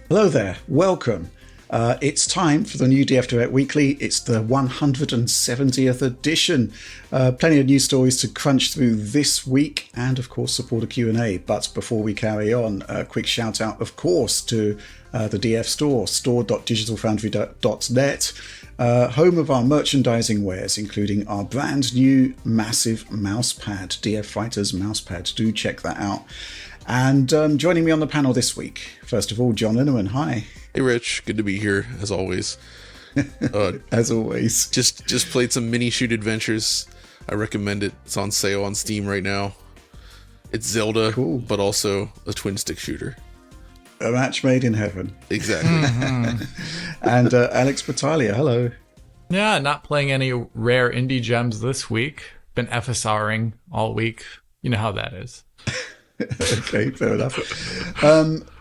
Hello there, welcome. It's time for the new DF Direct Weekly. It's the 170th edition. Plenty of news stories to crunch through this week and, of course, support a Q&A. But before we carry on, a quick shout out, of course, to the DF store, store.digitalfoundry.net, home of our merchandising wares, including our brand new massive mousepad, DF Fighters mousepad. Do check that out. And joining me on the panel this week, first of all, John Linneman. Hi. Hey, Rich. Good to be here, as always. As always. Just played some Mini Shoot Adventures. I recommend it. It's on sale on Steam right now. It's Zelda, cool, but also a twin-stick shooter. A match made in heaven. Exactly. And Alex Battaglia, hello. Yeah, not playing any rare indie gems this week. Been FSRing all week. You know how that is. Okay, fair enough.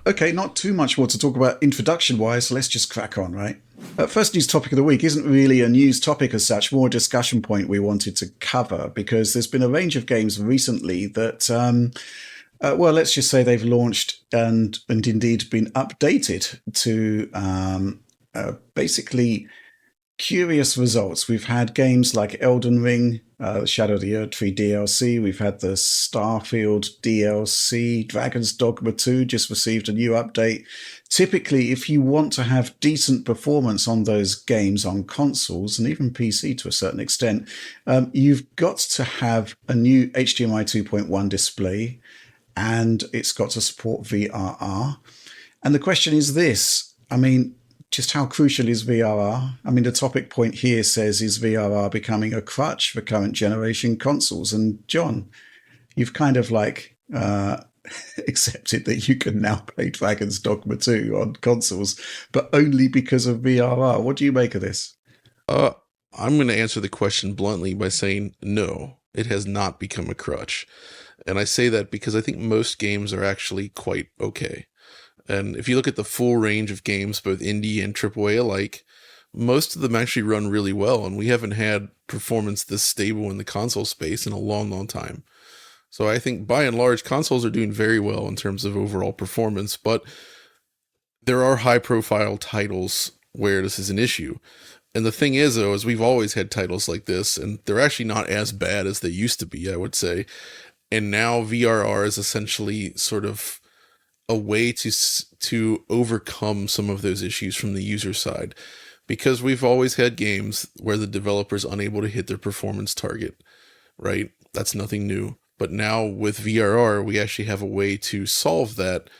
Okay, not too much more to talk about introduction-wise, so let's just crack on, right? First news topic of the week isn't really a news topic as such, more a discussion point we wanted to cover, because there's been a range of games recently that, well, let's just say they've launched and indeed been updated to basically curious results. We've had games like Elden Ring, Shadow of the Erdtree DLC. We've had the Starfield DLC. Dragon's Dogma 2 just received a new update. Typically, if you want to have decent performance on those games on consoles and even PC to a certain extent, you've got to have a new HDMI 2.1 display, and it's got to support VRR. And the question is this, I mean, just how crucial is VRR? I mean, the topic point here says, is VRR becoming a crutch for current generation consoles? And John, you've kind of like accepted that you can now play Dragon's Dogma 2 on consoles, but only because of VRR. What do you make of this? I'm going to answer the question bluntly by saying no, it has not become a crutch. And I say that because I think most games are actually quite okay. And if you look at the full range of games, both indie and AAA alike, most of them actually run really well. And we haven't had performance this stable in the console space in a long, long time. So I think by and large, consoles are doing very well in terms of overall performance. But there are high profile titles where this is an issue. And the thing is, though, is we've always had titles like this, and they're actually not as bad as they used to be, I would say. And now VRR is essentially sort of a way to overcome some of those issues from the user side, because we've always had games where the developer's unable to hit their performance target, right? That's nothing new. But now with VRR, we actually have a way to solve that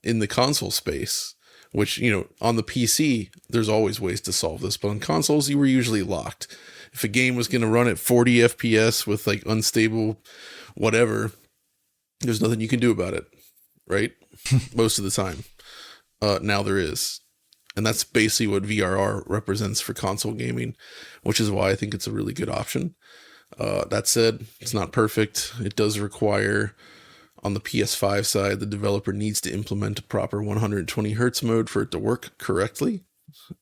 in the console space, which, you know, on the PC, there's always ways to solve this, but on consoles, you were usually locked. If a game was going to run at 40 FPS with like unstable whatever, there's nothing you can do about it. Right? Most of the time. Now there is. And that's basically what VRR represents for console gaming, which is why I think it's a really good option. That said, it's not perfect. It does require, on the PS5 side, the developer needs to implement a proper 120 hertz mode for it to work correctly.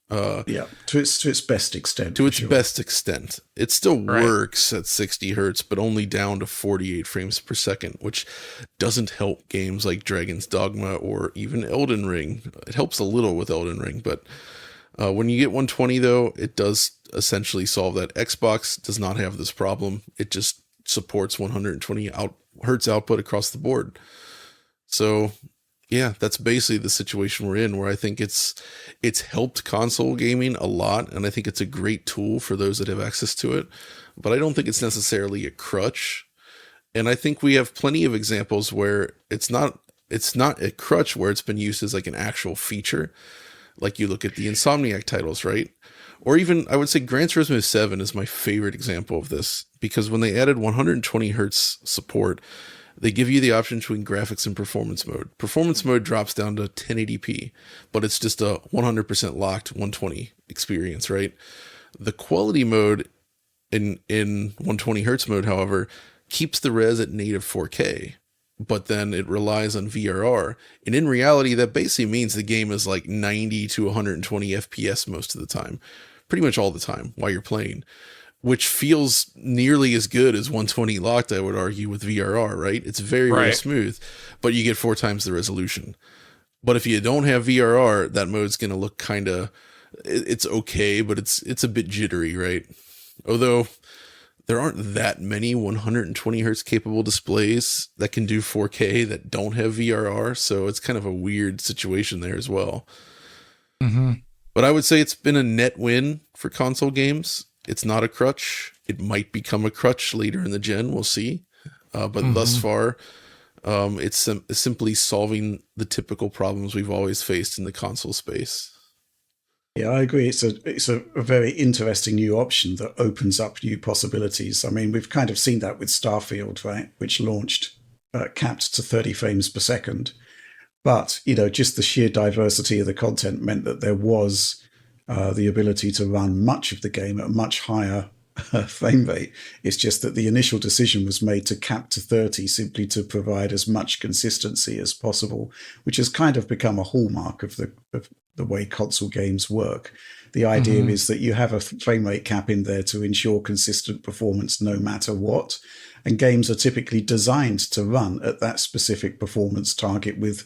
Yeah, to its best extent. To its best extent. It still works at 60 hertz, but only down to 48 frames per second, which doesn't help games like Dragon's Dogma or even Elden Ring. It helps a little with Elden Ring, but when you get 120, though, it does essentially solve that. Xbox does not have this problem. It just supports 120 hertz output across the board. So yeah, that's basically the situation we're in, where I think it's helped console gaming a lot, and I think it's a great tool for those that have access to it, but I don't think it's necessarily a crutch. And I think we have plenty of examples where it's not a crutch, where it's been used as like an actual feature. Like you look at the Insomniac titles, right? Or even, I would say Gran Turismo 7 is my favorite example of this, because when they added 120 hertz support, they give you the option between graphics and performance mode. Performance mode drops down to 1080p, but it's just a 100% locked 120 experience, right? The quality mode in 120 hertz mode, however, keeps the res at native 4K, but then it relies on VRR. And in reality, that basically means the game is like 90 to 120 FPS most of the time, pretty much all the time while you're playing, which feels nearly as good as 120 locked, I would argue, with VRR, right? It's very, very smooth, but you get 4 times the resolution. But if you don't have VRR, that mode's going to look kind of, it's okay, but it's a bit jittery, right? Although there aren't that many 120 hertz capable displays that can do 4K that don't have VRR, so it's kind of a weird situation there as well. Mm-hmm. But I would say it's been a net win for console games. It's not a crutch. It might become a crutch later in the gen. We'll see. But thus far, it's simply solving the typical problems we've always faced in the console space. Yeah, I agree. It's a very interesting new option that opens up new possibilities. I mean, we've kind of seen that with Starfield, right, which launched capped to 30 frames per second. But, just the sheer diversity of the content meant that there was the ability to run much of the game at a much higher frame rate. It's just that the initial decision was made to cap to 30 simply to provide as much consistency as possible, which has kind of become a hallmark of the way console games work. The idea is that you have a frame rate cap in there to ensure consistent performance no matter what. And games are typically designed to run at that specific performance target with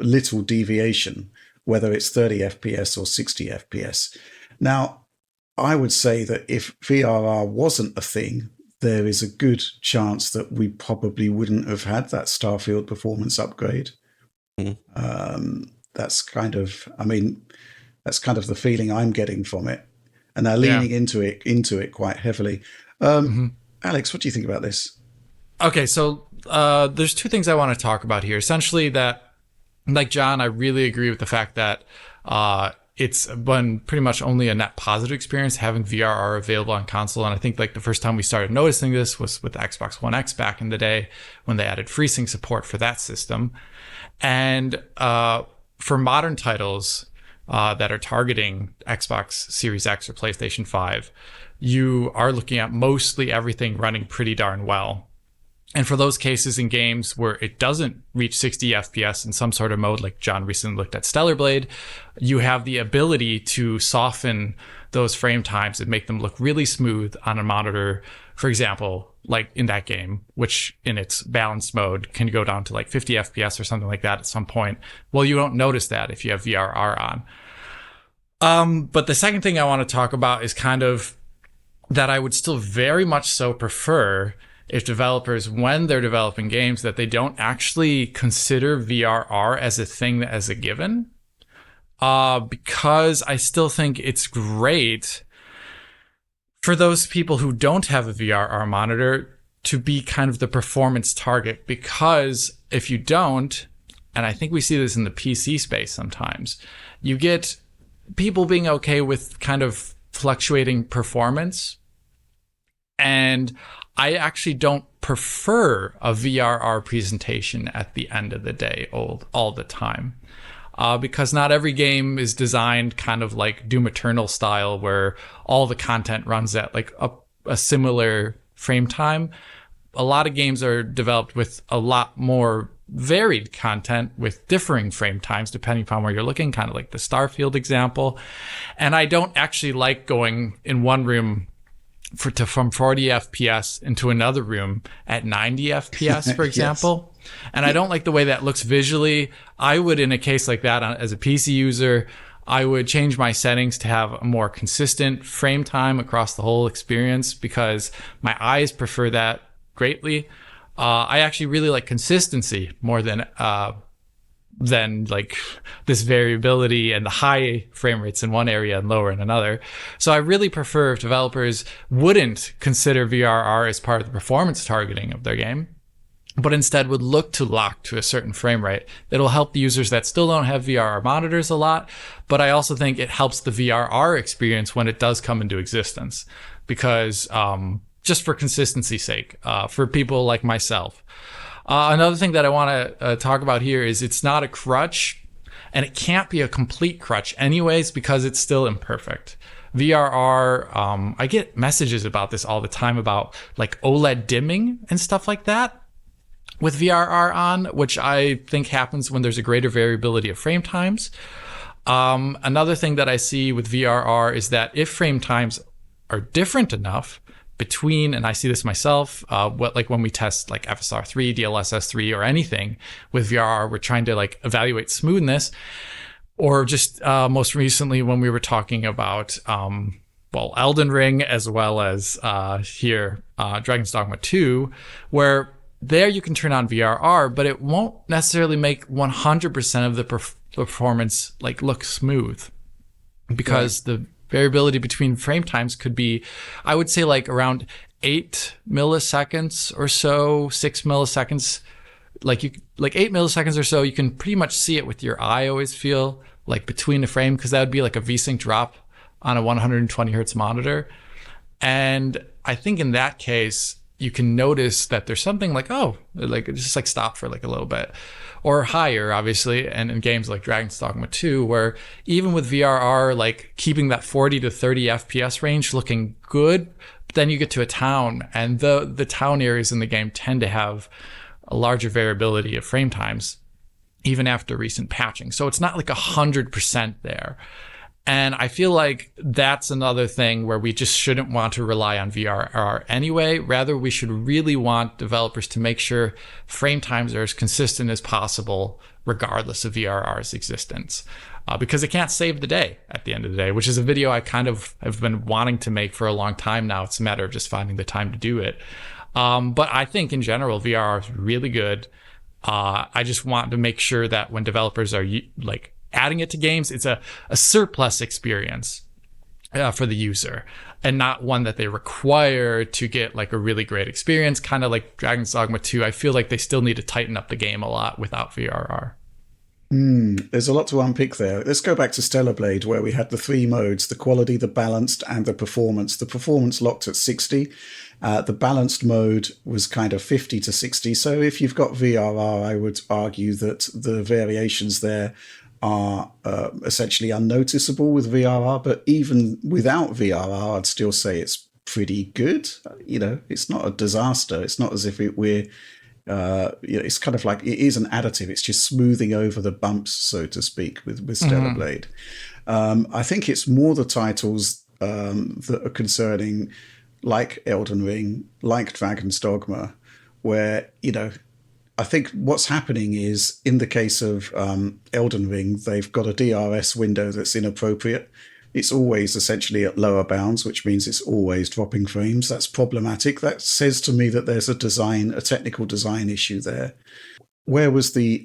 little deviation, whether it's 30 FPS or 60 FPS. Now, I would say that if VRR wasn't a thing, there is a good chance that we probably wouldn't have had that Starfield performance upgrade. That's kind of the feeling I'm getting from it, and they're leaning into it quite heavily. Alex, what do you think about this? Okay, so there's two things I want to talk about here. Essentially, that, like John, I really agree with the fact that it's been pretty much only a net positive experience having VRR available on console. And I think like the first time we started noticing this was with the Xbox One X back in the day when they added FreeSync support for that system. And for modern titles that are targeting Xbox Series X or PlayStation 5, you are looking at mostly everything running pretty darn well. And for those cases in games where it doesn't reach 60 FPS in some sort of mode, like John recently looked at Stellar Blade, you have the ability to soften those frame times and make them look really smooth on a monitor. For example, like in that game, which in its balanced mode can go down to like 50 FPS or something like that at some point. Well, you don't notice that if you have VRR on. But the second thing I want to talk about is kind of that I would still very much so prefer if developers, when they're developing games, that they don't actually consider VRR as a thing, as a given. Because I still think it's great for those people who don't have a VRR monitor to be kind of the performance target. Because if you don't, and I think we see this in the PC space sometimes, you get people being okay with kind of fluctuating performance. And I actually don't prefer a VRR presentation at the end of the day all the time. Because not every game is designed kind of like Doom Eternal style where all the content runs at like a similar frame time. A lot of games are developed with a lot more varied content with differing frame times depending upon where you're looking, kind of like the Starfield example. And I don't actually like going in one room from 40 FPS into another room at 90 FPS, for example. Yes. And I don't like the way that looks visually. I would, in a case like that, as a PC user, I would change my settings to have a more consistent frame time across the whole experience because my eyes prefer that greatly. I actually really like consistency more than like this variability and the high frame rates in one area and lower in another. So I really prefer if developers wouldn't consider VRR as part of the performance targeting of their game, but instead would look to lock to a certain frame rate. It'll help the users that still don't have VRR monitors a lot, but I also think it helps the VRR experience when it does come into existence because just for consistency's sake, for people like myself. Another thing that I want to talk about here is it's not a crutch, and it can't be a complete crutch anyways because it's still imperfect. VRR, I get messages about this all the time about like OLED dimming and stuff like that with VRR on, which I think happens when there's a greater variability of frame times. Another thing that I see with VRR is that if frame times are different enough, between, and I see this myself, like when we test like FSR3, DLSS3, or anything with VRR, we're trying to like evaluate smoothness. Or just most recently when we were talking about, Elden Ring, as well as here, Dragon's Dogma 2, where there you can turn on VRR, but it won't necessarily make 100% of the performance like look smooth, because the variability between frame times could be, I would say, like around 8 milliseconds or so, 6 milliseconds. Like 8 milliseconds or so, you can pretty much see it with your eye, I always feel, like between the frame, because that would be like a VSync drop on a 120 hertz monitor. And I think in that case, you can notice that there's something like, like it just like stopped for like a little bit, or higher, obviously. And in games like Dragon's Dogma 2, where even with VRR, like keeping that 40 to 30 FPS range looking good, but then you get to a town, and the town areas in the game tend to have a larger variability of frame times, even after recent patching. So it's not like 100% there. And I feel like that's another thing where we just shouldn't want to rely on VRR anyway. Rather, we should really want developers to make sure frame times are as consistent as possible, regardless of VRR's existence. Because it can't save the day at the end of the day, which is a video I kind of have been wanting to make for a long time now. It's a matter of just finding the time to do it. But I think in general, VRR is really good. I just want to make sure that when developers are like adding it to games, it's a surplus experience for the user, and not one that they require to get like a really great experience. Kind of like Dragon's Dogma 2, I feel like they still need to tighten up the game a lot without VRR. There's a lot to unpick there. Let's go back to Stellar Blade, where we had the 3 modes: the quality, the balanced, and the performance. The performance locked at 60. The balanced mode was kind of 50 to 60. So if you've got VRR, I would argue that the variations there are essentially unnoticeable with VRR. But even without VRR, I'd still say it's pretty good. It's not a disaster. It's not as if it's kind of like, it is an additive. It's just smoothing over the bumps, so to speak, with Stellar Blade. I think it's more the titles that are concerning, like Elden Ring, like Dragon's Dogma, where, I think what's happening is, in the case of Elden Ring, they've got a DRS window that's inappropriate. It's always essentially at lower bounds, which means it's always dropping frames. That's problematic. That says to me that there's a technical design issue there. Where was the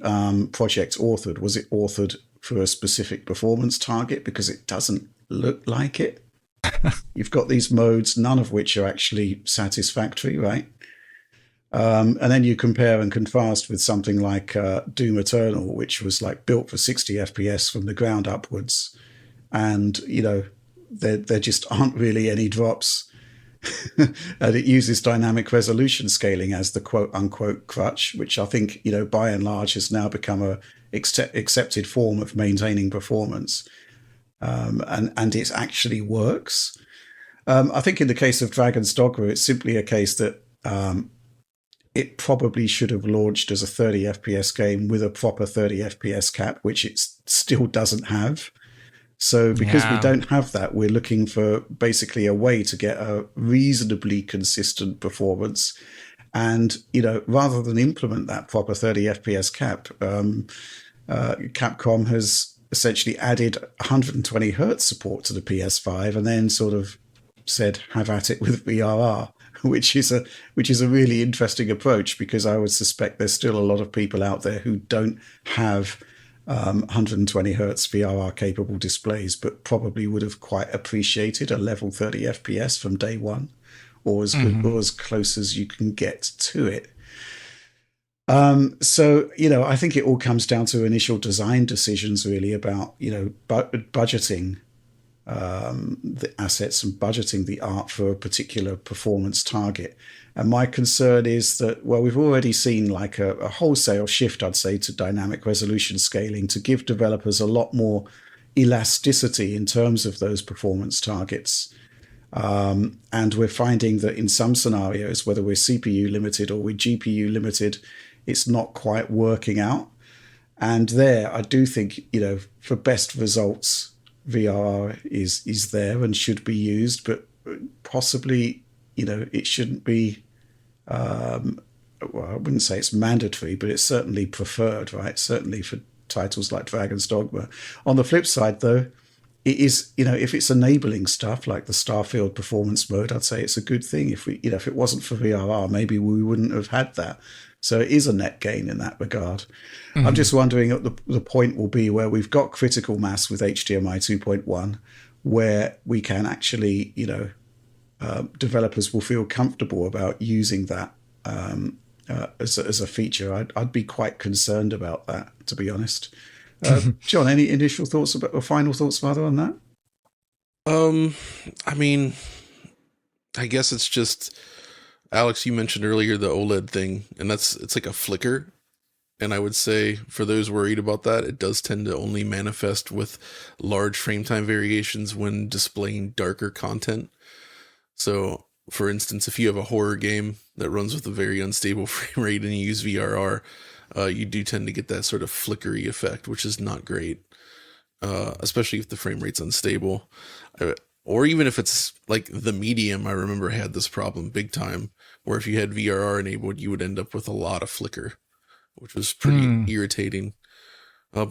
project authored? Was it authored for a specific performance target? Because it doesn't look like it. You've got these modes, none of which are actually satisfactory, right? And then you compare and contrast with something like Doom Eternal, which was like built for 60 FPS from the ground upwards. And, there just aren't really any drops. And it uses dynamic resolution scaling as the quote unquote crutch, which I think, by and large has now become a accepted form of maintaining performance. And it actually works. I think in the case of Dragon's Dogma, it's simply a case that it probably should have launched as a 30 FPS game with a proper 30 FPS cap, which it still doesn't have. So because we don't have that, we're looking for basically a way to get a reasonably consistent performance. And, rather than implement that proper 30 FPS cap, Capcom has essentially added 120 hertz support to the PS5 and then sort of said, have at it with VRR, which is a really interesting approach, because I would suspect there's still a lot of people out there who don't have 120 hertz VRR capable displays, but probably would have quite appreciated a level 30 FPS from day one, or as good, or as close as you can get to it. So, I think it all comes down to initial design decisions, really, about, budgeting the assets and budgeting the art for a particular performance target. And my concern is that, we've already seen like a wholesale shift, I'd say, to dynamic resolution scaling to give developers a lot more elasticity in terms of those performance targets. And we're finding that in some scenarios, whether we're CPU limited or we're GPU limited, it's not quite working out. And there, I do think, for best results, VRR is there and should be used, but possibly, it shouldn't be. Well, I wouldn't say it's mandatory, but it's certainly preferred, right? Certainly for titles like Dragon's Dogma. On the flip side, though, it is, if it's enabling stuff like the Starfield performance mode, I'd say it's a good thing. If if it wasn't for VRR, maybe we wouldn't have had that. So it is a net gain in that regard. Mm-hmm. I'm just wondering at the point will be where we've got critical mass with HDMI 2.1, where we can actually, developers will feel comfortable about using that as a feature. I'd be quite concerned about that, to be honest. John, any initial thoughts about or final thoughts rather on that? I mean, I guess it's just, Alex, you mentioned earlier the OLED thing, and it's like a flicker. And I would say for those worried about that, it does tend to only manifest with large frame time variations when displaying darker content. So, for instance, if you have a horror game that runs with a very unstable frame rate and you use VRR, you do tend to get that sort of flickery effect, which is not great, especially if the frame rate's unstable. Or even if it's like the Medium, I remember had this problem big time, where if you had VRR enabled, you would end up with a lot of flicker, which was pretty irritating.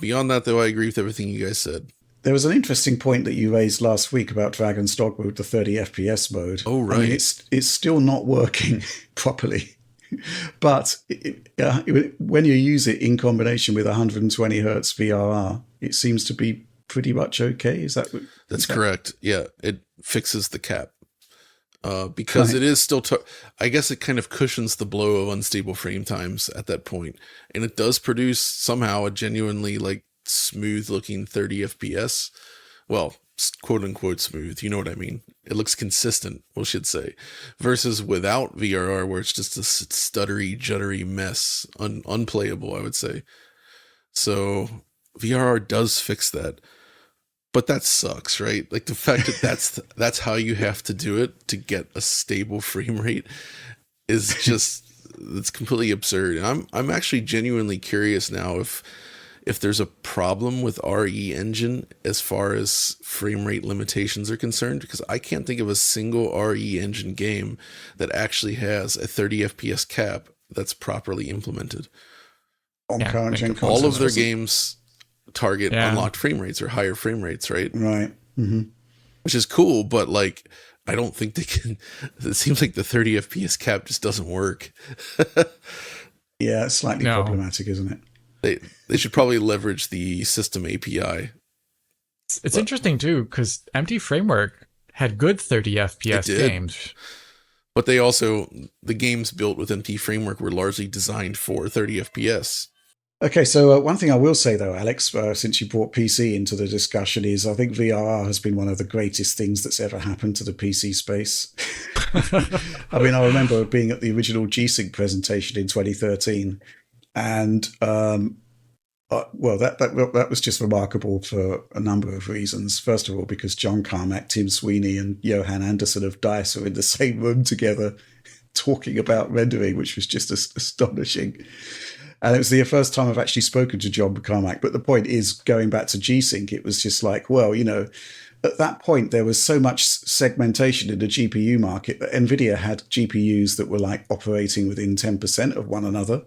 Beyond that, though, I agree with everything you guys said. There was an interesting point that you raised last week about Dragon's Dogma with the 30 FPS mode. Oh, right. I mean, it's still not working properly. But when you use it in combination with 120 hertz VRR, it seems to be pretty much okay. That's correct. Yeah, it fixes the cap. Because it is still, I guess it kind of cushions the blow of unstable frame times at that point. And it does produce somehow a genuinely like smooth looking 30 FPS. Well, quote unquote smooth, you know what I mean? It looks consistent, we should say, versus without VRR, where it's just a stuttery, juttery mess, unplayable, I would say. So VRR does fix that. But that sucks, right? Like the fact that that's how you have to do it to get a stable frame rate is just, it's completely absurd. And I'm actually genuinely curious now if there's a problem with RE Engine as far as frame rate limitations are concerned, because I can't think of a single RE Engine game that actually has a 30 FPS cap that's properly implemented. On current gen consoles, all of their games target unlocked frame rates or higher frame rates, right? Right. Mm-hmm. Which is cool, but like, I don't think they can. It seems like the 30 FPS cap just doesn't work. Yeah, it's slightly problematic, isn't it? They should probably leverage the system API. It's interesting too, because MT Framework had good 30 FPS games. But they also, the games built with MT Framework were largely designed for 30 FPS. Okay, so one thing I will say, though, Alex, since you brought PC into the discussion, is I think VRR has been one of the greatest things that's ever happened to the PC space. I mean, I remember being at the original G-Sync presentation in 2013, and, well, that was just remarkable for a number of reasons. First of all, because John Carmack, Tim Sweeney, and Johan Anderson of DICE are in the same room together talking about rendering, which was just astonishing. And it was the first time I've actually spoken to John Carmack. But the point is, going back to G-Sync, it was just like, well, at that point, there was so much segmentation in the GPU market that NVIDIA had GPUs that were like operating within 10% of one another.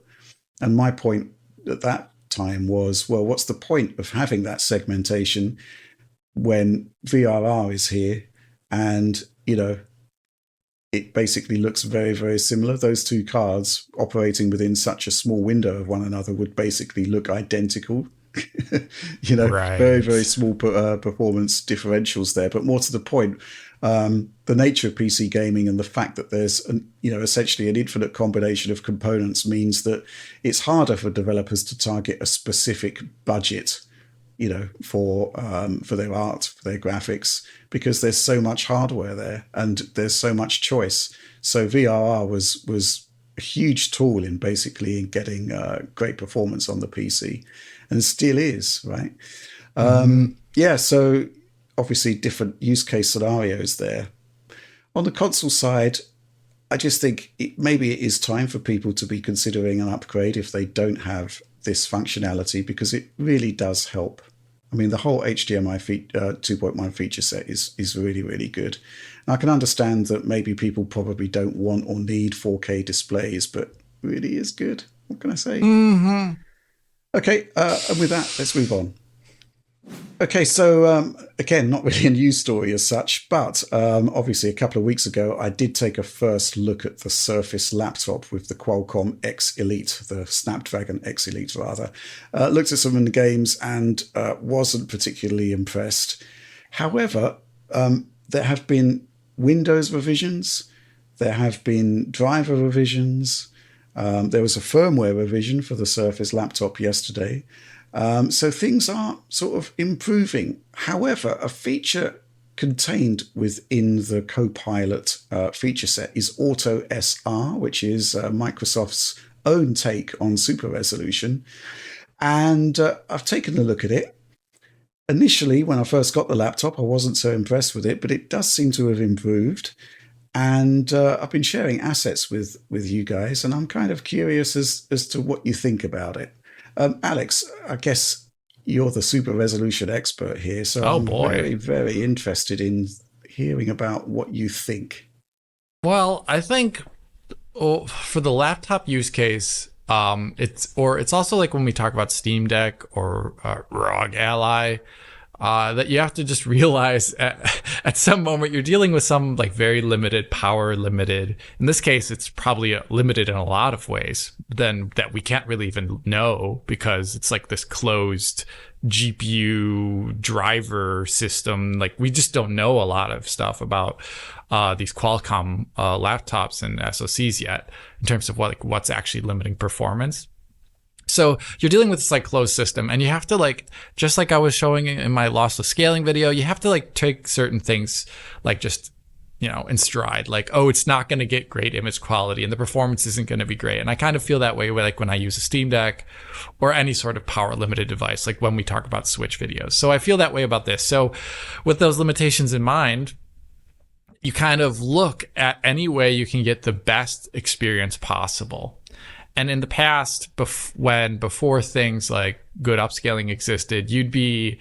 And my point at that time was, well, what's the point of having that segmentation when VRR is here and, it basically looks very, very similar. Those two cards operating within such a small window of one another would basically look identical. Right. Very, very small performance differentials there. But more to the point, the nature of PC gaming and the fact that there's, essentially an infinite combination of components means that it's harder for developers to target a specific budget, for their art, for their graphics, because there's so much hardware there and there's so much choice. So VRR was a huge tool in getting great performance on the PC, and still is, right? Yeah, so obviously different use case scenarios there. On the console side, I just think maybe it is time for people to be considering an upgrade if they don't have this functionality, because it really does help. I mean, the whole HDMI 2.1 feature set is really, really good. And I can understand that maybe people probably don't want or need 4K displays, but really is good. What can I say? Mm-hmm. Okay, and with that, let's move on. Okay, so again, not really a news story as such, but obviously a couple of weeks ago, I did take a first look at the Surface laptop with the Qualcomm X Elite, the Snapdragon X Elite rather. Looked at some of the games and wasn't particularly impressed. However, there have been Windows revisions, there have been driver revisions, there was a firmware revision for the Surface laptop yesterday. So things are sort of improving. However, a feature contained within the Copilot feature set is Auto SR, which is Microsoft's own take on super resolution. And I've taken a look at it. Initially, when I first got the laptop, I wasn't so impressed with it, but it does seem to have improved. And I've been sharing assets with you guys, and I'm kind of curious as to what you think about it. Alex, I guess you're the super resolution expert here, so I'm very, very interested in hearing about what you think. Well, I think for the laptop use case, it's also like when we talk about Steam Deck or ROG Ally, that you have to just realize at some moment you're dealing with some like very limited power limited. In this case, it's probably limited in a lot of ways then that we can't really even know because it's like this closed GPU driver system. Like we just don't know a lot of stuff about these Qualcomm laptops and SoCs yet in terms of what's actually limiting performance. So you're dealing with this like closed system and you have to like, just like I was showing in my lossless scaling video, you have to like take certain things like just, in stride, like, oh, it's not going to get great image quality and the performance isn't going to be great. And I kind of feel that way like when I use a Steam Deck or any sort of power limited device, like when we talk about Switch videos. So I feel that way about this. So with those limitations in mind, you kind of look at any way you can get the best experience possible. And in the past, before things like good upscaling existed, you'd be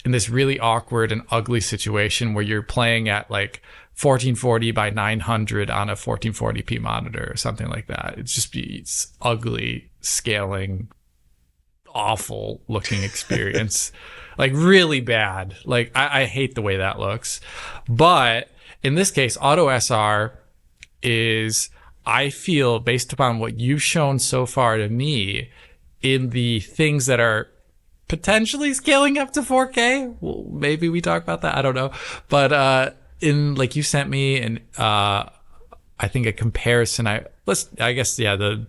in this really awkward and ugly situation where you're playing at like 1440 by 900 on a 1440p monitor or something like that. It's ugly, scaling, awful looking experience, like really bad. Like I hate the way that looks. But in this case, Auto SR is, I feel, based upon what you've shown so far to me, in the things that are potentially scaling up to 4K. Well, maybe we talk about that. I don't know. But in like you sent me, and I think a comparison. The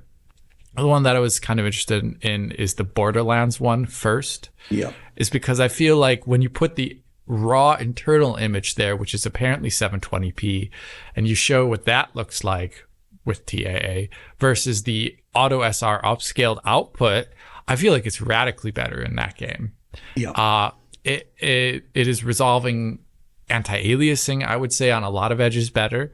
one that I was kind of interested in is the Borderlands one first. Yeah, is because I feel like when you put the raw internal image there, which is apparently 720p, and you show what that looks like with TAA versus the Auto SR upscaled output, I feel like it's radically better in that game. Yeah. It is resolving anti-aliasing, I would say, on a lot of edges better.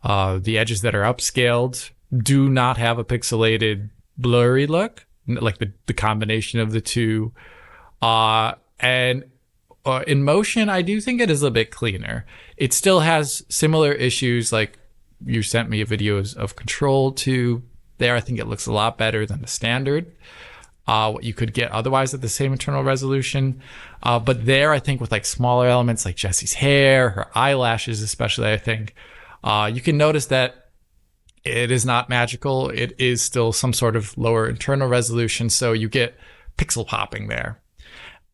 The edges that are upscaled do not have a pixelated, blurry look, like the combination of the two. And in motion, I do think it is a bit cleaner. It still has similar issues, like you sent me videos of Control 2 there. I think it looks a lot better than the standard, what you could get otherwise at the same internal resolution. But there, I think with like smaller elements like Jessie's hair, her eyelashes especially, I think, you can notice that it is not magical. It is still some sort of lower internal resolution, so you get pixel popping there.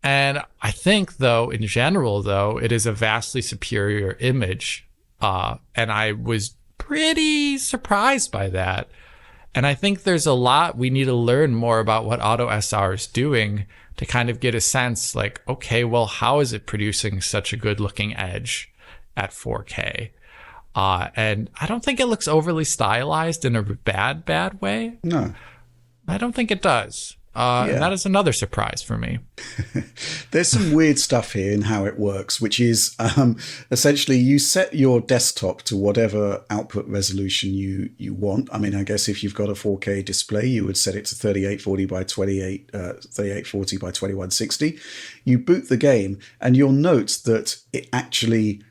And I think, though, in general, though, it is a vastly superior image. And I was pretty surprised by that. And I think there's a lot we need to learn more about what Auto SR is doing to kind of get a sense like, okay, well, how is it producing such a good looking edge at 4K? And I don't think it looks overly stylized in a bad way. No, I don't think it does. And that is another surprise for me. There's some weird stuff here in how it works, which is essentially you set your desktop to whatever output resolution you want. I mean, I guess if you've got a 4K display, you would set it to 3840 by 3840 by 2160. You boot the game, and you'll note that it actually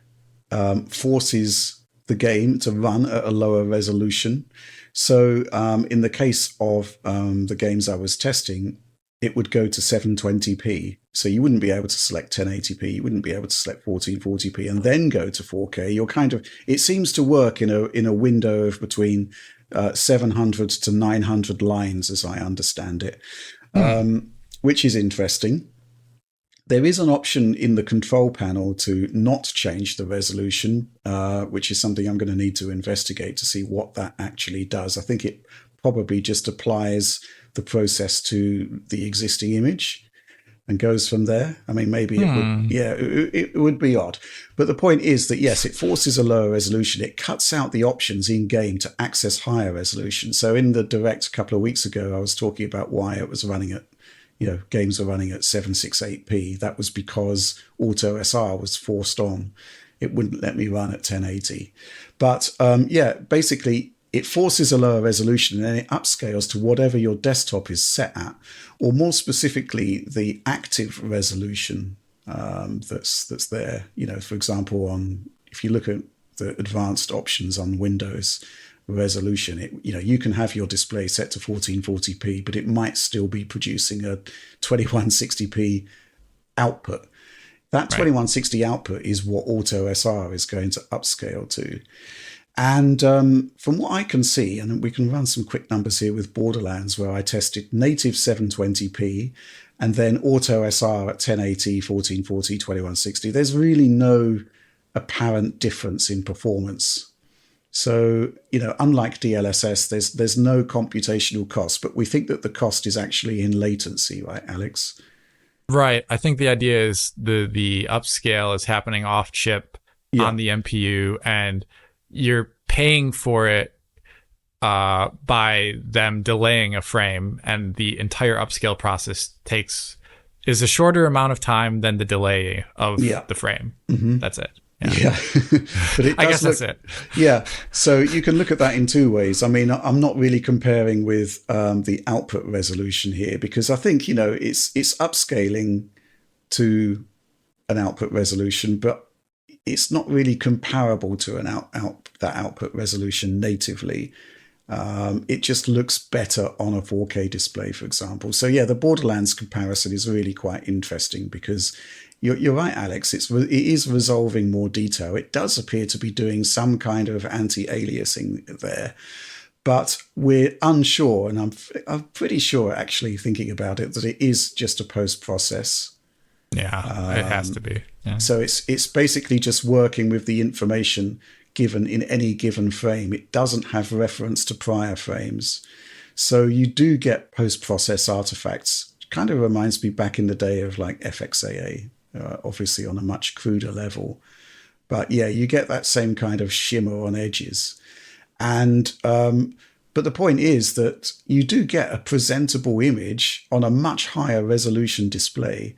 forces the game to run at a lower resolution. So in the case of the games I was testing, it would go to 720p. So you wouldn't be able to select 1080p. You wouldn't be able to select 1440p and then go to 4K. You're it seems to work in a window of between 700 to 900 lines, as I understand it, which is interesting. There is an option in the control panel to not change the resolution, which is something I'm going to need to investigate to see what that actually does. I think it probably just applies the process to the existing image and goes from there. I mean, maybe it would be odd. But the point is that, yes, it forces a lower resolution. It cuts out the options in-game to access higher resolution. So in the Direct a couple of weeks ago, I was talking about why it was running at games are running at 768p. That was because Auto SR was forced on. It wouldn't let me run at 1080. But basically, it forces a lower resolution and then it upscales to whatever your desktop is set at, or more specifically, the active resolution that's there. For example, if you look at the advanced options on Windows resolution, you can have your display set to 1440p, but it might still be producing a 2160p output. That 2160 output is what Auto SR is going to upscale to. And from what I can see, and we can run some quick numbers here with Borderlands, where I tested native 720p and then Auto SR at 1080, 1440, 2160, there's really no apparent difference in performance. So, unlike DLSS, there's no computational cost, but we think that the cost is actually in latency, right, Alex? Right. I think the idea is the upscale is happening off chip on the MPU, and you're paying for it by them delaying a frame, and the entire upscale process is a shorter amount of time than the delay of the frame. Mm-hmm. That's it. Yeah. But I guess that's it. Yeah. So you can look at that in two ways. I mean, I'm not really comparing with the output resolution here, because I think, it's upscaling to an output resolution, but it's not really comparable to that output resolution natively. It just looks better on a 4K display, for example. So the Borderlands comparison is really quite interesting, because you're right, Alex. It is resolving more detail. It does appear to be doing some kind of anti-aliasing there, but we're unsure. And I'm pretty sure, actually, thinking about it, that it is just a post-process. Yeah, it has to be. Yeah. So it's basically just working with the information given in any given frame. It doesn't have reference to prior frames. So you do get post-process artifacts. It kind of reminds me back in the day of like FXAA. Obviously on a much cruder level, but you get that same kind of shimmer on edges, and but the point is that you do get a presentable image on a much higher resolution display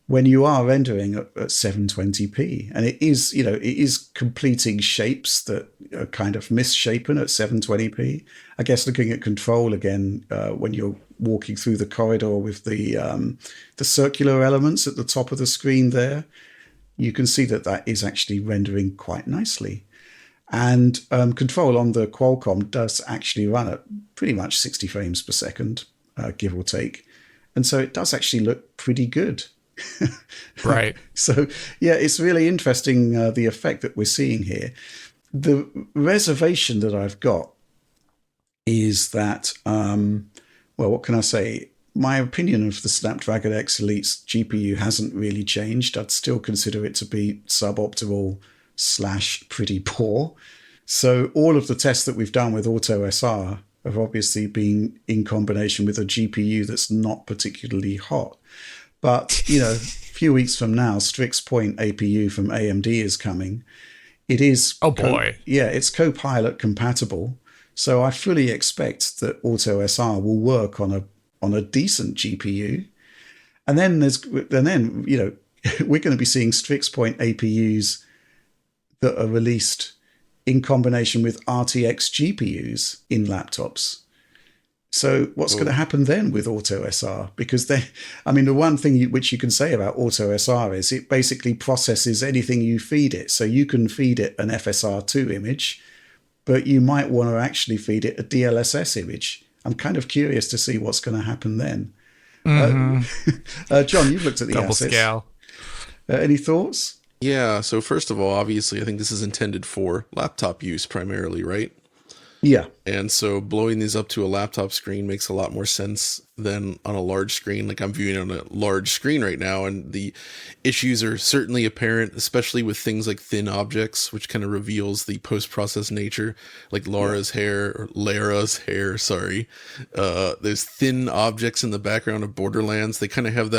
when you are rendering at 720p, and it is completing shapes that are kind of misshapen at 720p. I guess looking at control again, when you're walking through the corridor with the circular elements at the top of the screen there, you can see that is actually rendering quite nicely. And control on the Qualcomm does actually run at pretty much 60 frames per second, give or take. And so it does actually look pretty good. Right. So, it's really interesting, the effect that we're seeing here. The reservation that I've got is that, what can I say? My opinion of the Snapdragon X Elite's GPU hasn't really changed. I'd still consider it to be suboptimal / pretty poor. So all of the tests that we've done with Auto SR have obviously been in combination with a GPU that's not particularly hot. But, a few weeks from now, Strix Point APU from AMD is coming. It is... Oh, boy. It's Copilot compatible. So I fully expect that Auto SR will work on on a decent GPU. And then we're going to be seeing Strix Point APUs that are released in combination with RTX GPUs in laptops. So what's going to happen then with AutoSR? Because the one thing which you can say about AutoSR is it basically processes anything you feed it. So you can feed it an FSR2 image, but you might want to actually feed it a DLSS image. I'm kind of curious to see what's going to happen then. John, you've looked at the double assets. Scale. Any thoughts? Yeah, so first of all, obviously, I think this is intended for laptop use primarily, right? Yeah. And so blowing these up to a laptop screen makes a lot more sense than on a large screen. Like I'm viewing on a large screen right now, and the issues are certainly apparent, especially with things like thin objects, which kind of reveals the post-process nature, like Lara's hair. There's thin objects in the background of Borderlands. They kind of have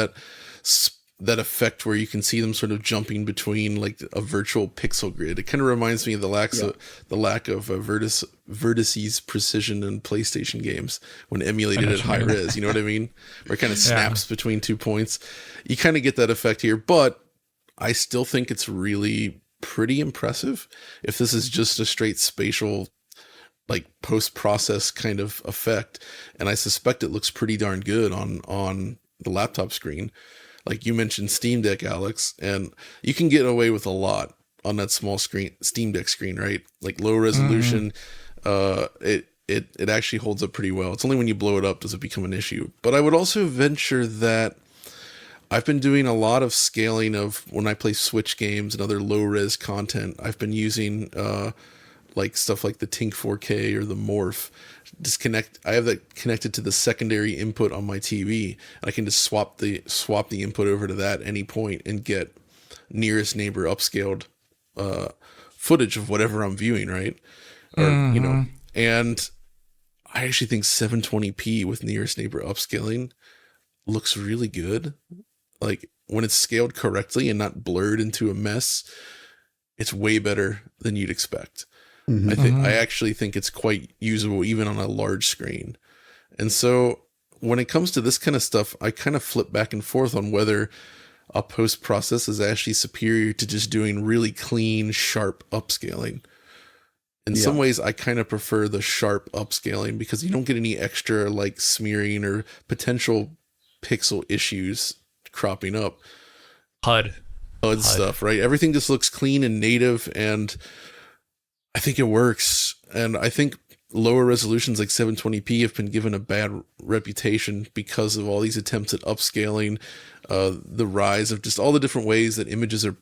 that effect where you can see them sort of jumping between like a virtual pixel grid. It kind of reminds me of the lack of vertices precision in PlayStation games when emulated at high res. You know what I mean? Where it kind of snaps between 2 points. You kind of get that effect here, but I still think it's really pretty impressive if this is just a straight spatial like post-process kind of effect. And I suspect it looks pretty darn good on the laptop screen. Like you mentioned Steam Deck, Alex, and you can get away with a lot on that small screen, Steam Deck screen, right? Like low resolution, it actually holds up pretty well. It's only when you blow it up does it become an issue. But I would also venture that I've been doing a lot of scaling of when I play Switch games and other low res content. I've been using like stuff like the Tink 4K or the Morph. I have that connected to the secondary input on my TV, and I can just swap the input over to that at any point and get nearest neighbor upscaled footage of whatever I'm viewing, right? Or and I actually think 720p with nearest neighbor upscaling looks really good. Like when it's scaled correctly and not blurred into a mess, it's way better than you'd expect. I actually think it's quite usable even on a large screen. And so when it comes to this kind of stuff, I kind of flip back and forth on whether a post process is actually superior to just doing really clean, sharp upscaling. In some ways, I kind of prefer the sharp upscaling because you don't get any extra like smearing or potential pixel issues cropping up. HUD stuff, right? Everything just looks clean and native, and I think it works. And I think lower resolutions like 720p have been given a bad reputation because of all these attempts at upscaling, the rise of just all the different ways that images are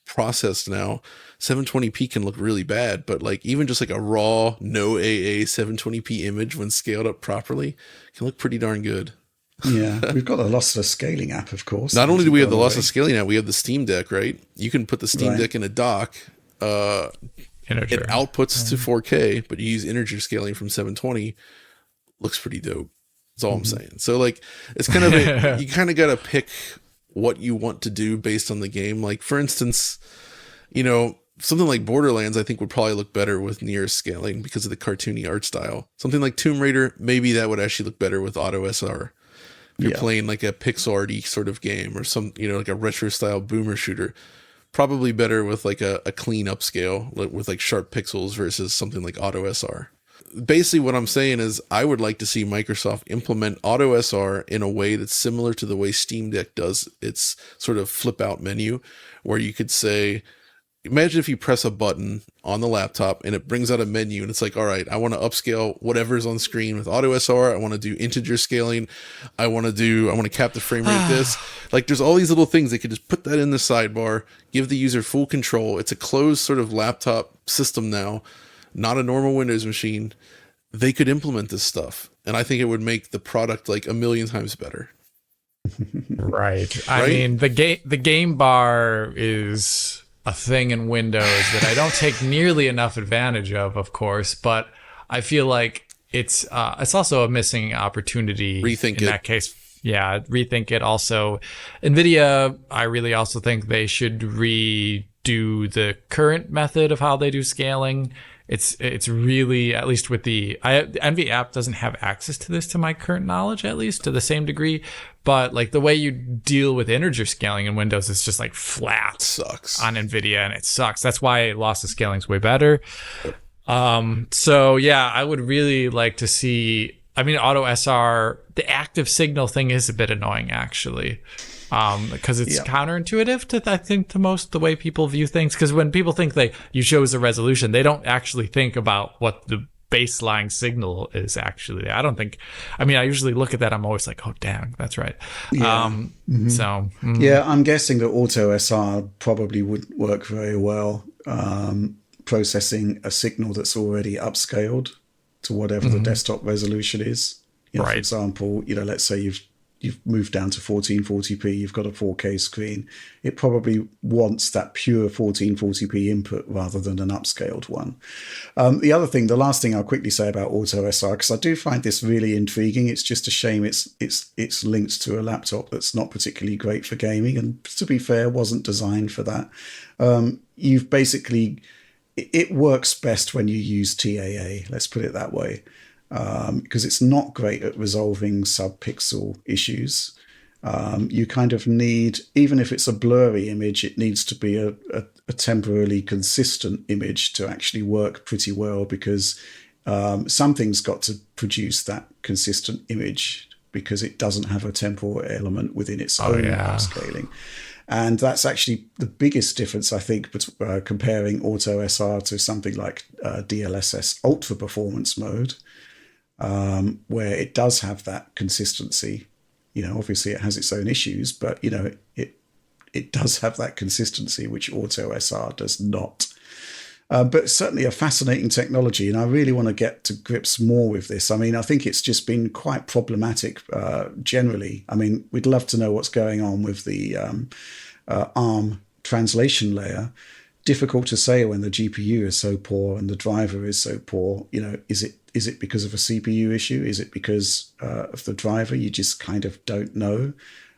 processed now. 720p can look really bad, but like even just like a raw, no AA 720p image when scaled up properly can look pretty darn good. Yeah, we've got the lossless scaling app, of course. Not only do we have the lossless scaling app, we have the Steam Deck, right? You can put the Steam Deck in a dock. It outputs to 4K, but you use integer scaling from 720. Looks pretty dope. That's all I'm saying. So like, it's kind of you kind of got to pick what you want to do based on the game. Like for instance, something like Borderlands, I think would probably look better with nearest scaling because of the cartoony art style. Something like Tomb Raider, maybe that would actually look better with AutoSR. If you're playing like a pixel arty sort of game or some, like a retro style boomer shooter, probably better with like a clean upscale with like sharp pixels versus something like AutoSR. Basically what I'm saying is I would like to see Microsoft implement AutoSR in a way that's similar to the way Steam Deck does its sort of flip out menu, where you could say, imagine if you press a button on the laptop and it brings out a menu and it's like, all right, I want to upscale whatever's on screen with AutoSR. I want to do integer scaling. I want to cap the frame rate this. Like there's all these little things. They could just put that in the sidebar, give the user full control. It's a closed sort of laptop system now, not a normal Windows machine. They could implement this stuff. And I think it would make the product like a million times better. Right. I mean, the game bar is a thing in Windows that I don't take nearly enough advantage of course, but I feel like it's also a missing opportunity. Rethink in that case. Yeah, rethink it. Also, NVIDIA, I really also think they should redo the current method of how they do scaling. it's really, at least with the Envy app doesn't have access to this to my current knowledge, at least to the same degree. But like the way you deal with integer scaling in Windows is just like flat Sucks on NVIDIA, and it sucks. That's why lossless scaling is way better. So yeah, I would really like to see. I mean, auto SR, the active signal thing is a bit annoying actually. Because it's counterintuitive to, I think, to most the way people view things. Because when people think you chose a resolution, they don't actually think about what the baseline signal is actually. I usually look at that. I'm always like, oh, damn, that's right. Yeah. Yeah, I'm guessing that auto SR probably wouldn't work very well processing a signal that's already upscaled to whatever the desktop resolution is. For example, let's say you've moved down to 1440p, you've got a 4K screen. It probably wants that pure 1440p input rather than an upscaled one. The last thing I'll quickly say about Auto SR, because I do find this really intriguing. It's just a shame it's linked to a laptop that's not particularly great for gaming, and to be fair, wasn't designed for that. It works best when you use TAA, let's put it that way. Because it's not great at resolving sub-pixel issues. You kind of need, even if it's a blurry image, it needs to be a temporarily consistent image to actually work pretty well, because something's got to produce that consistent image, because it doesn't have a temporal element within its own upscaling. And that's actually the biggest difference, I think, comparing Auto SR to something like DLSS Ultra Performance Mode. Where it does have that consistency. Obviously it has its own issues, but it does have that consistency, which Auto SR does not. But certainly a fascinating technology, and I really want to get to grips more with this. I mean, I think it's just been quite problematic generally. I mean, we'd love to know what's going on with the ARM translation layer. Difficult to say when the GPU is so poor and the driver is so poor. Is it because of a CPU issue? Is it because of the driver? You just kind of don't know.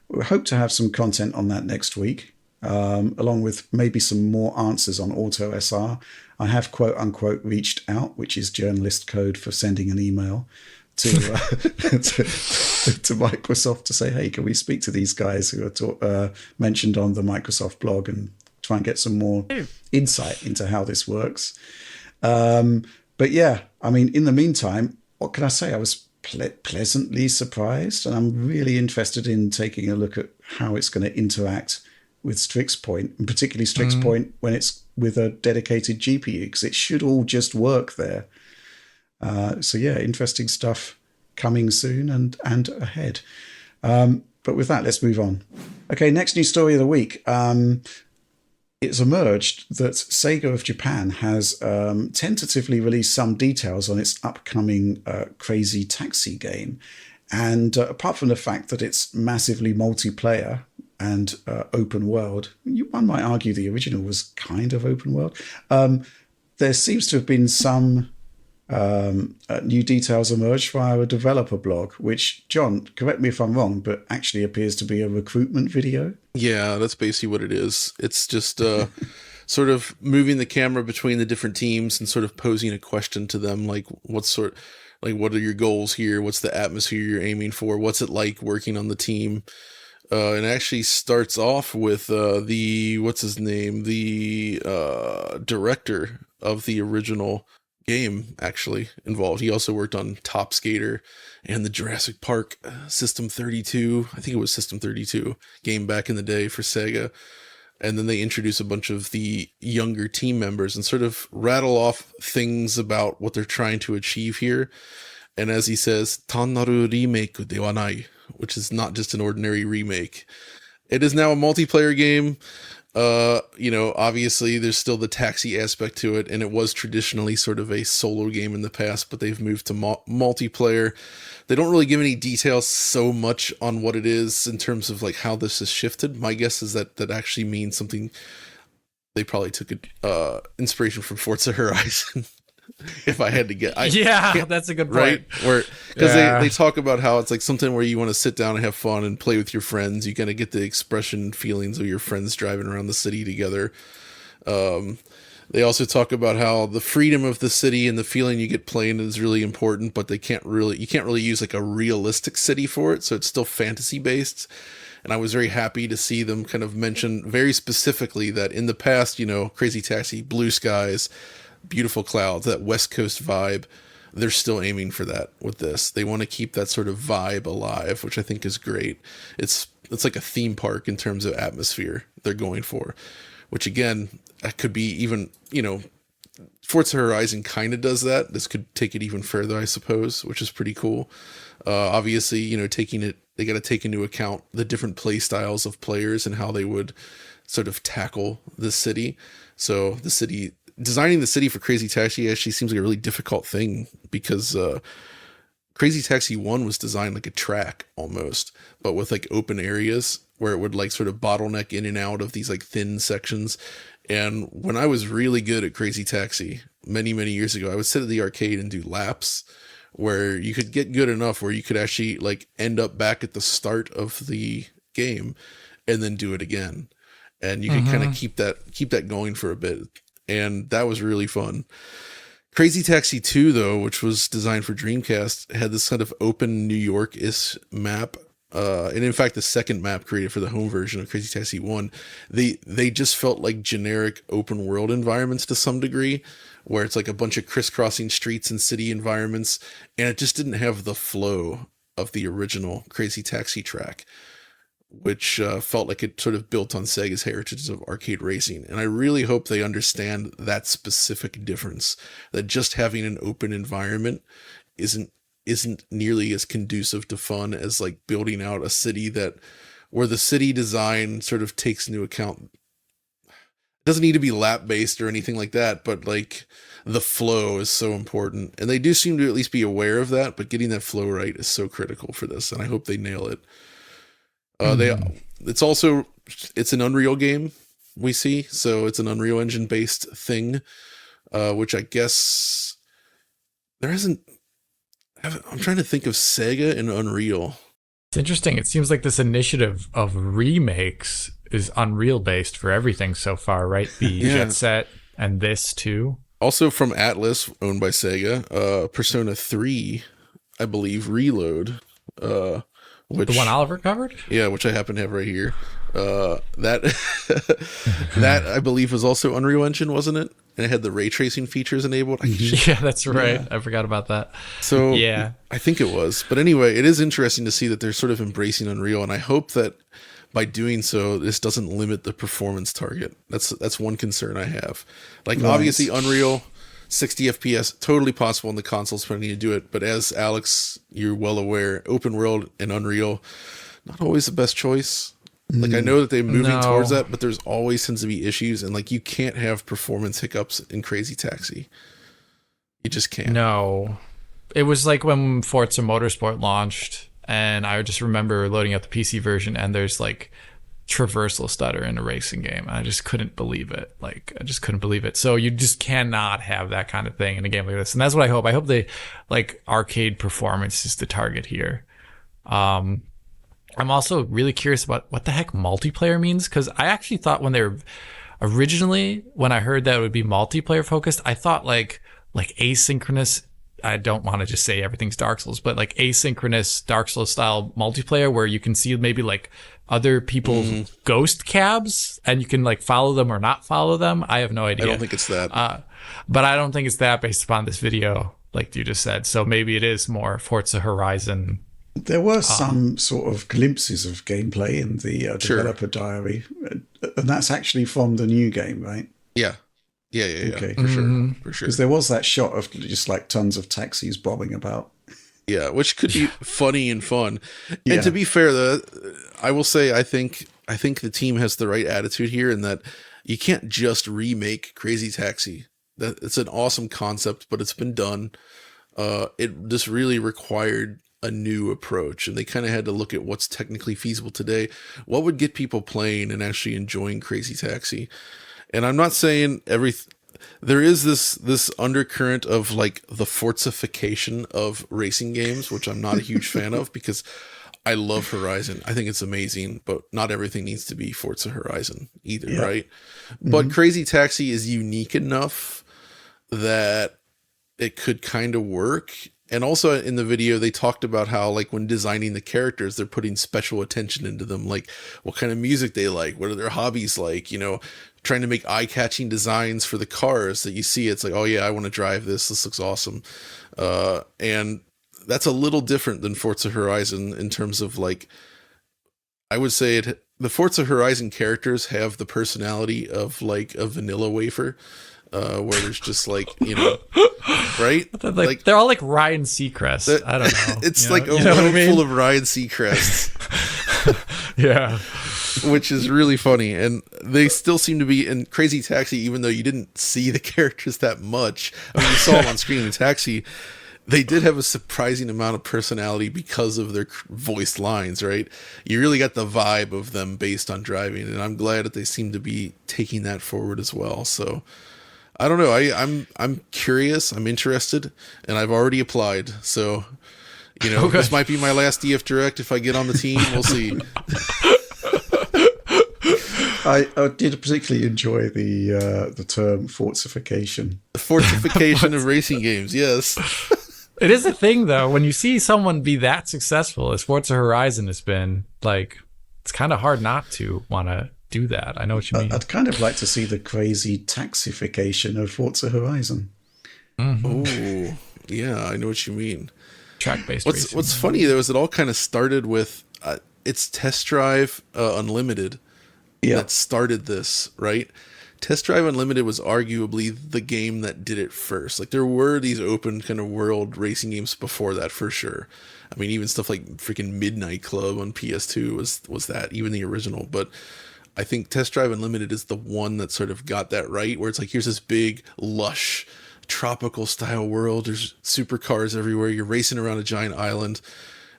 We hope to have some content on that next week, along with maybe some more answers on Auto SR. I have quote unquote reached out, which is journalist code for sending an email to to Microsoft to say, hey, can we speak to these guys who are mentioned on the Microsoft blog and try and get some more insight into how this works. But yeah, I mean, in the meantime, what can I say? I was pleasantly surprised, and I'm really interested in taking a look at how it's going to interact with Strix Point, and particularly Strix Point when it's with a dedicated GPU, because it should all just work there. So yeah, interesting stuff coming soon and ahead. But with that, let's move on. Okay, next news story of the week. It's emerged that Sega of Japan has tentatively released some details on its upcoming Crazy Taxi game. And apart from the fact that it's massively multiplayer and open world, one might argue the original was kind of open world, there seems to have been some new details emerged via a developer blog, which, John, correct me if I'm wrong, but actually appears to be a recruitment video. Yeah, that's basically what it is. It's just sort of moving the camera between the different teams and sort of posing a question to them, like what are your goals here? What's the atmosphere you're aiming for? What's it like working on the team? And it actually starts off with the director of the original game actually involved. He also worked on Top Skater and the Jurassic Park System 32. I think it was System 32 game back in the day for Sega. And then they introduce a bunch of the younger team members and sort of rattle off things about what they're trying to achieve here. And as he says, Tannaru remake de wa nai, which is not just an ordinary remake. It is now a multiplayer game. Obviously there's still the taxi aspect to it, and it was traditionally sort of a solo game in the past, but they've moved to multiplayer. They don't really give any details so much on what it is in terms of like how this has shifted. My guess is that actually means something. They probably took inspiration from Forza Horizon. If I had to get, that's a good point. Right? Because they talk about how it's like something where you want to sit down and have fun and play with your friends. You kind of get the expression feelings of your friends driving around the city together. They also talk about how the freedom of the city and the feeling you get playing is really important, but you can't really use like a realistic city for it, so it's still fantasy based. And I was very happy to see them kind of mention very specifically that in the past, Crazy Taxi, blue skies, beautiful clouds, that West Coast vibe, they're still aiming for that with this. They want to keep that sort of vibe alive, which I think is great. It's like a theme park in terms of atmosphere they're going for, which again, that could be even, Forza Horizon kind of does that. This could take it even further, I suppose, which is pretty cool. Obviously, they got to take into account the different play styles of players and how they would sort of tackle the city. So designing the city for Crazy Taxi actually seems like a really difficult thing because Crazy Taxi 1 was designed like a track almost, but with like open areas where it would like sort of bottleneck in and out of these like thin sections. And when I was really good at Crazy Taxi many, many years ago, I would sit at the arcade and do laps where you could get good enough where you could actually like end up back at the start of the game and then do it again. And you could kind of keep that going for a bit. And that was really fun. Crazy Taxi 2, though, which was designed for Dreamcast, had this kind of open New York-ish map. And in fact, the second map created for the home version of Crazy Taxi 1, they just felt like generic open world environments to some degree, where it's like a bunch of crisscrossing streets and city environments, and it just didn't have the flow of the original Crazy Taxi track, which felt like it sort of built on Sega's heritage of arcade racing. And I really hope they understand that specific difference, that just having an open environment isn't nearly as conducive to fun as like building out a city where the city design sort of takes into account. It doesn't need to be lap based or anything like that, but like the flow is so important. And they do seem to at least be aware of that, but getting that flow right is so critical for this. And I hope they nail it. It's an Unreal game we see. So it's an Unreal Engine based thing, which I guess I'm trying to think of Sega and Unreal. It's interesting. It seems like this initiative of remakes is Unreal based for everything so far, right? The Jet Set and this too. Also from Atlas, owned by Sega, Persona 3, I believe, Reload. Which, the one Oliver covered? Yeah, which I happen to have right here. That I believe was also Unreal Engine, wasn't it? And it had the ray tracing features enabled. Yeah, that's right. Yeah. I forgot about that. So yeah, I think it was. But anyway, it is interesting to see that they're sort of embracing Unreal, and I hope that by doing so, this doesn't limit the performance target. That's one concern I have. Like obviously Unreal 60 FPS, totally possible in the consoles planning to do it. But as Alex, you're well aware, open world and Unreal, not always the best choice. Like I know that they're moving towards that, but there's always tends to be issues, and like you can't have performance hiccups in Crazy Taxi. You just can't. No. It was like when Forza Motorsport launched, and I just remember loading up the PC version, and there's like traversal stutter in a racing game. I just couldn't believe it. So you just cannot have that kind of thing in a game like this. And that's what I hope. I hope they like arcade performance is the target here. I'm also really curious about what the heck multiplayer means, because I actually thought when I heard that it would be multiplayer focused, I thought like asynchronous. I don't want to just say everything's Dark Souls, but like asynchronous Dark Souls style multiplayer where you can see maybe like other people's ghost cabs and you can like follow them or not follow them. I have no idea. I don't think it's that. But I don't think it's that based upon this video, like you just said. So maybe it is more Forza Horizon. There were some sort of glimpses of gameplay in the developer diary, and that's actually from the new game, right? Yeah. Okay. For sure. Because there was that shot of just like tons of taxis bobbing about. Yeah, which could be funny and fun. And to be fair, I will say I think the team has the right attitude here in that you can't just remake Crazy Taxi. It's an awesome concept, but it's been done. It just really required a new approach, and they kind of had to look at what's technically feasible today. What would get people playing and actually enjoying Crazy Taxi? And I'm not saying there is this undercurrent of like the Forzification of racing games, which I'm not a huge fan of, because I love Horizon. I think it's amazing, but not everything needs to be Forza Horizon either, Yeah. right? But Crazy Taxi is unique enough that it could kind of work. And also in the video, they talked about how, like, when designing the characters, they're putting special attention into them, like what kind of music they like, what are their hobbies like, you know, trying to make eye-catching designs for the cars that you see. It's like, oh yeah, I want to drive this. This looks awesome. And that's a little different than Forza Horizon in terms of, like, I would say the Forza Horizon characters have the personality of like a vanilla wafer, where there's just like, you know, right? Like they're all like Ryan Seacrest. I don't know. It's like a world full of Ryan Seacrests. Yeah. Which is really funny. And they still seem to be in Crazy Taxi, even though you didn't see the characters that much. I mean, you saw them on screen in Taxi. They did have a surprising amount of personality because of their voiced lines, right? You really got the vibe of them based on driving, and I'm glad that they seem to be taking that forward as well. So I don't know. I'm curious. I'm interested, and I've already applied. So, you know, This might be my last DF Direct if I get on the team. We'll see. I did particularly enjoy the term fortification. The fortification of racing games, yes. It is a thing, though. When you see someone be that successful as Forza Horizon has been, like, it's kind of hard not to want to do that. I know what you mean. I'd kind of like to see the crazy taxification of Forza Horizon. Oh, yeah, I know what you mean. Track-based racing. What's funny, though, is it all kind of started with it's Test Drive Unlimited that started this, right? Test Drive Unlimited was arguably the game that did it first. Like, there were these open kind of world racing games before that, for sure. I mean, even stuff like freaking Midnight Club on PS2 was that, even the original. But I think Test Drive Unlimited is the one that sort of got that right, where it's like, here's this big, lush, tropical style world. There's supercars everywhere. You're racing around a giant island.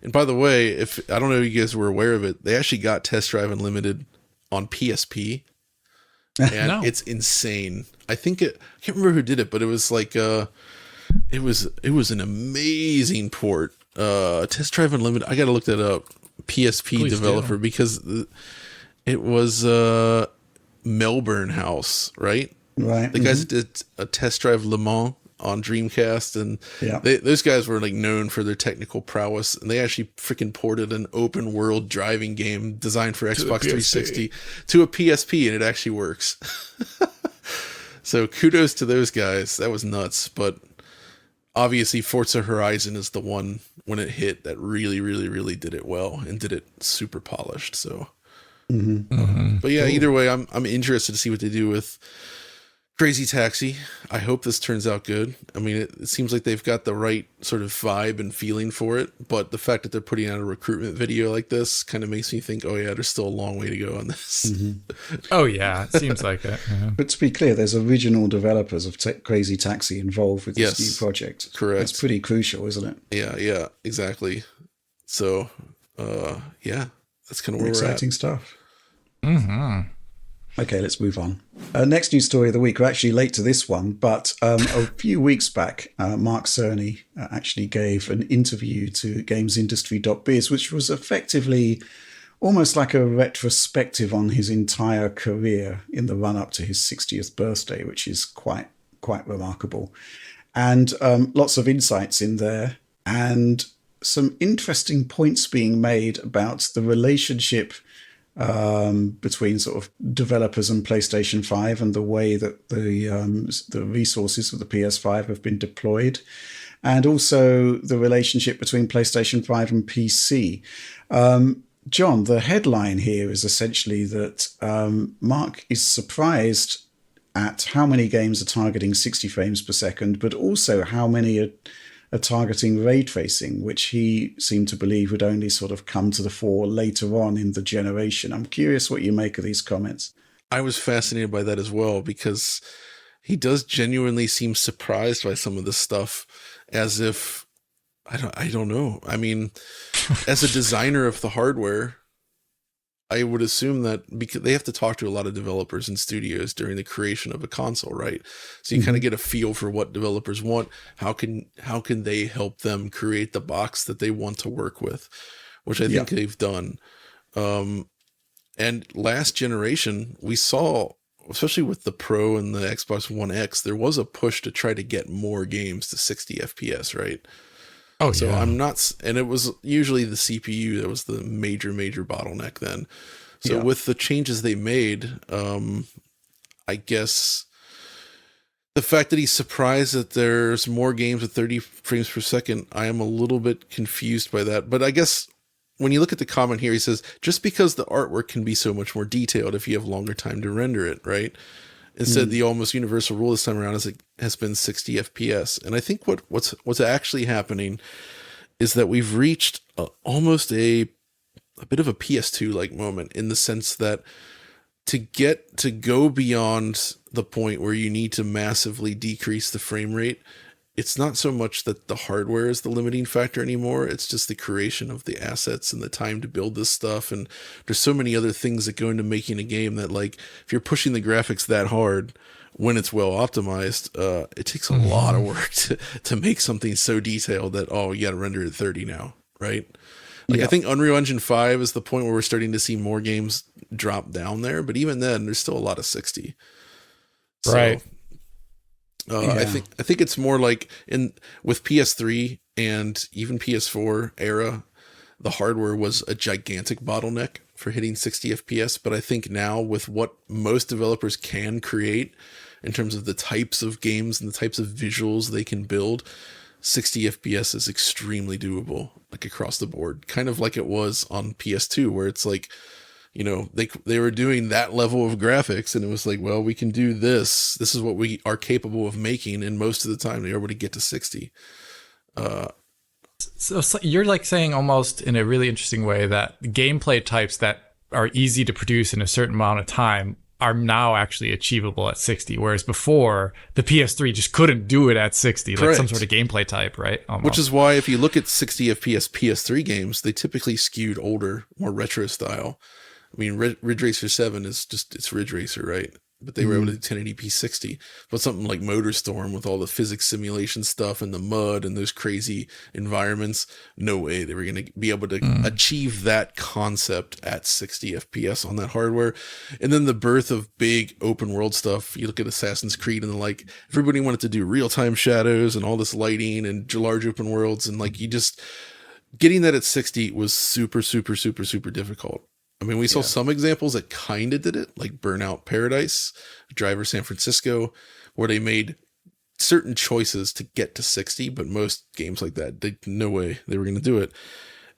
And by the way, I don't know if you guys were aware of it, they actually got Test Drive Unlimited on PSP. And it's insane. I can't remember who did it, but it was like it was an amazing port. Test Drive Unlimited. I gotta look that up. PSP Please developer do. Because it was Melbourne House, right? Right. The guys that did a Test Drive Le Mans on Dreamcast, and those guys were like known for their technical prowess, and they actually freaking ported an open world driving game designed for Xbox 360 to a PSP, and it actually works. So kudos to those guys. That was nuts. But obviously Forza Horizon is the one, when it hit, that really, really, really did it well and did it super polished. So but yeah, either way, I'm interested to see what they do with Crazy Taxi. I hope this turns out good. I mean, it seems like they've got the right sort of vibe and feeling for it, but the fact that they're putting out a recruitment video like this kind of makes me think, oh yeah, there's still a long way to go on this. Oh yeah, it seems like it. Yeah. But to be clear, there's original developers of Crazy Taxi involved with this new project. Correct. That's pretty crucial, isn't it? Yeah, exactly. So, yeah, that's kind of where exciting we're at. Stuff. Okay, let's move on. Next news story of the week. We're actually late to this one, but a few weeks back, Mark Cerny actually gave an interview to GamesIndustry.biz, which was effectively almost like a retrospective on his entire career in the run-up to his 60th birthday, which is quite remarkable. And lots of insights in there, and some interesting points being made about the relationship between sort of developers and PlayStation 5 and the way that the resources of the PS5 have been deployed, and also the relationship between PlayStation 5 and PC. John, the headline here is essentially that Mark is surprised at how many games are targeting 60 frames per second, but also how many are targeting ray tracing, which he seemed to believe would only sort of come to the fore later on in the generation. I'm curious what you make of these comments. I was fascinated by that as well, because he does genuinely seem surprised by some of this stuff, as if, I don't know. I mean, as a designer of the hardware, I would assume that because they have to talk to a lot of developers and studios during the creation of a console, right? So you kind of get a feel for what developers want. How can they help them create the box that they want to work with? which I think they've done. And last generation, we saw, especially with the Pro and the Xbox One X, there was a push to try to get more games to 60 FPS, right? Oh, so yeah. I'm not, and it was usually the CPU that was the major bottleneck then. So with the changes they made, I guess the fact that he's surprised that there's more games at 30 frames per second, I am a little bit confused by that. But I guess when you look at the comment here, he says, just because the artwork can be so much more detailed if you have longer time to render it, right? Instead, the almost universal rule this time around has been 60 FPS. And I think what's actually happening is that we've reached almost a bit of a PS2-like moment, in the sense that to go beyond the point where you need to massively decrease the frame rate, it's not so much that the hardware is the limiting factor anymore. It's just the creation of the assets and the time to build this stuff. And there's so many other things that go into making a game that, like, if you're pushing the graphics that hard when it's well optimized, it takes a lot of work to make something so detailed that, oh, you got to render it 30 now, right? Like, I think Unreal Engine 5 is the point where we're starting to see more games drop down there. But even then, there's still a lot of 60. Right. I think it's more like with PS3 and even PS4 era, the hardware was a gigantic bottleneck for hitting 60 FPS. But I think now, with what most developers can create in terms of the types of games and the types of visuals they can build, 60 FPS is extremely doable, like across the board, kind of like it was on PS2, where it's like, you know, they were doing that level of graphics, and it was like, well, we can do this. This is what we are capable of making, and most of the time, they're able to get to 60. So you're like saying, almost in a really interesting way, that gameplay types that are easy to produce in a certain amount of time are now actually achievable at 60, whereas before the PS3 just couldn't do it at 60, Correct. like some sort of gameplay type, right? Almost. Which is why, if you look at 60 FPS PS3 games, they typically skewed older, more retro style. I mean, Ridge Racer 7 is just, it's Ridge Racer, right? But they were able to do 1080p 60. But something like MotorStorm, with all the physics simulation stuff and the mud and those crazy environments, no way they were going to be able to achieve that concept at 60 FPS on that hardware. And then the birth of big open world stuff. You look at Assassin's Creed, and like, everybody wanted to do real-time shadows and all this lighting and large open worlds. And like, getting that at 60 was super, super, super, super difficult. I mean, we saw some examples that kind of did it, like Burnout Paradise, Driver San Francisco, where they made certain choices to get to 60, but most games like that, no way they were going to do it.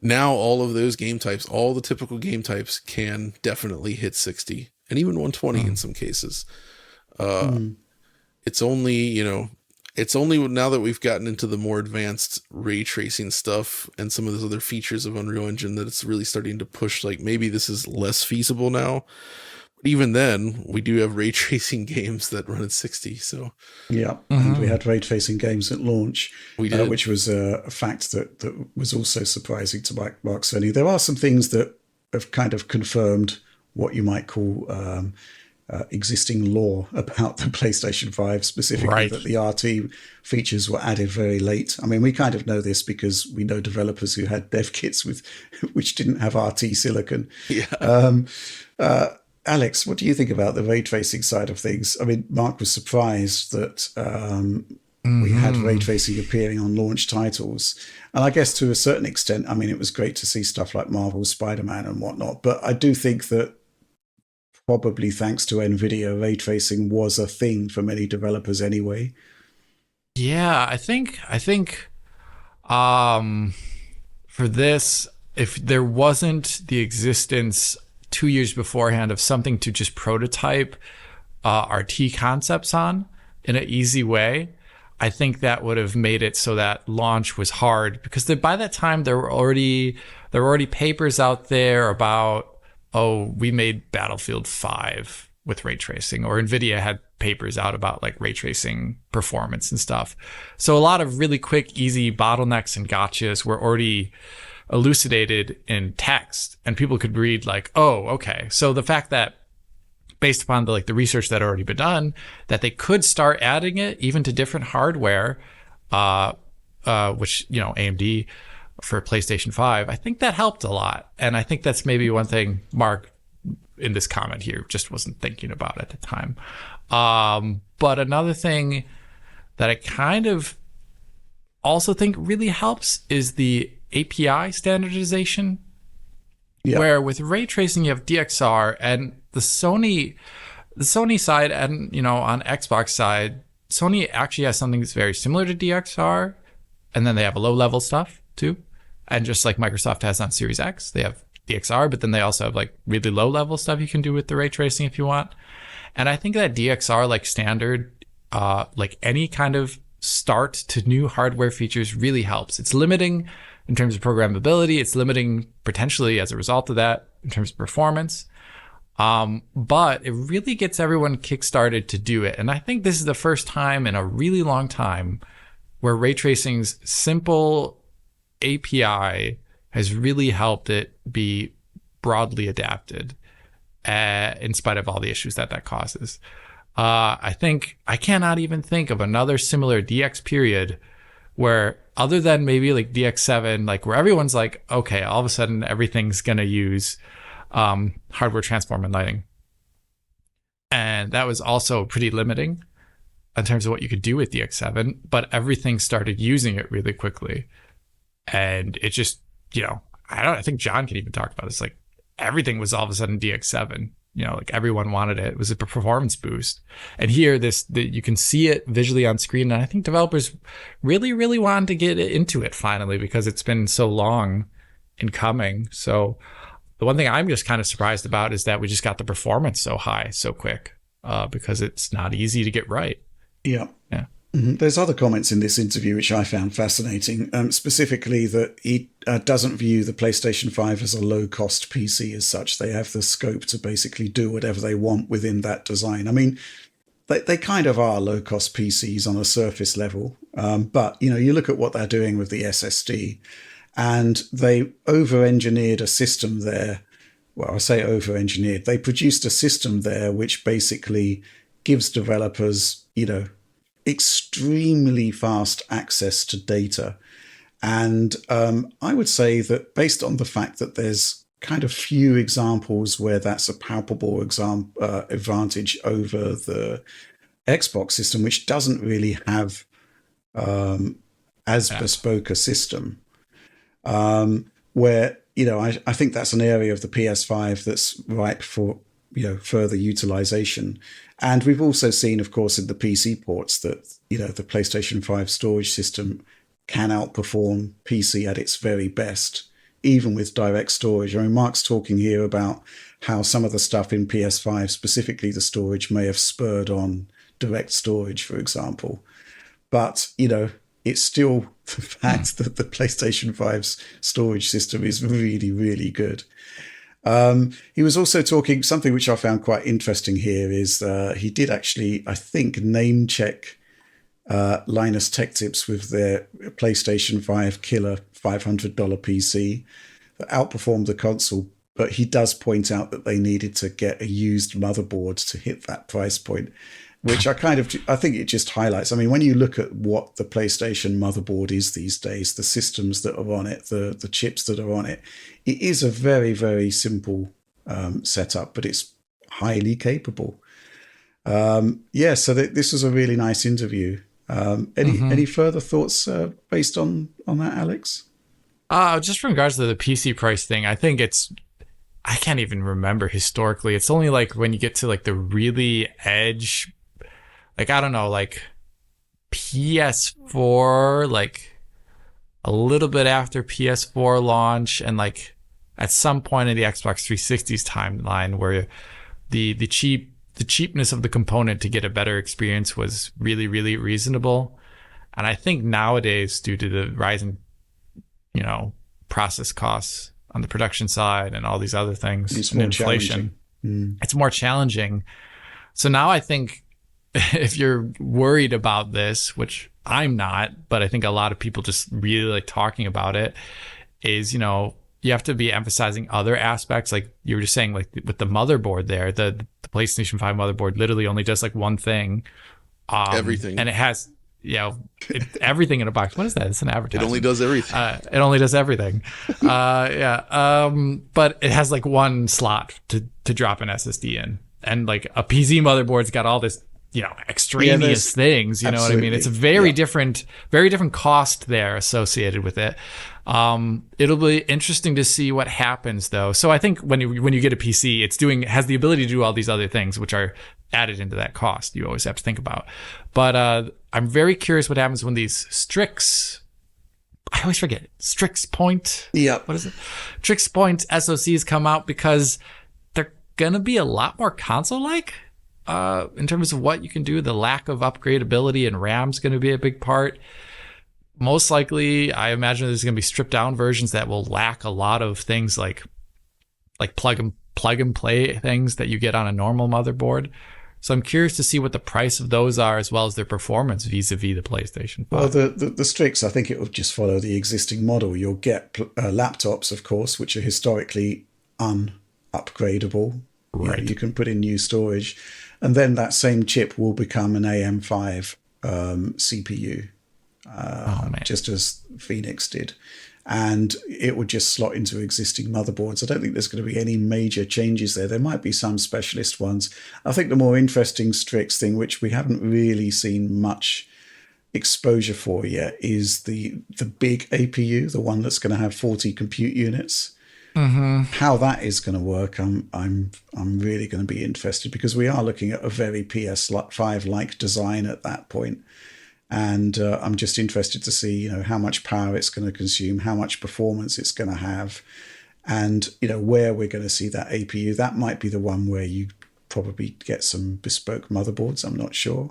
Now, all of those game types, all the typical game types, can definitely hit 60, and even 120 in some cases. It's only, it's only now that we've gotten into the more advanced ray tracing stuff and some of those other features of Unreal Engine that it's really starting to push, like, maybe this is less feasible now. But even then, we do have ray tracing games that run at 60. So and we had ray tracing games at launch, we did. Which was a fact that was also surprising to Mark Cerny. There are some things that have kind of confirmed what you might call existing lore about the PlayStation 5, specifically that the RT features were added very late. I mean, we kind of know this because we know developers who had dev kits which didn't have RT silicon. Alex, what do you think about the ray tracing side of things? I mean, Mark was surprised that we had ray tracing appearing on launch titles. And I guess to a certain extent, I mean, it was great to see stuff like Marvel's Spider-Man and whatnot. But I do think that probably thanks to NVIDIA, ray tracing was a thing for many developers anyway. Yeah, I think for this, if there wasn't the existence 2 years beforehand of something to just prototype RT concepts on in an easy way, I think that would have made it so that launch was hard, because by that time there were already papers out there about, we made Battlefield 5 with ray tracing, or NVIDIA had papers out about like ray tracing performance and stuff. So a lot of really quick, easy bottlenecks and gotchas were already elucidated in text, and people could read like, oh, okay. So the fact that, based upon the research that had already been done, that they could start adding it even to different hardware, which, AMD, for PlayStation 5, I think that helped a lot. And I think that's maybe one thing Mark in this comment here just wasn't thinking about at the time. But another thing that I kind of also think really helps is the API standardization, where with ray tracing you have DXR, and the Sony side, and on Xbox side, Sony actually has something that's very similar to DXR, and then they have a low level stuff too, and just like Microsoft has on Series X, they have DXR, but then they also have like really low level stuff you can do with the ray tracing if you want. And I think that DXR like standard, like any kind of start to new hardware features really helps. It's limiting in terms of programmability. It's limiting potentially as a result of that in terms of performance. But it really gets everyone kickstarted to do it. And I think this is the first time in a really long time where ray tracing's simple API has really helped it be broadly adapted, in spite of all the issues that causes. I think I cannot even think of another similar DX period where, other than maybe like DX7, like where everyone's like, okay, all of a sudden everything's going to use hardware transform and lighting. And that was also pretty limiting in terms of what you could do with DX7, but everything started using it really quickly. And it just, I think John can even talk about this. Like everything was all of a sudden DX7. Like everyone wanted it. It was a performance boost. And here, you can see it visually on screen. And I think developers really, really wanted to get into it finally because it's been so long in coming. So the one thing I'm just kind of surprised about is that we just got the performance so high so quick, because it's not easy to get right. Yeah. Yeah. Mm-hmm. There's other comments in this interview which I found fascinating, specifically that he doesn't view the PlayStation 5 as a low-cost PC as such. They have the scope to basically do whatever they want within that design. I mean, they kind of are low-cost PCs on a surface level, but, you look at what they're doing with the SSD, and they over-engineered a system there. Well, I say over-engineered. They produced a system there which basically gives developers, extremely fast access to data. And I would say that based on the fact that there's kind of few examples where that's a palpable advantage over the Xbox system, which doesn't really have as bespoke a system, where, I think that's an area of the PS5 that's ripe for, further utilization. And we've also seen, of course, in the PC ports that, the PlayStation 5 storage system can outperform PC at its very best, even with direct storage. I mean, Mark's talking here about how some of the stuff in PS5, specifically the storage, may have spurred on direct storage, for example. But, it's still the fact that the PlayStation 5's storage system is really, really good. He was also talking, something which I found quite interesting here is he did actually, I think, name check Linus Tech Tips with their PlayStation 5 killer $500 PC that outperformed the console. But he does point out that they needed to get a used motherboard to hit that price point, which I think it just highlights. I mean, when you look at what the PlayStation motherboard is these days, the systems that are on it, the chips that are on it, it is a very, very simple setup, but it's highly capable. So this was a really nice interview. Any further thoughts based on that, Alex? Just in regards to the PC price thing, I think I can't even remember historically. It's only like when you get to like the really edge, like, I don't know, like PS4, like a little bit after PS4 launch, and like at some point in the Xbox 360's timeline where the cheapness of the component to get a better experience was really, really reasonable. And I think nowadays, due to the rising, process costs on the production side and all these other things, and inflation, it's more challenging. So now I think if you're worried about this, which I'm not, but I think a lot of people just really like talking about it, is, you have to be emphasizing other aspects. Like you were just saying, like with the motherboard there, the PlayStation 5 motherboard literally only does like one thing. Everything. And it has everything in a box. What is that? It's an advertisement. It only does everything. It only does everything. But it has like one slot to drop an SSD in, and like a PC motherboard's got all this, extraneous things. You know what I mean? It's a very different cost there associated with it. It'll be interesting to see what happens though. So I think when you get a PC, has the ability to do all these other things, which are added into that cost. You always have to think about. But I'm very curious what happens when these Strix. I always forget Strix Point. Yeah. What is it? Strix Point SoCs come out, because they're gonna be a lot more console-like. In terms of what you can do. The lack of upgradability and RAM's going to be a big part. Most likely, I imagine there's going to be stripped down versions that will lack a lot of things like plug and play things that you get on a normal motherboard. So I'm curious to see what the price of those are, as well as their performance vis-a-vis the PlayStation 5. Well, the Strix, I think it will just follow the existing model. You'll get laptops, of course, which are historically unupgradable. Right. You can put in new storage. And then that same chip will become an AM5 CPU, just as Phoenix did. And it would just slot into existing motherboards. I don't think there's going to be any major changes there. There might be some specialist ones. I think the more interesting Strix thing, which we haven't really seen much exposure for yet, is the big APU, the one that's going to have 40 compute units. Mm-hmm. How that is going to work, I'm really going to be interested, because we are looking at a very PS5-like design at that point, and I'm just interested to see how much power it's going to consume, how much performance it's going to have, and where we're going to see that APU. That might be the one where you probably get some bespoke motherboards. I'm not sure.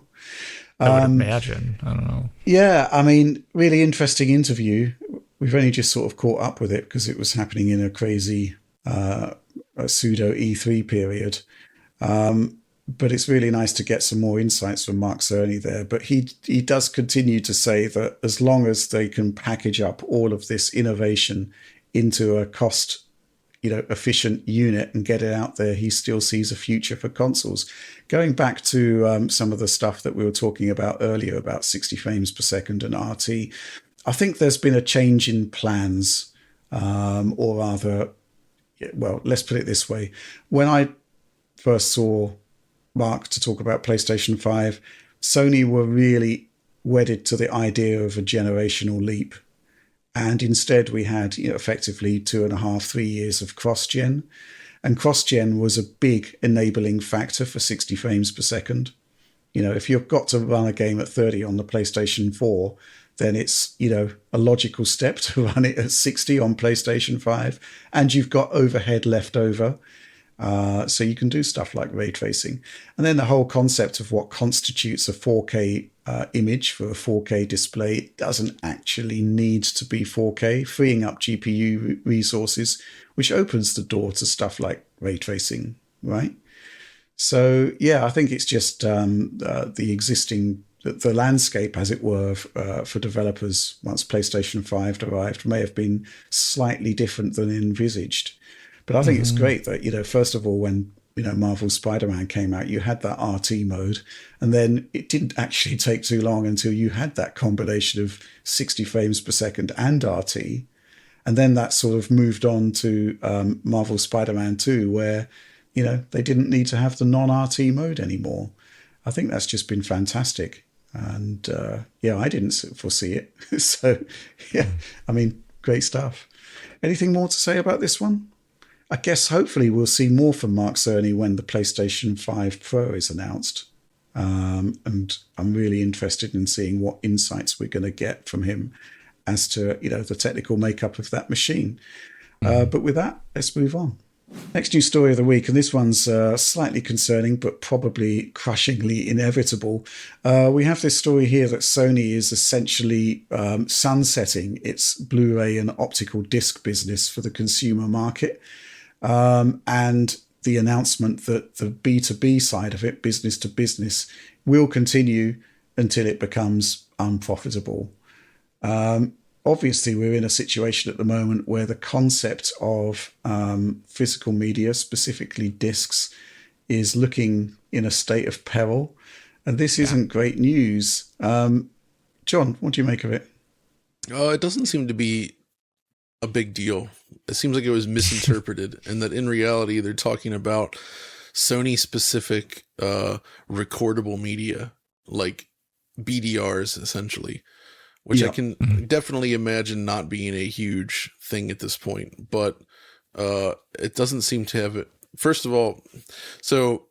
I would imagine. I don't know. Yeah, I mean, really interesting interview. We've only just sort of caught up with it because it was happening in a crazy a pseudo E3 period. But it's really nice to get some more insights from Mark Cerny there. But he does continue to say that as long as they can package up all of this innovation into a cost efficient unit and get it out there, he still sees a future for consoles. Going back to some of the stuff that we were talking about earlier about 60 frames per second and RT, I think there's been a change in plans, or rather, well, let's put it this way. When I first saw Mark to talk about PlayStation 5, Sony were really wedded to the idea of a generational leap. And instead we had effectively 2.5, 3 years of cross-gen. And cross-gen was a big enabling factor for 60 frames per second. If you've got to run a game at 30 on the PlayStation 4, then it's, a logical step to run it at 60 on PlayStation 5. And you've got overhead left over. So you can do stuff like ray tracing. And then the whole concept of what constitutes a 4K image for a 4K display doesn't actually need to be 4K, freeing up GPU resources, which opens the door to stuff like ray tracing, right? So, yeah, I think it's just the existing, the landscape, as it were, for developers once PlayStation 5 arrived may have been slightly different than envisaged. But I think it's great that, first of all, when, Marvel's Spider-Man came out, you had that RT mode. And then it didn't actually take too long until you had that combination of 60 frames per second and RT. And then that sort of moved on to Marvel Spider-Man 2, where, they didn't need to have the non-RT mode anymore. I think that's just been fantastic. And, I didn't foresee it. So, yeah, I mean, great stuff. Anything more to say about this one? I guess hopefully we'll see more from Mark Cerny when the PlayStation 5 Pro is announced. And I'm really interested in seeing what insights we're going to get from him as to, the technical makeup of that machine. But with that, let's move on. Next news story of the week, and this one's slightly concerning, but probably crushingly inevitable. We have this story here that Sony is essentially sunsetting its Blu-ray and optical disc business for the consumer market. And the announcement that the B2B side of it, business to business, will continue until it becomes unprofitable. Obviously, we're in a situation at the moment where the concept of physical media, specifically discs, is looking in a state of peril. And this isn't great news. John, what do you make of it? It doesn't seem to be a big deal. It seems like it was misinterpreted, and that in reality they're talking about Sony specific recordable media, like BDRs essentially, which I can definitely imagine not being a huge thing at this point, but it doesn't seem to have it. First of all, so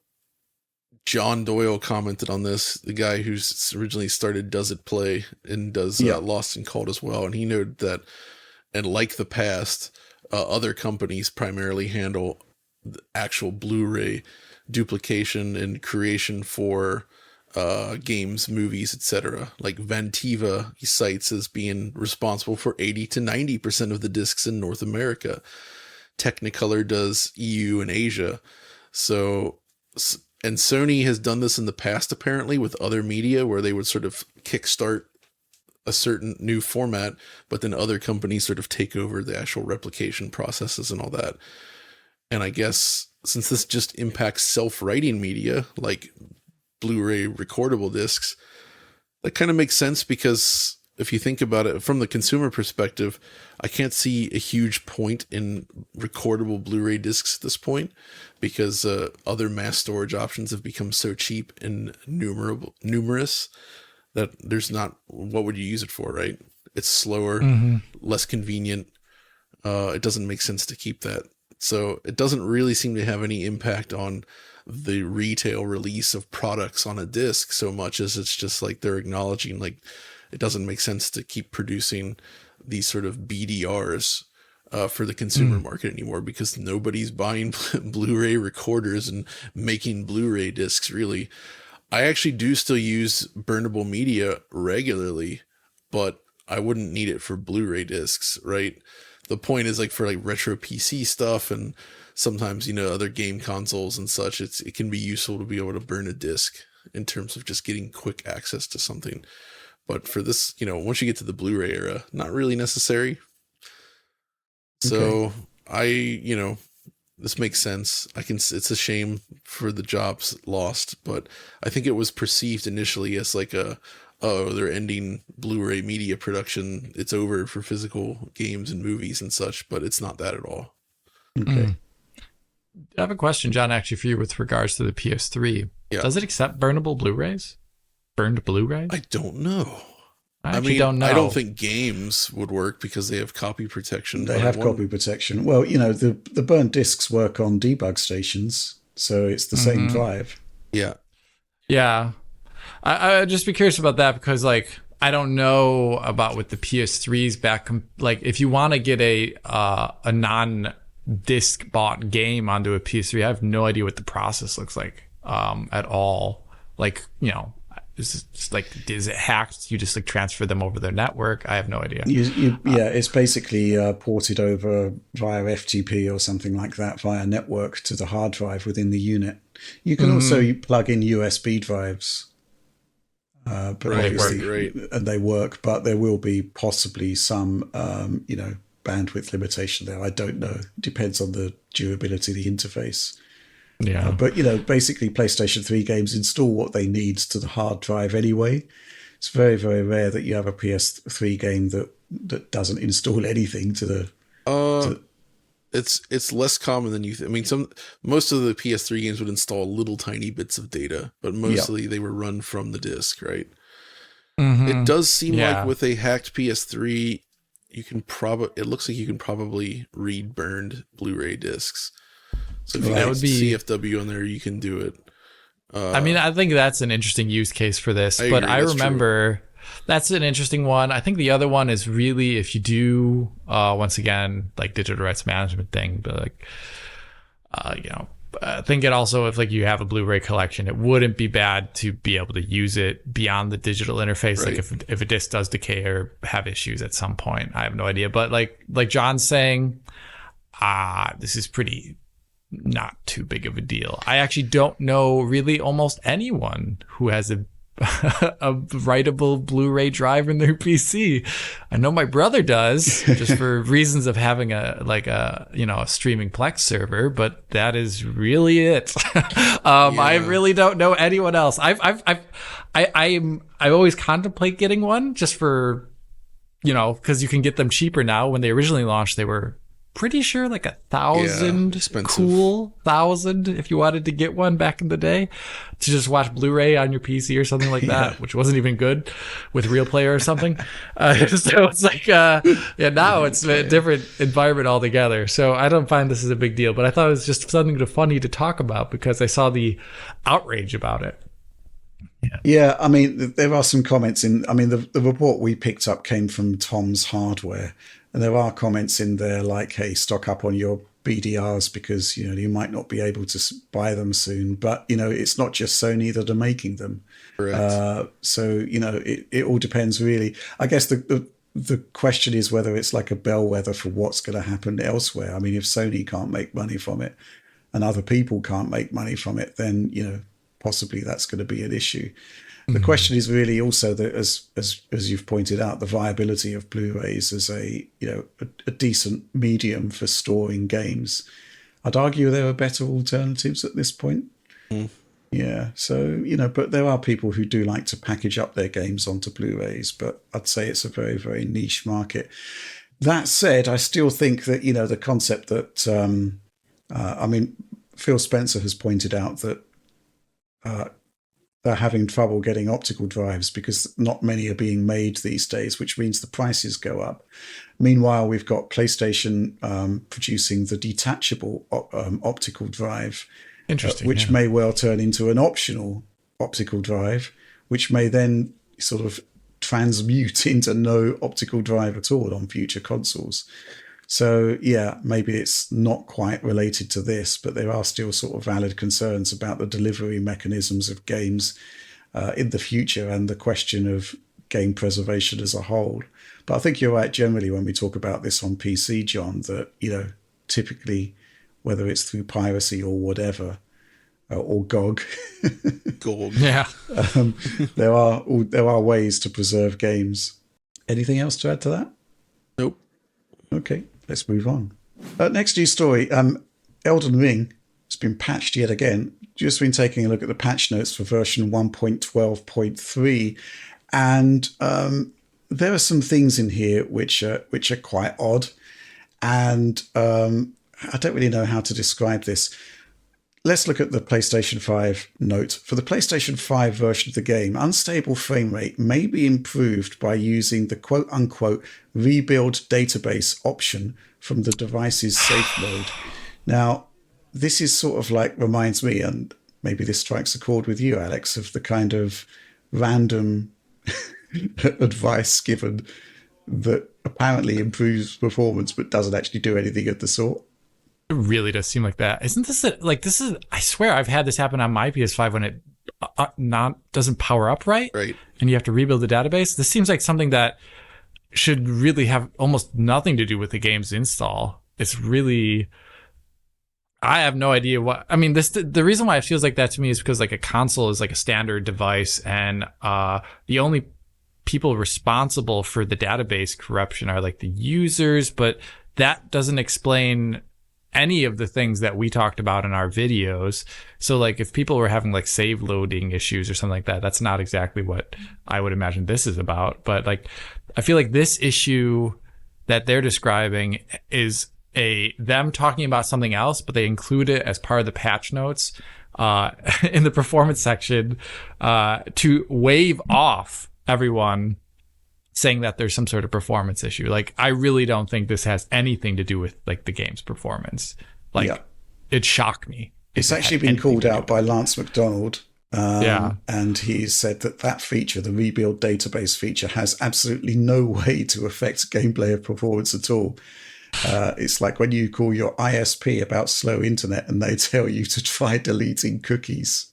John Doyle commented on this, the guy who's originally started Does It Play and does Lost and Called as well. And he noted that, and like the past, other companies primarily handle the actual Blu-ray duplication and creation for games, movies, etc. Like Vantiva, he cites as being responsible for 80 to 90% of the discs in North America. Technicolor does EU and Asia. So, and Sony has done this in the past, apparently, with other media where they would sort of kickstart a certain new format, but then other companies sort of take over the actual replication processes and all that. And I guess since this just impacts self-writing media, like Blu-ray recordable discs, that kind of makes sense, because if you think about it from the consumer perspective, I can't see a huge point in recordable Blu-ray discs at this point, because other mass storage options have become so cheap and numerous that there's not, what would you use it for, right? It's slower, less convenient. It doesn't make sense to keep that. So it doesn't really seem to have any impact on the retail release of products on a disc so much as it's just like they're acknowledging, like, it doesn't make sense to keep producing these sort of BDRs for the consumer market anymore, because nobody's buying Blu-ray recorders and making Blu-ray discs, really. I actually do still use burnable media regularly, but I wouldn't need it for Blu-ray discs, right? The point is, like, for like retro PC stuff and sometimes, other game consoles and such, it can be useful to be able to burn a disc in terms of just getting quick access to something. But for this, once you get to the Blu-ray era, not really necessary. So this makes sense. It's a shame for the jobs lost, but I think it was perceived initially as like they're ending Blu-ray media production. It's over for physical games and movies and such, but it's not that at all. Okay. I have a question, John, actually, for you with regards to the PS3. Yeah. Does it accept burnable Blu-rays? Burned Blu-rays? I don't know. I don't know. I don't think games would work because they have copy protection. They have copy protection. Well, the burnt discs work on debug stations, so it's the same drive. Yeah. Yeah. I'd just be curious about that, because, like, I don't know about with the PS3's back. Like, if you want to get a non-disc bought game onto a PS3, I have no idea what the process looks like at all. Like, is it like, is it hacked? You just like transfer them over their network? I have no idea. It's basically ported over via FTP or something like that via network to the hard drive within the unit. You can also plug in USB drives, but obviously, and they work. But there will be possibly some, bandwidth limitation there. I don't know. Depends on the durability of the interface. Yeah. But, basically PlayStation 3 games install what they need to the hard drive anyway. It's very, very rare that you have a PS3 game that doesn't install anything to the... It's less common than you most of the PS3 games would install little tiny bits of data, but mostly they were run from the disc, right? It does seem like with a hacked PS3, it looks like you can probably read burned Blu-ray discs. So if you have CFW on there, you can do it. I think that's an interesting use case for this. I remember that's an interesting one. I think the other one is really, if you do, once again, like digital rights management thing, but like, I think it also, if like you have a Blu-ray collection, it wouldn't be bad to be able to use it beyond the digital interface. Right. Like if a disc does decay or have issues at some point, I have no idea. But like John's saying, this is pretty not too big of a deal. I actually don't know really almost anyone who has a a writable Blu-ray drive in their PC. I know my brother does, just for reasons of having a streaming Plex server, but that is really it. I really don't know anyone else. I always contemplate getting one just for, because you can get them cheaper now. When they originally launched, they were pretty sure like $1,000, cool $1,000 if you wanted to get one back in the day to just watch Blu-ray on your PC or something like that, which wasn't even good with Real Player or something. So it's like, now it's a different environment altogether. So I don't find this is a big deal, but I thought it was just something funny to talk about because I saw the outrage about it. Yeah, I mean, there are some comments the report we picked up came from Tom's Hardware. And there are comments in there like, hey, stock up on your BDRs because, you might not be able to buy them soon. But, it's not just Sony that are making them. Correct. So, it all depends, really. I guess the question is whether it's like a bellwether for what's going to happen elsewhere. I mean, if Sony can't make money from it and other people can't make money from it, then, possibly that's going to be an issue. The question is really also that, as you've pointed out, the viability of Blu-rays as a decent medium for storing games. I'd argue there are better alternatives at this point. Yeah, so but there are people who do like to package up their games onto Blu-rays, but I'd say it's a very, very niche market. That said, I still think that the concept that Phil Spencer has pointed out that. They're having trouble getting optical drives because not many are being made these days, which means the prices go up. Meanwhile, we've got PlayStation producing the detachable optical drive, which may well turn into an optional optical drive, which may then sort of transmute into no optical drive at all on future consoles. So, yeah, maybe it's not quite related to this, but there are still sort of valid concerns about the delivery mechanisms of games in the future and the question of game preservation as a whole. But I think you're right generally when we talk about this on PC, John, that, typically, whether it's through piracy or whatever, or GOG, there are ways to preserve games. Anything else to add to that? Nope. Okay. Let's move on. Next news story. Elden Ring has been patched yet again. Just been taking a look at the patch notes for version 1.12.3. And there are some things in here which are quite odd. And I don't really know how to describe this. Let's look at the PlayStation 5 note. For the PlayStation 5 version of the game, unstable frame rate may be improved by using the quote-unquote rebuild database option from the device's safe mode. Now, this is sort of like reminds me, and maybe this strikes a chord with you, Alex, of the kind of random advice given that apparently improves performance but doesn't actually do anything of the sort. It really does seem like that. Isn't this I swear I've had this happen on my PS5 when it doesn't power up right? Right. And you have to rebuild the database. This seems like something that should really have almost nothing to do with the game's install. It's really, I have no idea what, I mean, the reason why it feels like that to me is because like a console is like a standard device and the only people responsible for the database corruption are like the users, but that doesn't explain any of the things that we talked about in our videos. So like if people were having like save loading issues or something like that, that's not exactly what I would imagine this is about. But like, I feel like this issue that they're describing is them talking about something else, but they include it as part of the patch notes in the performance section to wave off everyone saying that there's some sort of performance issue. Like, I really don't think this has anything to do with like the game's performance. Like, it shocked me. It's actually been called out by Lance McDonald. And he said that feature, the rebuild database feature, has absolutely no way to affect gameplay or performance at all. It's like when you call your ISP about slow internet and they tell you to try deleting cookies.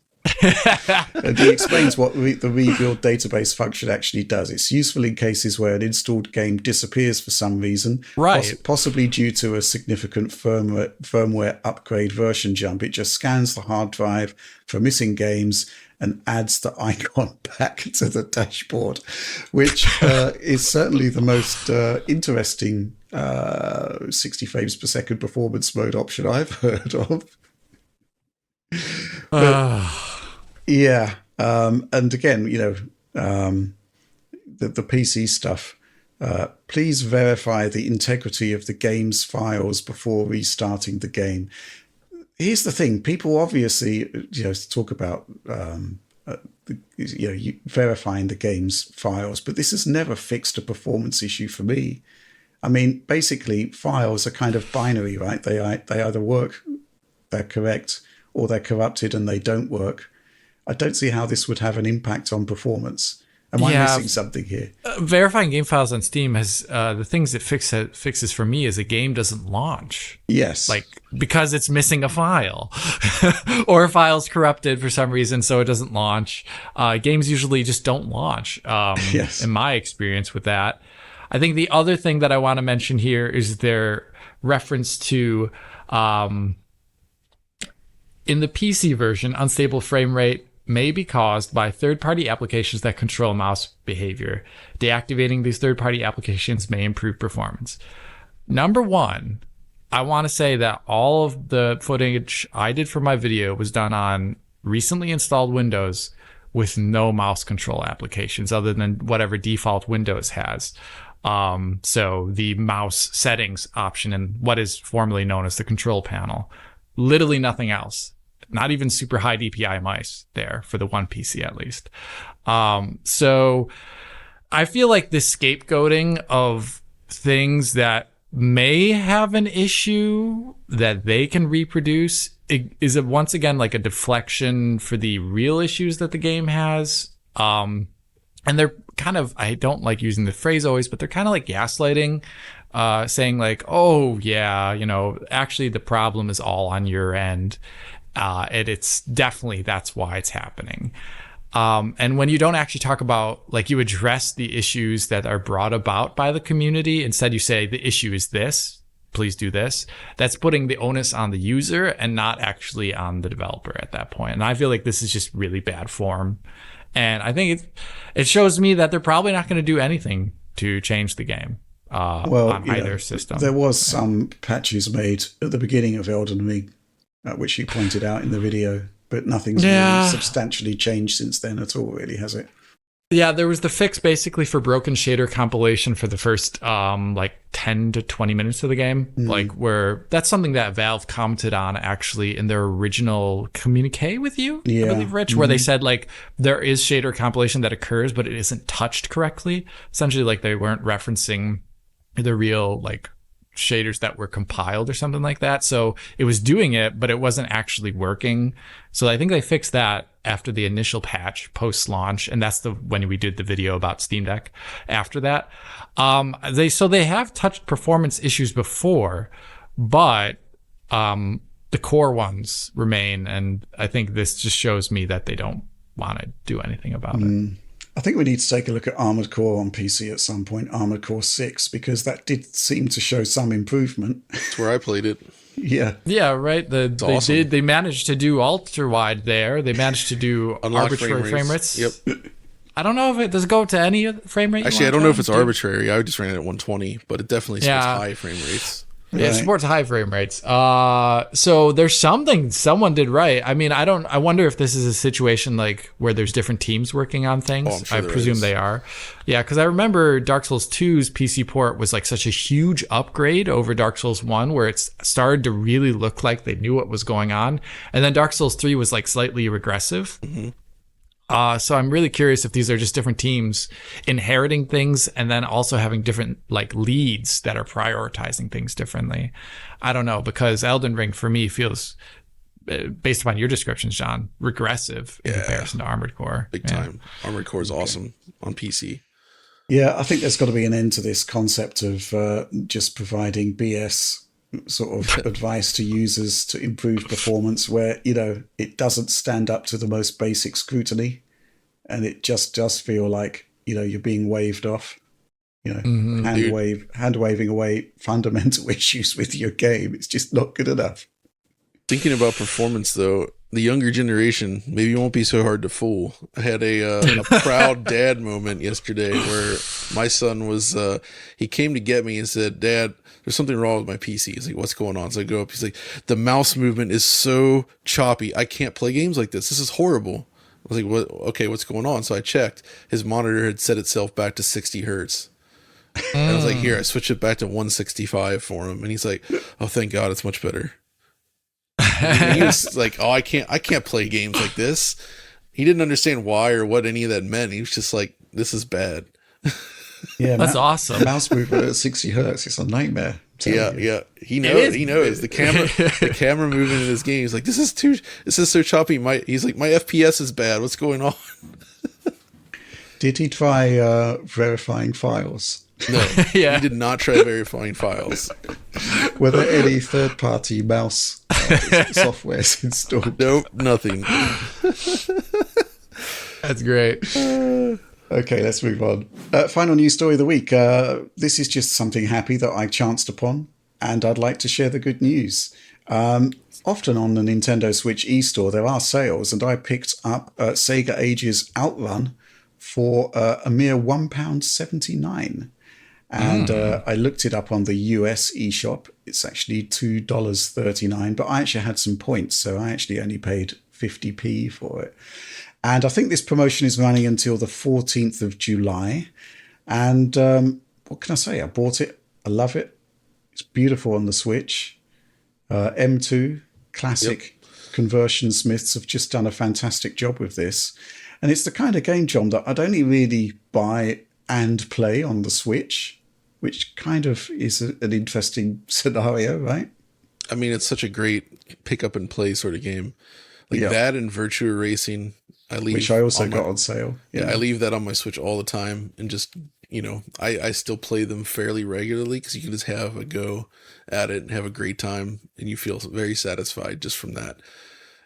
And he explains what the rebuild database function actually does. It's useful in cases where an installed game disappears for some reason, right? Possibly due to a significant firmware upgrade version jump. It just scans the hard drive for missing games and adds the icon back to the dashboard, which is certainly the most interesting 60 frames per second performance mode option I've heard of. Yeah. And again, the PC stuff, please verify the integrity of the game's files before restarting the game. Here's the thing. People obviously, talk about, verifying the game's files, but this has never fixed a performance issue for me. I mean, basically, files are kind of binary, right? They either work, they're correct, or they're corrupted and they don't work. I don't see how this would have an impact on performance. Am I missing something here? Verifying game files on Steam has the things it fixes for me is a game doesn't launch. Yes. Like, because it's missing a file or a file's corrupted for some reason, so it doesn't launch. Games usually just don't launch, yes. in my experience with that. I think the other thing that I want to mention here is their reference to, in the PC version, unstable frame rate may be caused by third-party applications that control mouse behavior. Deactivating these third-party applications may improve performance. Number one, I want to say that all of the footage I did for my video was done on recently installed Windows with no mouse control applications other than whatever default Windows has. So the mouse settings option in what is formerly known as the control panel. Literally nothing else. Not even super high DPI mice there for the one PC at least. So I feel like this scapegoating of things that may have an issue that they can reproduce is once again like a deflection for the real issues that the game has. And they're kind of, I don't like using the phrase always, but they're kind of like gaslighting, saying like, oh yeah, actually the problem is all on your end. And it's definitely, that's why it's happening. And when you don't actually talk about, like, you address the issues that are brought about by the community, instead you say the issue is this, please do this, that's putting the onus on the user and not actually on the developer at that point. And I feel like this is just really bad form. And I think it shows me that they're probably not going to do anything to change the game on either system. There was some patches made at the beginning of Elden Ring, which you pointed out in the video, but nothing's really substantially changed since then at all, really, has it? Yeah, there was the fix basically for broken shader compilation for the first 10 to 20 minutes of the game, like where that's something that Valve commented on actually in their original communique with you, I believe, Rich, where they said like there is shader compilation that occurs, but it isn't touched correctly. Essentially, like they weren't referencing the real like shaders that were compiled or something like that. So it was doing it, but it wasn't actually working. So I think they fixed that after the initial patch post-launch, and that's when we did the video about Steam Deck after that. They have touched performance issues before, but the core ones remain, and I think this just shows me that they don't want to do anything about it. I think we need to take a look at Armored Core on PC at some point, Armored Core 6, because that did seem to show some improvement. That's where I played it. Yeah, right. They managed to do ultra wide there. They managed to do arbitrary frame rates. Yep. I don't know if it does go to any frame rate. Actually, I don't know if it's arbitrary. I just ran it at 120, but it definitely supports high frame rates. Yeah, it supports high frame rates. So there's something someone did right. I mean, I wonder if this is a situation like where there's different teams working on things. Oh, I'm sure I presume they are. Yeah, because I remember Dark Souls 2's PC port was like such a huge upgrade over Dark Souls 1, where it started to really look like they knew what was going on. And then Dark Souls 3 was like slightly regressive. So I'm really curious if these are just different teams inheriting things and then also having different like leads that are prioritizing things differently. I don't know, because Elden Ring for me feels, based upon your descriptions, John, regressive in comparison to Armored Core. Big time. Armored Core is awesome on PC. Yeah, I think there's got to be an end to this concept of just providing BS sort of advice to users to improve performance where, you know, it doesn't stand up to the most basic scrutiny, and it just does feel like, you know, you're being waved off, you know, hand waving away fundamental issues with your game. It's just not good enough. Thinking about performance, though, the younger generation maybe won't be so hard to fool. I had a proud dad moment yesterday where my son was, he came to get me and said, "Dad, there's something wrong with my PC." He's like, "What's going on?" So I go up, he's like, "The mouse movement is so choppy. I can't play games like this. This is horrible." I was like, "What? Okay, what's going on?" So I checked. His monitor had set itself back to 60 hertz. And I was like, "Here," I switched it back to 165 for him. And he's like, "Oh, thank God, it's much better." And he was like, "Oh, I can't play games like this." He didn't understand why or what any of that meant. He was just like, "This is bad." Yeah, that's awesome. Mouse movement at 60 hertz. It's a nightmare. Yeah. He knows the camera movement in his game. He's like, this is so choppy. He's like, my FPS is bad. What's going on? Did he try verifying files? No, he did not try verifying files. Were there any third-party mouse softwares installed? Nope, nothing. That's great. Okay, let's move on. Final news story of the week. This is just something happy that I chanced upon, and I'd like to share the good news. Often on the Nintendo Switch eStore, there are sales, and I picked up Sega Age's OutRun for a mere £1.79. And I looked it up on the US eShop. It's actually $2.39, but I actually had some points, so I actually only paid 50p for it. And I think this promotion is running until the 14th of July. And what can I say? I bought it. I love it. It's beautiful on the Switch. M2, classic conversion smiths have just done a fantastic job with this. And it's the kind of game, John, that I'd only really buy and play on the Switch, which kind of is an interesting scenario, right? I mean, it's such a great pick up and play sort of game. Like that and Virtua Racing. Which I also got on sale. Yeah, I leave that on my Switch all the time, and just, you know, I still play them fairly regularly because you can just have a go at it and have a great time, and you feel very satisfied just from that.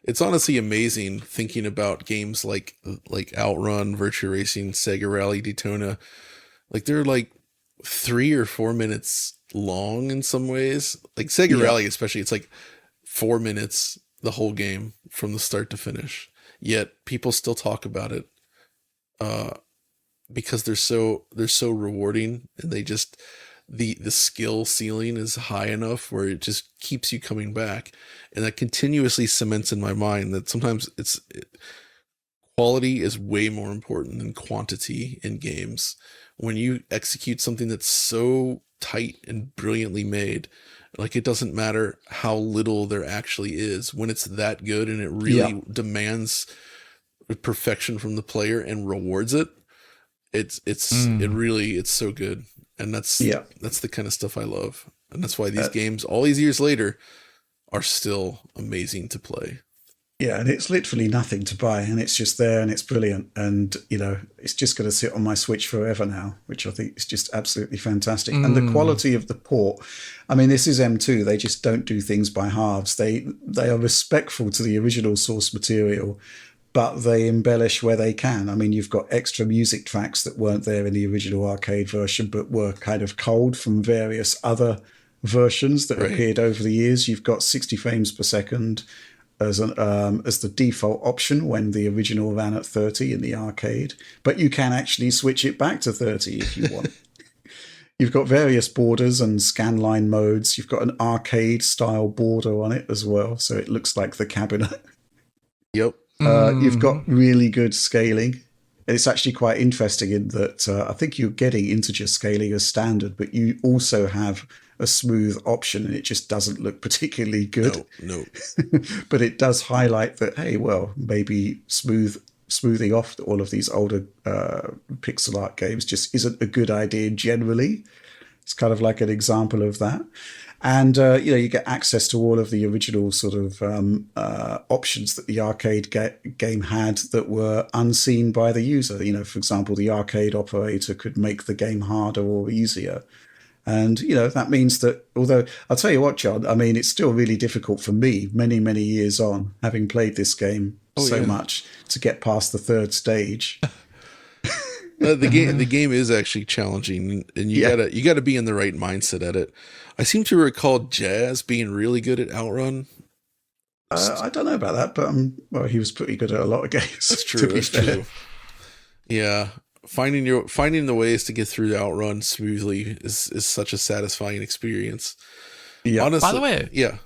It's honestly amazing thinking about games like OutRun, Virtua Racing, Sega Rally Daytona. Like they're like 3 or 4 minutes long in some ways. Like Sega Rally especially, it's like 4 minutes the whole game from the start to finish. Yet people still talk about it because they're so rewarding, and they just the skill ceiling is high enough where it just keeps you coming back, and that continuously cements in my mind that sometimes quality is way more important than quantity in games. When you execute something that's so tight and brilliantly made, like it doesn't matter how little there actually is. When it's that good and it really demands perfection from the player and rewards it, it's so good. And that's the kind of stuff I love. And that's why these games, all these years later, are still amazing to play. Yeah, and it's literally nothing to buy, and it's just there, and it's brilliant, and you know, it's just going to sit on my Switch forever now, which I think is just absolutely fantastic. And the quality of the port, I mean, this is M2; they just don't do things by halves. They are respectful to the original source material, but they embellish where they can. I mean, you've got extra music tracks that weren't there in the original arcade version, but were kind of culled from various other versions that appeared over the years. You've got 60 frames per second as the default option when the original ran at 30 in the arcade, but you can actually switch it back to 30 if you want. You've got various borders and scanline modes. You've got an arcade style border on it as well, so it looks like the cabinet. Yep. You've got really good scaling. And it's actually quite interesting in that I think you're getting integer scaling as standard, but you also have a smooth option, and it just doesn't look particularly good. No. But it does highlight that, hey, well, maybe smoothing off all of these older pixel art games just isn't a good idea generally. It's kind of like an example of that. And, you get access to all of the original sort of options that the arcade game had that were unseen by the user. For example, the arcade operator could make the game harder or easier. And, that means that, although I'll tell you what, John, I mean, it's still really difficult for me many, many years on, having played this game much, to get past the third stage. The game is actually challenging, and you gotta be in the right mindset at it. I seem to recall Jazz being really good at OutRun. I don't know about that, but he was pretty good at a lot of games. That's true. That's true. Yeah, finding the ways to get through the OutRun smoothly is such a satisfying experience. Yeah. Honestly, by the way, yeah.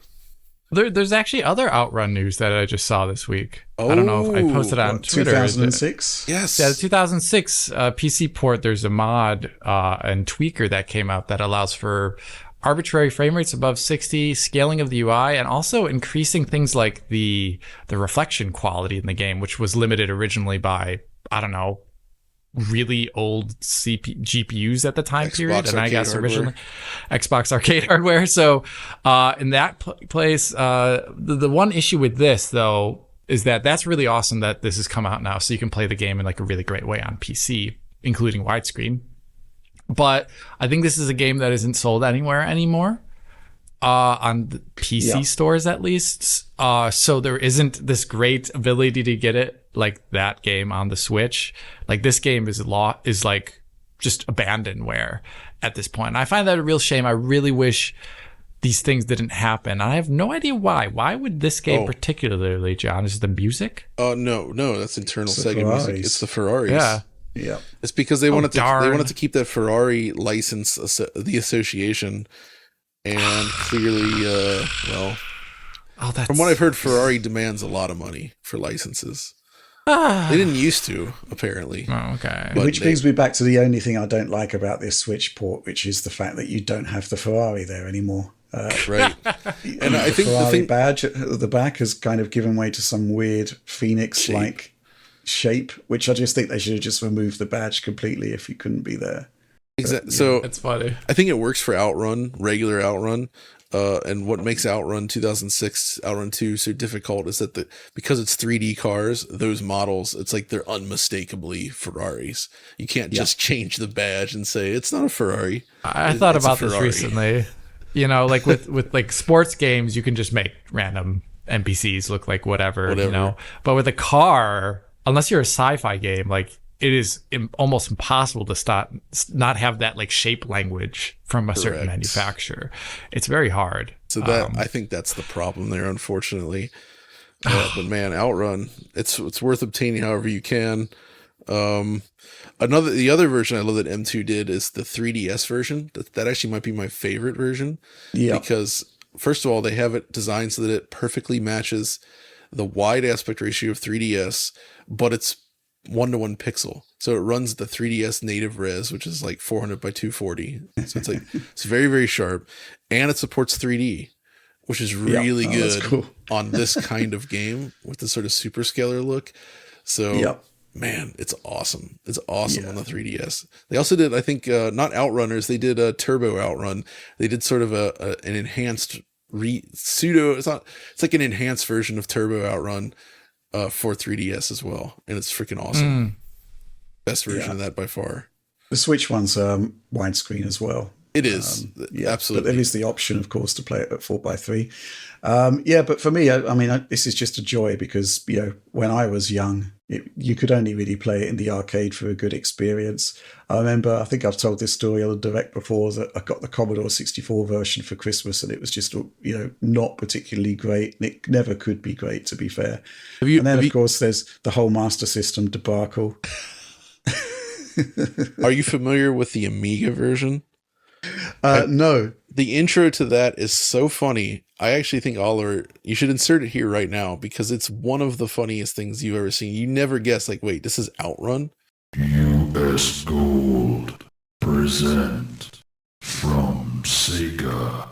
There's actually other OutRun news that I just saw this week. I don't know if I posted it on Twitter. 2006? Yes. Yeah, the 2006 PC port, there's a mod and tweaker that came out that allows for arbitrary frame rates above 60, scaling of the UI, and also increasing things like the reflection quality in the game, which was limited originally by, I don't know, really old GPUs at the time period, and I guess originally Xbox arcade hardware. So in that place, the one issue with this though is that that's really awesome that this has come out now, so you can play the game in like a really great way on PC, including widescreen. But I think this is a game that isn't sold anywhere anymore, on the PC stores at least. So there isn't this great ability to get it like that game on the Switch. Like this game is like just abandonware at this point. And I find that a real shame. I really wish these things didn't happen. I have no idea why. Why would this game particularly, John? Is it the music? No, that's internal Sega music. It's the Ferraris. Yeah. Yeah. It's because they wanted to keep that Ferrari license, the association, and clearly, from what I've heard, Ferrari demands a lot of money for licenses. They didn't used to, apparently. Oh, okay. Which brings me back to the only thing I don't like about this Switch port, which is the fact that you don't have the Ferrari there anymore. Right. And I think the Ferrari badge at the back has kind of given way to some weird Phoenix-like shape, which I just think they should have just removed the badge completely if you couldn't be there. Exactly. So it's funny. I think it works for OutRun, regular OutRun. And what makes OutRun 2006, OutRun 2 so difficult is that because it's 3D cars, those models, it's like they're unmistakably Ferraris. You can't just change the badge and say it's not a Ferrari. I thought about this recently. Like with like sports games, you can just make random NPCs look like whatever. But with a car, unless you're a sci-fi game, like it is almost impossible to not have that like shape language from a certain manufacturer. It's very hard. So that I think that's the problem there, unfortunately. But man, OutRun, it's worth obtaining however you can. The other version I love that M2 did is the 3DS version. That actually might be my favorite version. Yeah. Because first of all, they have it designed so that it perfectly matches the wide aspect ratio of 3DS, but it's 1:1 pixel. So it runs the 3DS native res, which is like 400 by 240. So it's very, very sharp, and it supports 3D, which is really good on this kind of game with the sort of super scalar look. So man, it's awesome. It's awesome on the 3DS. They also did, I think, not Outrunners. They did a Turbo Outrun. They did sort of an enhanced it's like an enhanced version of Turbo Outrun for 3DS as well, and it's freaking awesome. Best version of that by far. The Switch one's widescreen as well. It is, absolutely. But there is the option, of course, to play it at 4:3. But for me, I mean, this is just a joy because when I was young, you could only really play it in the arcade for a good experience. I think I've told this story on the Direct before, that I got the Commodore 64 version for Christmas, and it was just not particularly great. And it never could be great, to be fair. Of course, there's the whole Master System debacle. Are you familiar with the Amiga version? No. The intro to that is so funny. I actually think Oliver, you should insert it here right now because it's one of the funniest things you've ever seen. You never guess, like, wait, this is OutRun? US Gold present from Sega.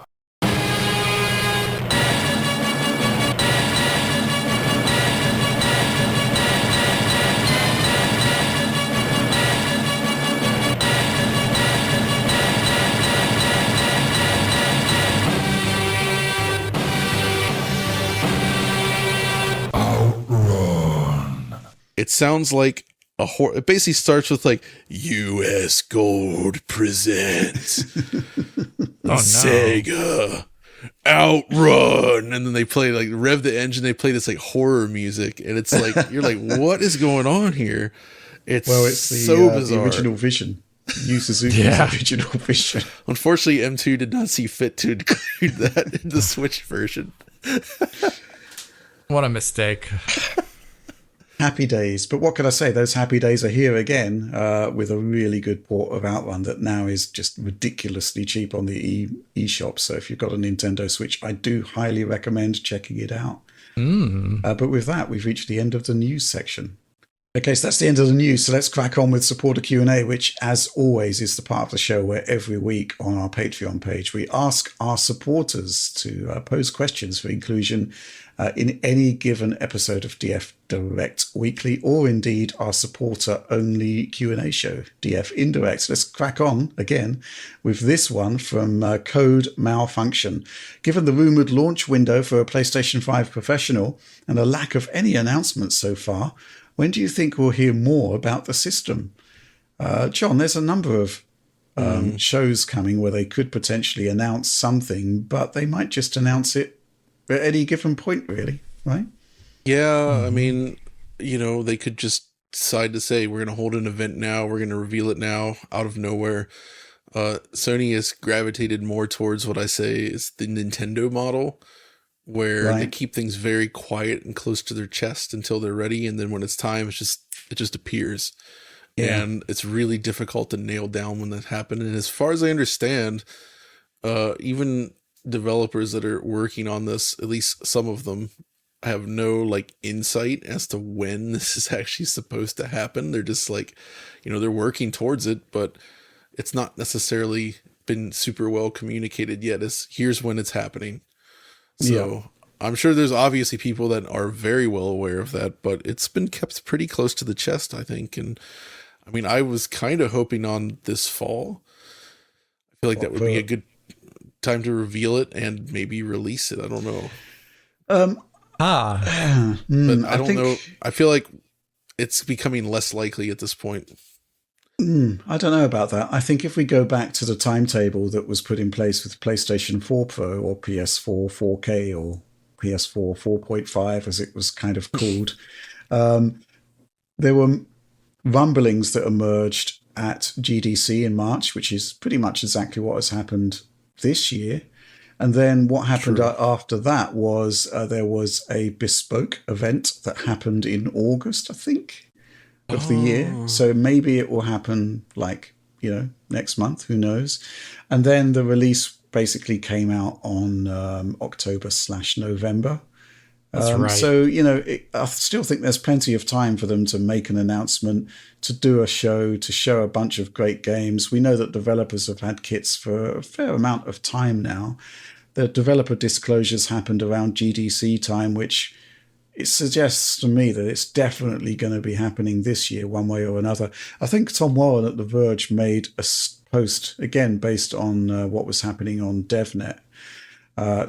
It sounds like it basically starts with like US Gold presents Sega OutRun, and then they play like rev the engine. They play this like horror music, and it's like you're like, what is going on here? It's so bizarre. The original vision. Yu Suzuki's original vision. Unfortunately, M2 did not see fit to include that in the Switch version. What a mistake. Happy days. But what can I say? Those happy days are here again with a really good port of OutRun that now is just ridiculously cheap on the eShop. So if you've got a Nintendo Switch, I do highly recommend checking it out. But with that, we've reached the end of the news section. Okay, so that's the end of the news. So let's crack on with supporter Q&A, which, as always, is the part of the show where every week on our Patreon page, we ask our supporters to pose questions for inclusion in any given episode of DF Direct Weekly, or indeed our supporter-only Q&A show, DF Indirect. Let's crack on again with this one from Code Malfunction. Given the rumoured launch window for a PlayStation 5 Professional and a lack of any announcements so far, when do you think we'll hear more about the system? John, there's a number of shows coming where they could potentially announce something, but they might just announce it at any given point, really, right? Yeah, I mean, they could just decide to say, we're going to hold an event now, we're going to reveal it now, out of nowhere. Sony has gravitated more towards what I say is the Nintendo model, where they keep things very quiet and close to their chest until they're ready, and then when it's time, it just appears. Yeah. And it's really difficult to nail down when that happened. And as far as I understand, even developers that are working on this, at least some of them, have no insight as to when this is actually supposed to happen. They're just they're working towards it, but it's not necessarily been super well communicated yet as here's when it's happening. So I'm sure there's obviously people that are very well aware of that, but it's been kept pretty close to the chest, I think. And I mean, I was kind of hoping on this fall. I feel like that would be a good time to reveal it and maybe release it. I don't know. But I don't know. I feel like it's becoming less likely at this point. I don't know about that. I think if we go back to the timetable that was put in place with PlayStation 4 Pro or PS4 4K or PS4 4.5, as it was kind of called, there were rumblings that emerged at GDC in March, which is pretty much exactly what has happened this year. And then what happened after that was there was a bespoke event that happened in August, I think, of the year. So maybe it will happen next month, who knows. And then the release basically came out on October/November. That's right. So, I still think there's plenty of time for them to make an announcement, to do a show, to show a bunch of great games. We know that developers have had kits for a fair amount of time now. The developer disclosures happened around GDC time, which it suggests to me that it's definitely going to be happening this year, one way or another. I think Tom Warren at The Verge made a post, again, based on what was happening on DevNet,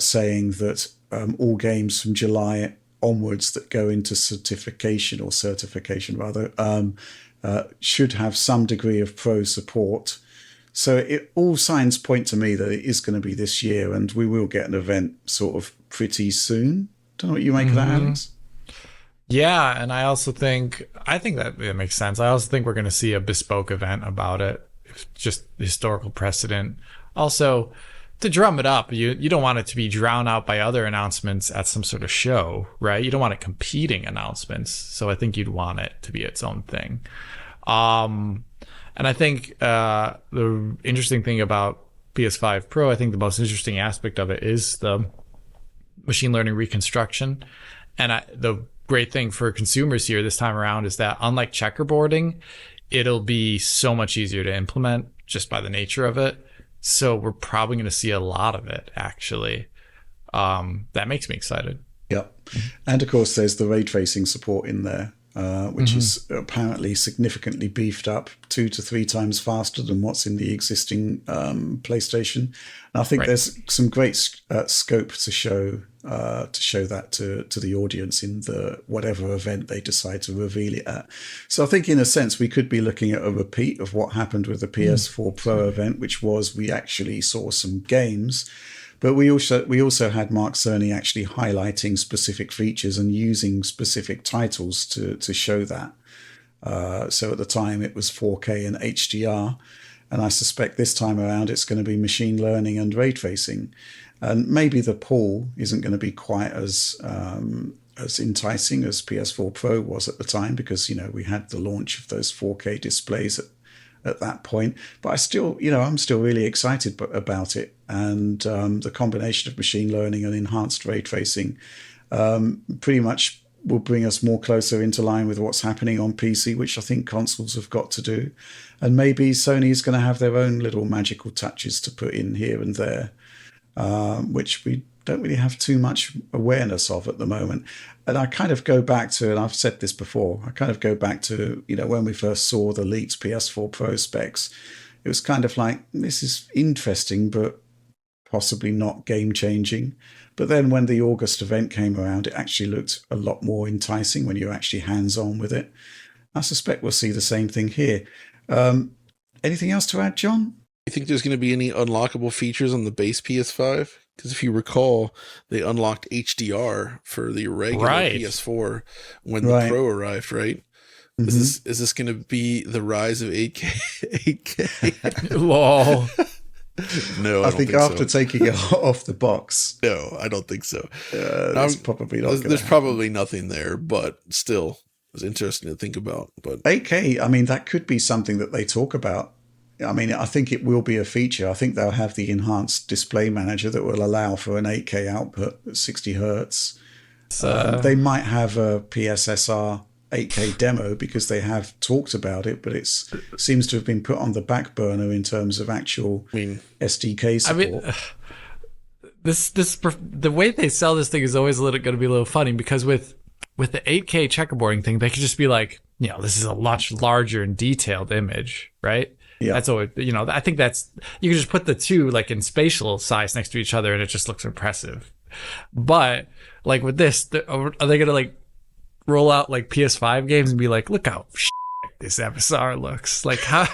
saying that all games from July onwards that go into certification should have some degree of pro support. So all signs point to me that it is going to be this year, and we will get an event sort of pretty soon. Don't know what you make of that, Alex. Yeah, and I think that it makes sense. I also think we're going to see a bespoke event about it, just historical precedent. Also, to drum it up, you don't want it to be drowned out by other announcements at some sort of show, right? You don't want it competing announcements. So I think you'd want it to be its own thing. And I think the interesting thing about PS5 Pro, I think the most interesting aspect of it is the machine learning reconstruction. And the great thing for consumers here this time around is that, unlike checkerboarding, it'll be so much easier to implement just by the nature of it. So we're probably going to see a lot of it, actually. That makes me excited. Yep. And of course, there's the ray tracing support in there, which is apparently significantly beefed up 2 to 3 times faster than what's in the existing PlayStation. And I think there's some great scope to show to show that to the audience in the whatever event they decide to reveal it at. So I think in a sense we could be looking at a repeat of what happened with the PS4 Pro event, which was we actually saw some games, but we also had Mark Cerny actually highlighting specific features and using specific titles to show that. So at the time it was 4K and HDR, and I suspect this time around it's going to be machine learning and ray tracing. And maybe the pool isn't going to be quite as enticing as PS4 Pro was at the time, because, we had the launch of those 4K displays at that point. But I'm still really excited about it. And the combination of machine learning and enhanced ray tracing pretty much will bring us more closer into line with what's happening on PC, which I think consoles have got to do. And maybe Sony's going to have their own little magical touches to put in here and there, which we don't really have too much awareness of at the moment. And I kind of go back to, and I've said this before, when we first saw the leaked PS4 Pro specs, it was kind of like, this is interesting, but possibly not game-changing. But then when the August event came around, it actually looked a lot more enticing when you're actually hands-on with it. I suspect we'll see the same thing here. Anything else to add, John? You think there's going to be any unlockable features on the base PS5? Because if you recall, they unlocked HDR for the regular PS4 when the Pro arrived, right? Mm-hmm. Is this going to be the rise of 8K? 8K? Lol. No, I think after taking it off the box. No, I don't think so. That's probably not. There's probably nothing there, but still, it's interesting to think about. But 8K, I mean, that could be something that they talk about. I mean, I think it will be a feature. I think they'll have the enhanced display manager that will allow for an 8K output at 60 hertz. They might have a PSSR 8K demo because they have talked about it, but it seems to have been put on the back burner in terms of actual SDK support. The way they sell this thing is always going to be a little funny, because with the 8K checkerboarding thing, they could just be like, this is a much larger and detailed image, right? Yeah. That's always, I think you can just put the two like in spatial size next to each other and it just looks impressive. But like with this, are they going to like roll out like PS5 games and be like, look how this FSR looks? Like how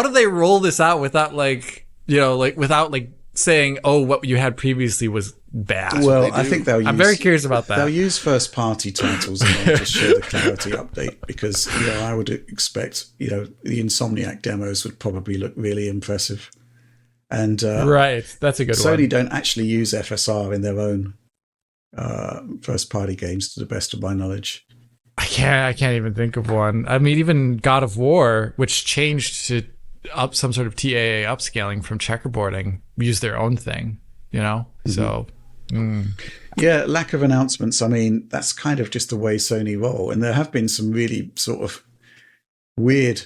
do they roll this out without without saying, oh, what you had previously was bad? Well, I think I'm very curious about that. They'll use first-party titles in order to show the clarity update, because I would expect the Insomniac demos would probably look really impressive. And right, that's a good one. Sony don't actually use FSR in their own first-party games, to the best of my knowledge. I can't even think of one. I mean, even God of War, which changed to some sort of TAA upscaling from checkerboarding, use their own thing, Mm-hmm. So yeah, lack of announcements. I mean, that's kind of just the way Sony roll, and there have been some really sort of weird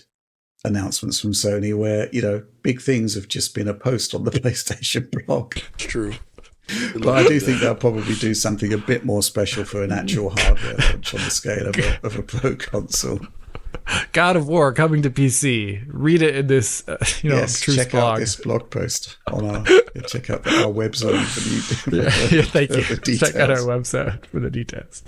announcements from Sony where big things have just been a post on the PlayStation blog. True. But I do think they'll probably do something a bit more special for an actual hardware launch on the scale of a Pro console. God of War coming to PC. Read it in this, yes, Truth check blog. out this blog post on check out our website for the thank you. details. Check out our website for the details.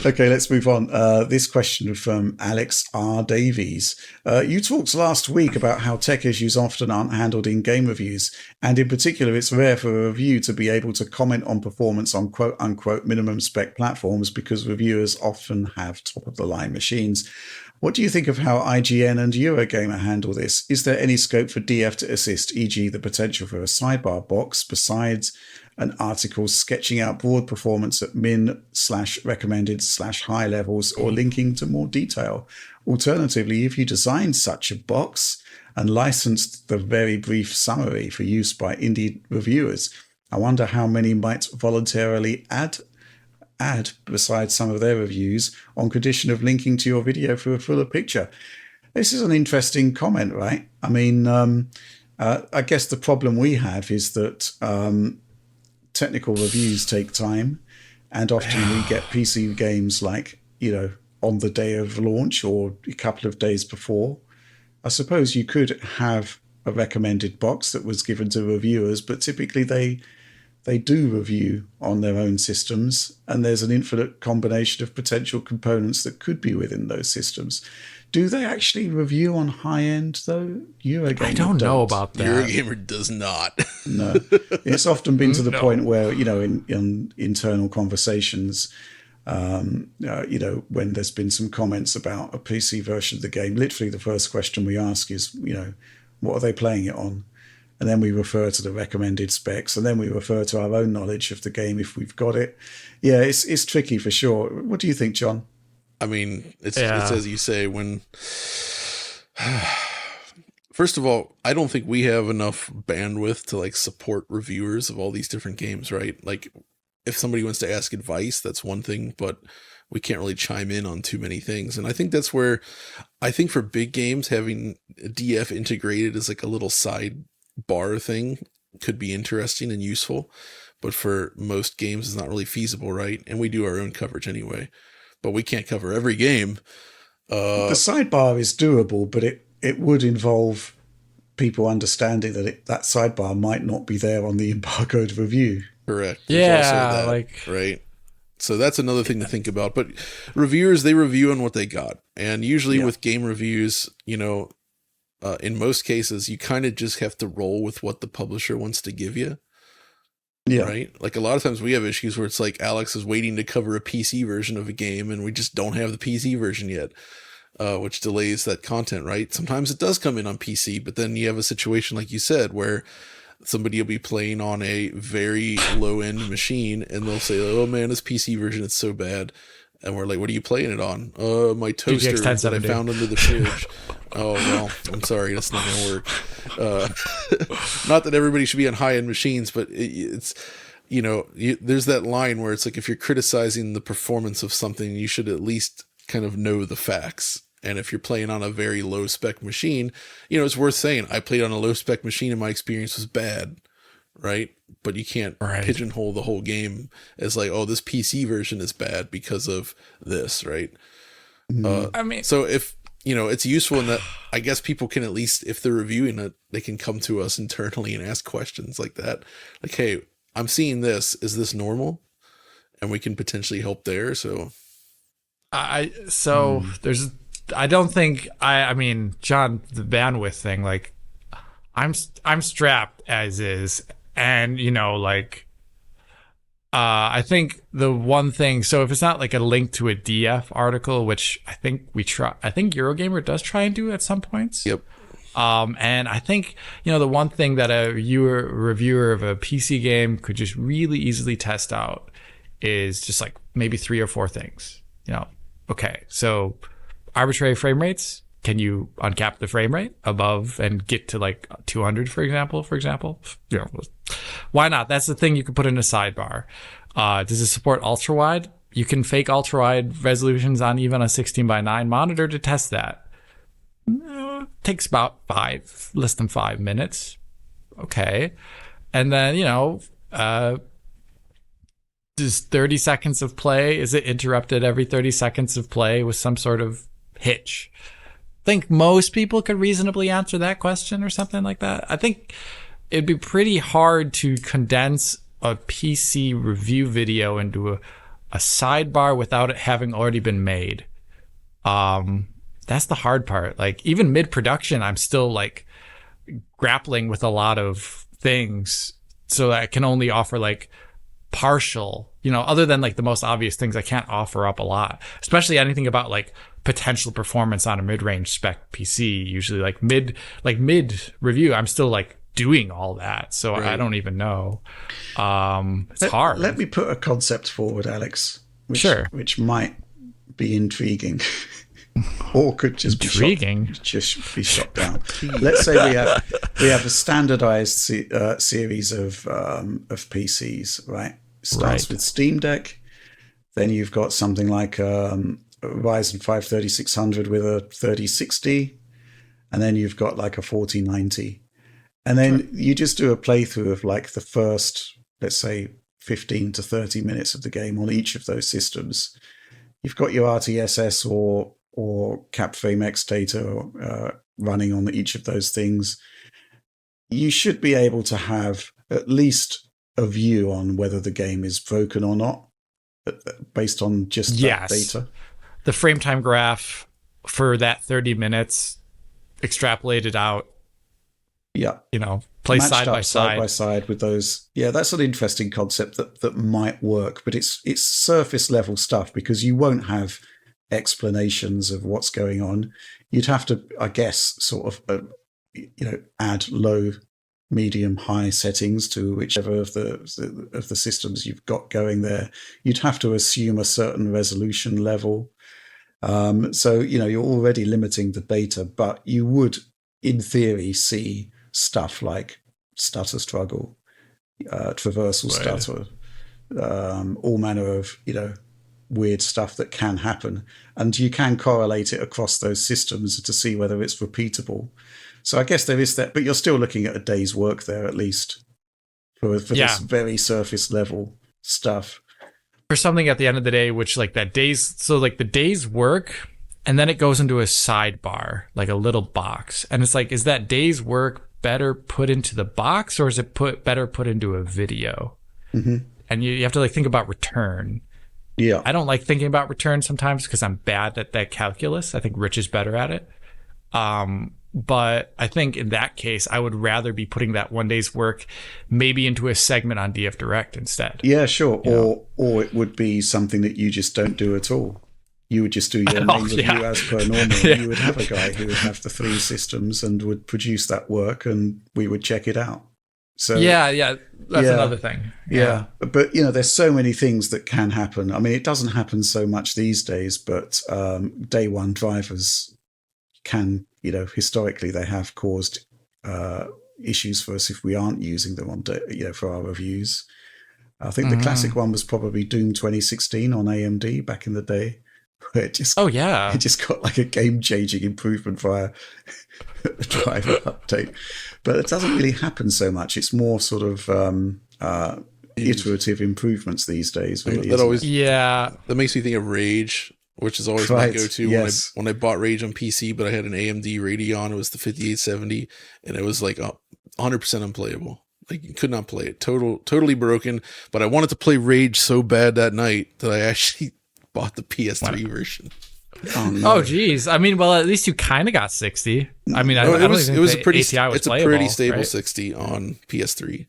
Okay, let's move on. This question from Alex R. Davies. You talked last week about how tech issues often aren't handled in game reviews, and in particular, it's rare for a review to be able to comment on performance on quote-unquote minimum spec platforms because reviewers often have top-of-the-line machines. What do you think of how IGN and Eurogamer handle this? Is there any scope for DF to assist, e.g. the potential for a sidebar box besides an article sketching out broad performance at min/recommended/high levels or linking to more detail? Alternatively, if you designed such a box and licensed the very brief summary for use by indie reviewers, I wonder how many might voluntarily add besides some of their reviews on condition of linking to your video for a fuller picture. This is an interesting comment, right? I mean, I guess the problem we have is that technical reviews take time, and often we get PC games like, on the day of launch or a couple of days before. I suppose you could have a recommended box that was given to reviewers, but typically they they do review on their own systems, and there's an infinite combination of potential components that could be within those systems. Do they actually review on high end though? Eurogamer I don't know about that. Eurogamer does not. No, it's often been to the point where, you know, in internal conversations, you know, when there's been some comments about a PC version of the game, literally the first question we ask is, you know, what are they playing it on? And then we refer to the recommended specs, and then we refer to our own knowledge of the game if we've got it. Yeah, it's tricky for sure. What do you think, John? I mean, it's as you say, when first of all, I don't think we have enough bandwidth to like support reviewers of all these different games, right? Like if somebody wants to ask advice, that's one thing, but we can't really chime in on too many things. And I think that's where I think for big games, having DF integrated as like a little side bar thing could be interesting and useful, but for most games it's not really feasible, right? And we do our own coverage anyway, but we can't cover every game. The sidebar is doable, but it would involve people understanding that that sidebar might not be there on the embargoed review. Correct. Yeah, like right. So that's another thing to think about. But reviewers, they review on what they got, and usually with game reviews, you know, in most cases, you kind of just have to roll with what the publisher wants to give you. Yeah. Right. Like a lot of times we have issues where it's like Alex is waiting to cover a PC version of a game and we just don't have the PC version yet, which delays that content. Right. Sometimes it does come in on PC, but then you have a situation like you said where somebody will be playing on a very low end machine and they'll say, "Oh man, this PC version is so bad." And we're like, "What are you playing it on?" My toaster that I found under the fridge. Oh, well, I'm sorry. That's not going to work. Not that everybody should be on high-end machines, but it's, you know, there's that line where it's like, if you're criticizing the performance of something, you should at least kind of know the facts. And if you're playing on a very low-spec machine, you know, it's worth saying, I played on a low-spec machine and my experience was bad, right? But you can't pigeonhole the whole game as like, oh, this PC version is bad because of this, right? I mean, so if, you know, it's useful in that I guess people can at least, if they're reviewing it, they can come to us internally and ask questions like that. Like, hey, I'm seeing this. Is this normal? And we can potentially help there. So, I don't think, I mean, John, the bandwidth thing, like I'm strapped as is. And, you know, like, I think the one thing, so if it's not like a link to a DF article, which I think Eurogamer does try and do at some points. Yep. And I think, you know, the one thing that a reviewer of a PC game could just really easily test out is just like maybe 3 or 4 things. You know, okay, so arbitrary frame rates. Can you uncap the frame rate above and get to like 200, for example? You know, why not? That's the thing you can put in a sidebar. Does it support ultra wide? You can fake ultra wide resolutions on even a 16:9 monitor to test that. Takes about less than 5 minutes. Okay. And then, you know, does 30 seconds of play, is it interrupted every 30 seconds of play with some sort of hitch? I think most people could reasonably answer that question or something like that. I think it'd be pretty hard to condense a PC review video into a sidebar without it having already been made. That's the hard part. Like even mid-production, I'm still like grappling with a lot of things, so I can only offer like partial, you know, other than like the most obvious things, I can't offer up a lot, especially anything about like potential performance on a mid-range spec PC. Usually like mid review, I'm still like doing all that, so I don't even know. It's hard. Let me put a concept forward, Alex, which might be intriguing or could just be shot down. Let's say we have a standardized series of PCs, right? It starts with Steam Deck, then you've got something like Ryzen 5 3600 with a 3060, and then you've got like a 4090, and then you just do a playthrough of like the first, let's say 15 to 30 minutes of the game on each of those systems. You've got your RTSS or CapFrameX data running on each of those things. You should be able to have at least a view on whether the game is broken or not based on just that data? The frame time graph for that 30 minutes extrapolated out. Yeah. Play Matched side up by side by side with those. Yeah, that's an interesting concept that might work, but it's surface level stuff because you won't have explanations of what's going on. You'd have to, I guess, sort of, add low, medium, high settings to whichever of the systems you've got going there. You'd have to assume a certain resolution level. So, you're already limiting the data, but you would, in theory, see stuff like stutter struggle, traversal stutter, all manner of, weird stuff that can happen. And you can correlate it across those systems to see whether it's repeatable. So I guess there is that, but you're still looking at a day's work there, at least, for this very surface level stuff. For something at the end of the day, which like that the day's work, and then it goes into a sidebar, like a little box. And it's like, is that day's work better put into the box or is it better put into a video? Mm-hmm. And you have to like think about return. Yeah. I don't like thinking about return sometimes because I'm bad at that calculus. I think Rich is better at it. But I think in that case, I would rather be putting that one day's work maybe into a segment on DF Direct instead. Yeah, sure. Or it would be something that you just don't do at all. You would just do your main review as per normal. You would have a guy who would have the 3 systems and would produce that work and we would check it out. So that's another thing. Yeah. But, there's so many things that can happen. I mean, it doesn't happen so much these days, but day one drivers can, historically they have caused issues for us if we aren't using them on, for our reviews. I think the classic one was probably Doom 2016 on AMD back in the day. Where it just got like a game-changing improvement via a driver update. But it doesn't really happen so much. It's more sort of iterative improvements these days, really. That makes me think of Rage, which is always my go-to when I bought Rage on PC, but I had an AMD Radeon. It was the 5870, and it was like 100% unplayable. Like you could not play it. Totally broken. But I wanted to play Rage so bad that night that I actually bought the PS3 version. Oh geez. I mean, well, at least you kind of got 60. I mean, it was a pretty stable 60 on PS3.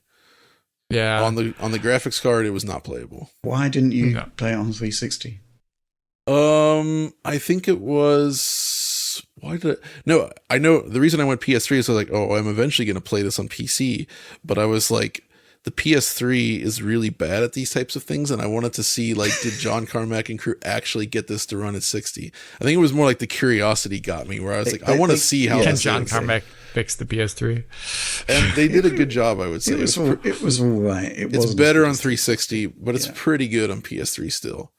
Yeah. On the graphics card, it was not playable. Why didn't you play it on 360? I think it was. I know the reason I went PS3 is I was like, oh, I'm eventually going to play this on PC, but I was like, the PS3 is really bad at these types of things, and I wanted to see, like, did John Carmack and crew actually get this to run at 60? I think it was more like the curiosity got me, where I was I want to see how can John Carmack fix the PS3. And they did a good job, I would say. It was all right. It's better on 360, but it's pretty good on PS3 still.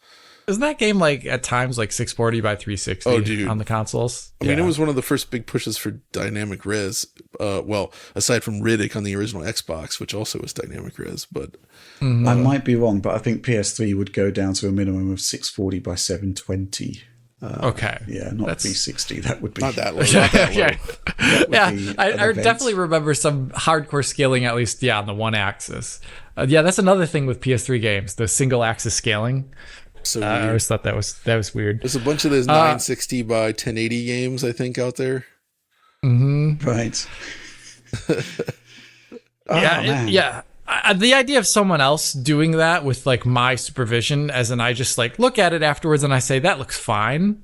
Isn't that game like at times like 640 by 360 on the consoles? I mean, it was one of the first big pushes for dynamic res. Well, aside from Riddick on the original Xbox, which also was dynamic res. But I might be wrong, but I think PS3 would go down to a minimum of 640 by 720. Okay. Yeah, not 360. That would be not that low. Not that low. I definitely remember some hardcore scaling, at least, on the one axis. That's another thing with PS3 games, the single axis scaling. So I always thought that was weird. There's a bunch of those 960 by 1080 games, I think, out there. Mm-hmm. Right. The idea of someone else doing that with like my supervision, as in I just like look at it afterwards and I say that looks fine.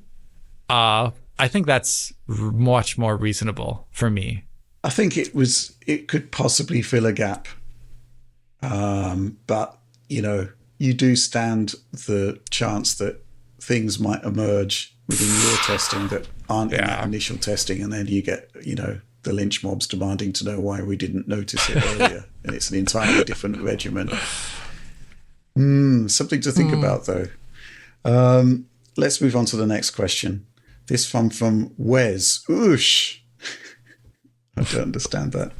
I think that's much more reasonable for me. I think it could possibly fill a gap, but you do stand the chance that things might emerge within your testing that aren't in that initial testing, and then you get, the lynch mobs demanding to know why we didn't notice it earlier, and it's an entirely different regimen. Something to think about, though. Let's move on to the next question. This one from Wes. Oosh. I don't understand that.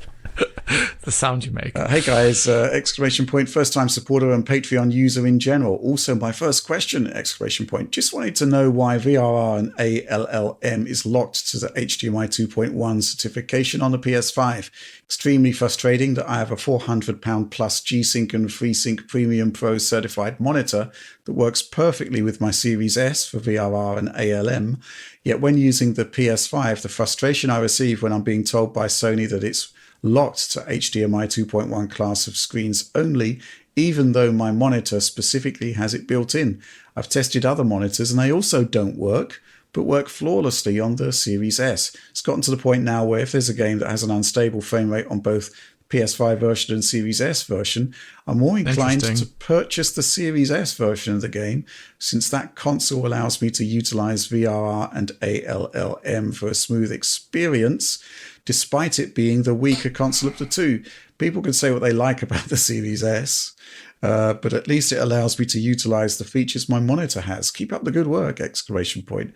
The sound you make. Hey guys, exclamation point, first time supporter and Patreon user in general. Also my first question, exclamation point. Just wanted to know why VRR and ALLM is locked to the HDMI 2.1 certification on the PS5. Extremely frustrating that I have a £400 plus G-Sync and FreeSync Premium Pro certified monitor that works perfectly with my Series S for VRR and ALM. Yet when using the PS5, the frustration I receive when I'm being told by Sony that it's locked to HDMI 2.1 class of screens only, even though my monitor specifically has it built in. I've tested other monitors and they also don't work, but work flawlessly on the Series S. It's gotten to the point now where if there's a game that has an unstable frame rate on both PS5 version and Series S version, I'm more inclined to purchase the Series S version of the game, since that console allows me to utilize VRR and ALLM for a smooth experience, despite it being the weaker console of the two. People can say what they like about the Series S, but at least it allows me to utilize the features my monitor has. Keep up the good work, exclamation point.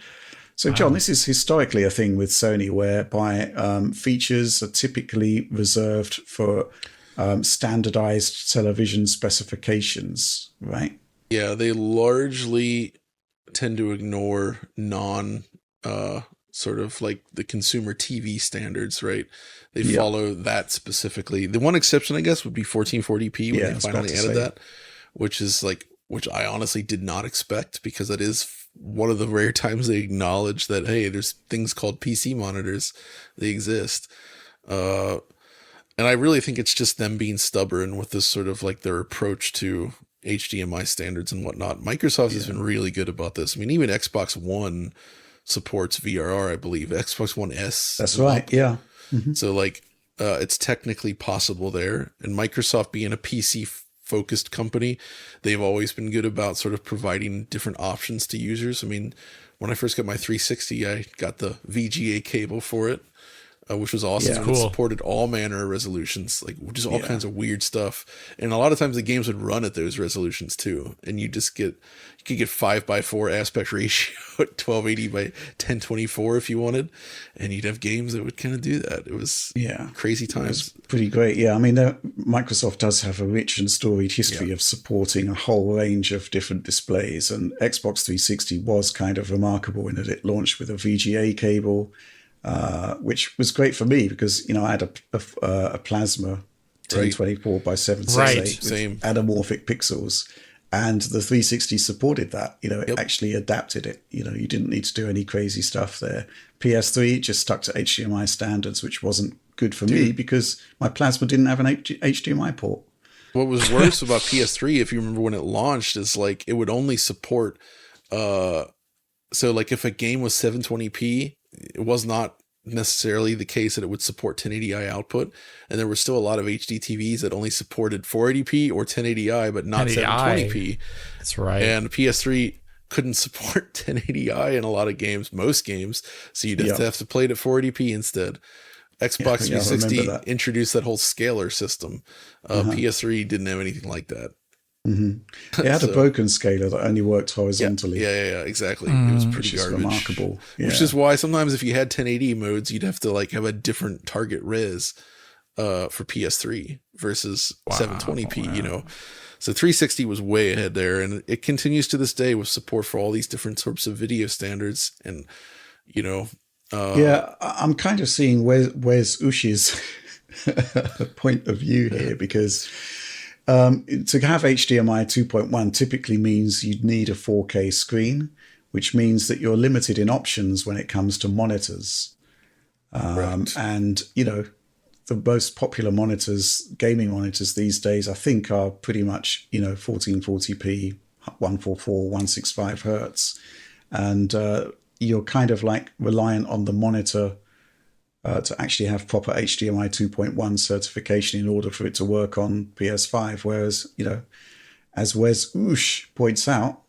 So, John, this is historically a thing with Sony whereby features are typically reserved for standardized television specifications, right? Yeah, they largely tend to ignore sort of like the consumer TV standards, right? They follow that specifically. The one exception, I guess, would be 1440p when they finally added that, which I honestly did not expect, because that is one of the rare times they acknowledge that, hey, there's things called PC monitors. They exist. And I really think it's just them being stubborn with this sort of like their approach to HDMI standards and whatnot. Microsoft has been really good about this. I mean, even Xbox One supports VRR, I believe. Xbox One S. That's right. Yeah. Mm-hmm. So like, it's technically possible there. And Microsoft being a PC focused company, they've always been good about sort of providing different options to users. I mean, when I first got my 360, I got the VGA cable for it, which was awesome. Yeah, It supported all manner of resolutions, like just all kinds of weird stuff. And a lot of times the games would run at those resolutions too. And you could get 5:4 aspect ratio at 1280 by 1024 if you wanted. And you'd have games that would kind of do that. It was crazy times. It was pretty great. Yeah. I mean, Microsoft does have a rich and storied history of supporting a whole range of different displays. And Xbox 360 was kind of remarkable in that it launched with a VGA cable, which was great for me because, I had a plasma 1024 by 768 with anamorphic pixels, and the 360 supported that. It actually adapted it. You didn't need to do any crazy stuff there. PS3 just stuck to HDMI standards, which wasn't good for me because my plasma didn't have an HDMI port. What was worse about PS3, if you remember when it launched, is like it would only support so like if a game was 720p, it was not necessarily the case that it would support 1080i output, and there were still a lot of HD TVs that only supported 480p or 1080i but not 720p. That's right. And PS3 couldn't support 1080i in a lot of games, most games, so you'd have to play it at 480p instead. Xbox 360 introduced that whole scaler system. PS3 didn't have anything like that. Mm-hmm. It had a broken scaler that only worked horizontally. Yeah, exactly. It was pretty garbage. Remarkable. Yeah. Which is why sometimes if you had 1080 modes, you'd have to like have a different target res for PS3 versus 720p. So 360 was way ahead there, and it continues to this day with support for all these different sorts of video standards. And I'm kind of seeing where's Ush's point of view here, because to have HDMI 2.1 typically means you'd need a 4K screen, which means that you're limited in options when it comes to monitors. And, the most popular monitors, gaming monitors these days, I think are pretty much, 1440p, 144, 165 hertz. And you're kind of like reliant on the monitor to actually have proper HDMI 2.1 certification in order for it to work on PS5. Whereas, as Wes Oosh points out,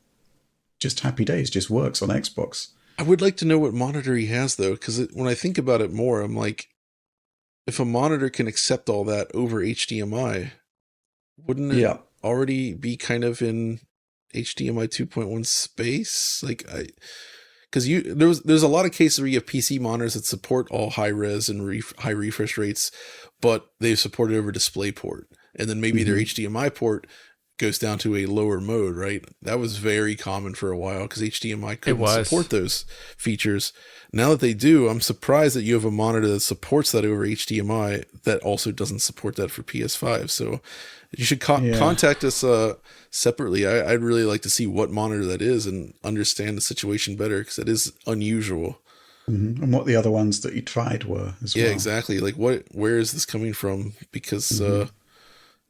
just happy days, just works on Xbox. I would like to know what monitor he has, though, because when I think about it more, I'm like, if a monitor can accept all that over HDMI, wouldn't it already be kind of in HDMI 2.1 space? Like, because there's a lot of cases where you have PC monitors that support all high res and high refresh rates, but they support it over DisplayPort, and then maybe their HDMI port goes down to a lower mode, right? That was very common for a while because HDMI couldn't support those features. Now that they do, I'm surprised that you have a monitor that supports that over HDMI that also doesn't support that for PS5. So you should contact us separately. I'd really like to see what monitor that is and understand the situation better, because it is unusual. And what the other ones that you tried were as well. Yeah, exactly. Like where is this coming from? Because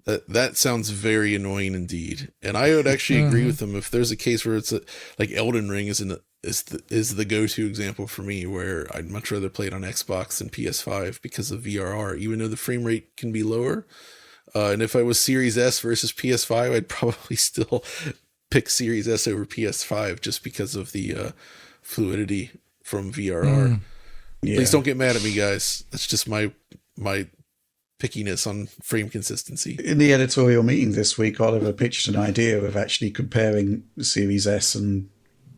that sounds very annoying indeed. And I would actually agree with them if there's a case where it's like Elden Ring is the go-to example for me, where I'd much rather play it on Xbox than PS5 because of VRR, even though the frame rate can be lower. And if I was Series S versus PS5, I'd probably still pick Series S over PS5 just because of the fluidity from VRR. Please don't get mad at me, guys. That's just my pickiness on frame consistency. In the editorial meeting this week, Oliver pitched an idea of actually comparing Series S and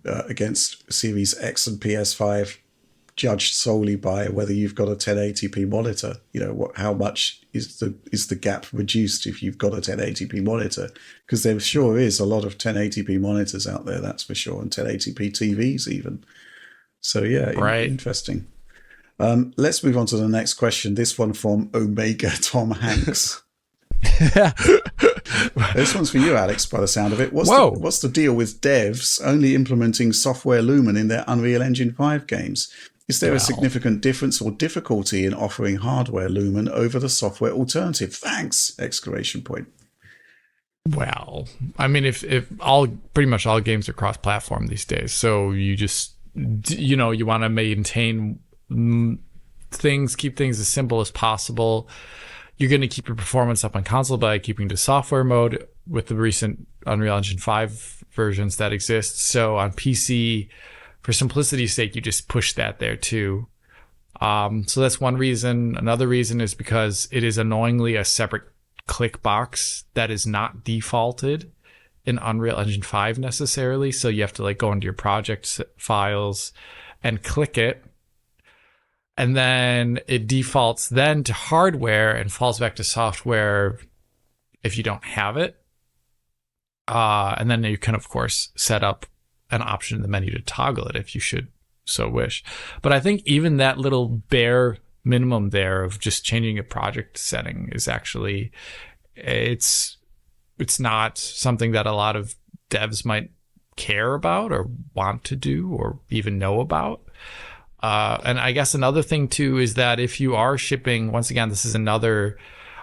against Series X and PS5, judged solely by whether you've got a 1080p monitor. You know, how much is the gap reduced if you've got a 1080p monitor? Because there sure is a lot of 1080p monitors out there, that's for sure, and 1080p TVs even. So yeah, interesting. Let's move on to the next question. This one from Omega Tom Hanks. This one's for you, Alex, by the sound of it. What's the deal with devs only implementing software Lumen in their Unreal Engine 5 games? Is there a significant difference or difficulty in offering hardware Lumen over the software alternative? Thanks! ! Well, I mean, if pretty much all games are cross-platform these days, so you just, you want to maintain things, keep things as simple as possible. You're going to keep your performance up on console by keeping the software mode with the recent Unreal Engine 5 versions that exist. So on PC, for simplicity's sake, you just push that there too. So that's one reason. Another reason is because it is annoyingly a separate click box that is not defaulted in Unreal Engine 5 necessarily. So you have to go into your project files and click it. And then it defaults then to hardware and falls back to software if you don't have it. And then you can, of course, set up an option in the menu to toggle it if you should so wish. But I think even that little bare minimum there of just changing a project setting is actually, it's not something that a lot of devs might care about or want to do or even know about. And I guess another thing too is that if you are shipping, once again, this is another,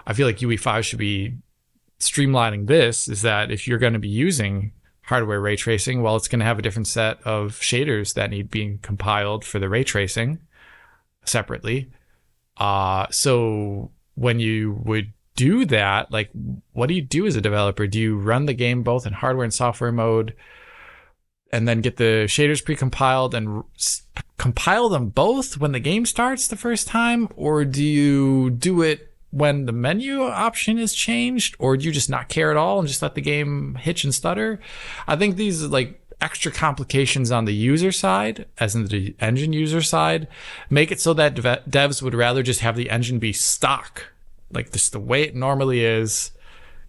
I feel like UE5 should be streamlining this, is that if you're going to be using hardware ray tracing, well, it's going to have a different set of shaders that need being compiled for the ray tracing separately. So when you would do that, what do you do as a developer? Do you run the game both in hardware and software mode and then get the shaders precompiled and compile them both when the game starts the first time? Or do you do it when the menu option is changed? Or do you just not care at all and just let the game hitch and stutter? I think these extra complications on the user side, as in the engine user side, make it so that devs would rather just have the engine be stock, just the way it normally is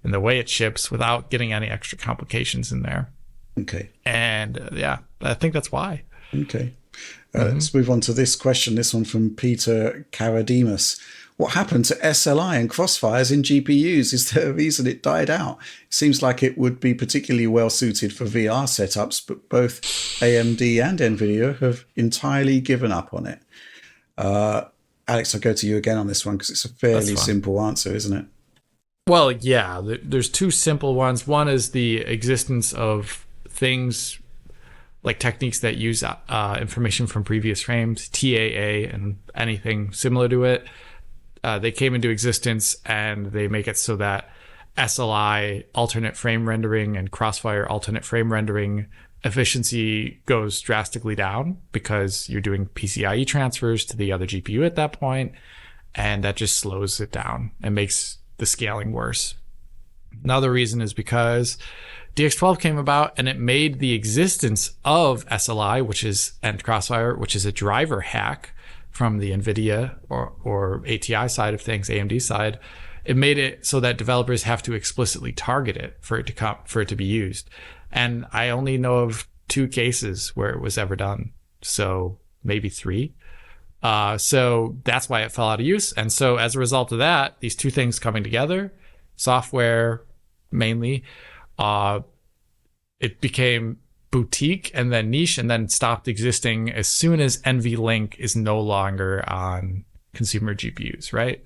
and the way it ships, without getting any extra complications in there. Okay. And I think that's why. Okay. Let's move on to this question. This one from Peter Karadimas. What happened to SLI and CrossFires in GPUs? Is there a reason it died out? It seems like it would be particularly well suited for VR setups, but both AMD and NVIDIA have entirely given up on it. Alex, I'll go to you again on this one because it's a fairly simple answer, isn't it? Well, yeah, there's two simple ones. One is the existence of things like techniques that use information from previous frames, TAA and anything similar to it. They came into existence and they make it so that SLI, alternate frame rendering, and CrossFire, alternate frame rendering efficiency goes drastically down because you're doing PCIe transfers to the other GPU at that point, and that just slows it down and makes the scaling worse. Another reason is because DX12 came about and it made the existence of SLI, and CrossFire, which is a driver hack from the NVIDIA or ATI side of things, AMD side. It made it so that developers have to explicitly target it for it to be used. And I only know of 2 cases where it was ever done. So maybe 3. So that's why it fell out of use. And so as a result of that, these 2 things coming together, software mainly, it became boutique and then niche and then stopped existing as soon as NVLink is no longer on consumer GPUs, right?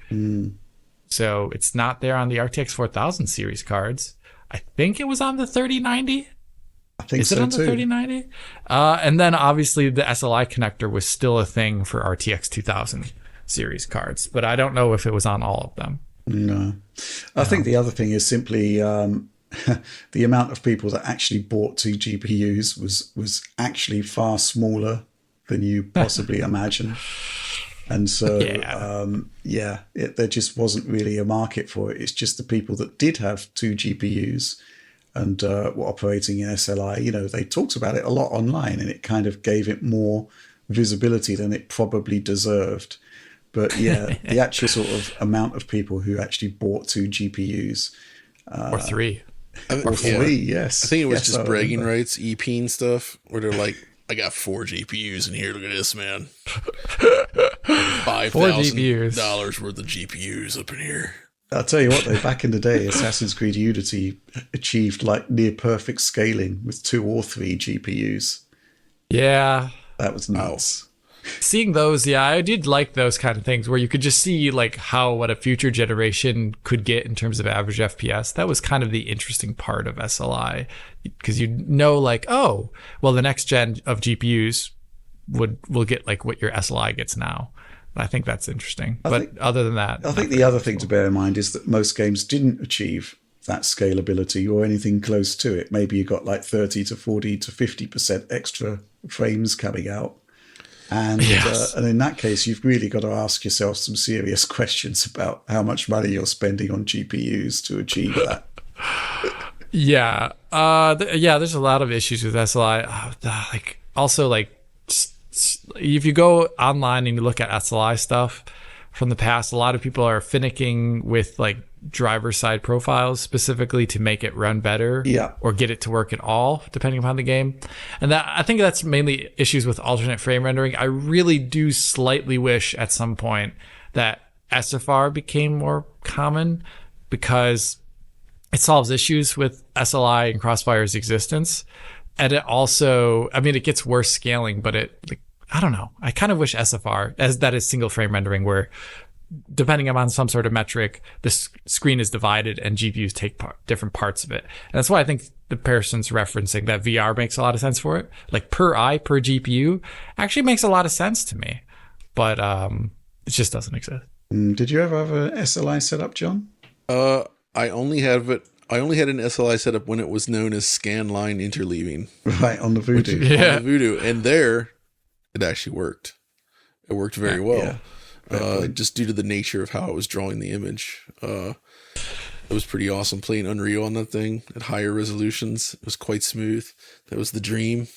So it's not there on the RTX 4000 series cards. I think it was on the 3090. I think Is so it on the too. 3090? And then obviously the SLI connector was still a thing for RTX 2000 series cards, but I don't know if it was on all of them. No. I think the other thing is simply the amount of people that actually bought 2 GPUs was actually far smaller than you possibly imagine. And so, there just wasn't really a market for it. It's just the people that did have 2 GPUs and were operating in SLI, you know, they talked about it a lot online and it kind of gave it more visibility than it probably deserved. But yeah, the actual sort of amount of people who actually bought 2 GPUs. Or 3. Or 3, yes. I think it was just bragging rights, EP and stuff, where they're like, I got 4 GPUs in here. Look at this, man. $5,000 worth of GPUs up in here. I'll tell you what, though, back in the day, Assassin's Creed Unity achieved like near perfect scaling with 2 or 3 GPUs. Yeah. That was nuts. Seeing those, I did like those kind of things where you could just see like what a future generation could get in terms of average FPS. That was kind of the interesting part of SLI, because you know, like, oh, well, the next gen of GPUs will get like what your SLI gets now. I think that's interesting. Other than that, I think the other thing to bear in mind is that most games didn't achieve that scalability or anything close to it. Maybe you got like 30 to 40 to 50% extra frames coming out. And in that case, you've really got to ask yourself some serious questions about how much money you're spending on GPUs to achieve that. There's a lot of issues with SLI. If you go online and you look at SLI stuff from the past, a lot of people are finicking with like driver side profiles specifically to make it run better or get it to work at all, depending upon the game. And that, I think that's mainly issues with alternate frame rendering. I really do slightly wish at some point that SFR became more common, because it solves issues with SLI and CrossFire's existence. And it also, I mean, it gets worse scaling, but I don't know. I kind of wish SFR, as that is single frame rendering, where depending upon some sort of metric, the screen is divided and GPUs take different parts of it. And that's why I think the person's referencing that VR makes a lot of sense for it. Like per eye, per GPU actually makes a lot of sense to me, but it just doesn't exist. Did you ever have an SLI setup, John? I only had an SLI setup when it was known as scan line interleaving. Right, on the Voodoo. On the Voodoo. And there, it actually worked. It worked very well. Just due to the nature of how I was drawing the image. It was pretty awesome playing Unreal on that thing at higher resolutions. It was quite smooth. That was the dream.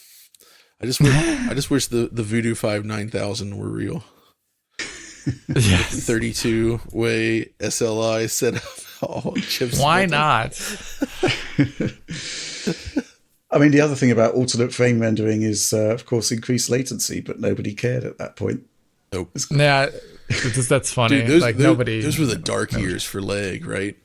I just wish the Voodoo 5 9000 were real. 32-way SLI setup. All chips. Why not? I mean, the other thing about alternate frame rendering is, of course, increased latency, but nobody cared at that point. Nope. Yeah, that's funny. Dude, nobody. Those were the dark years for lag, right?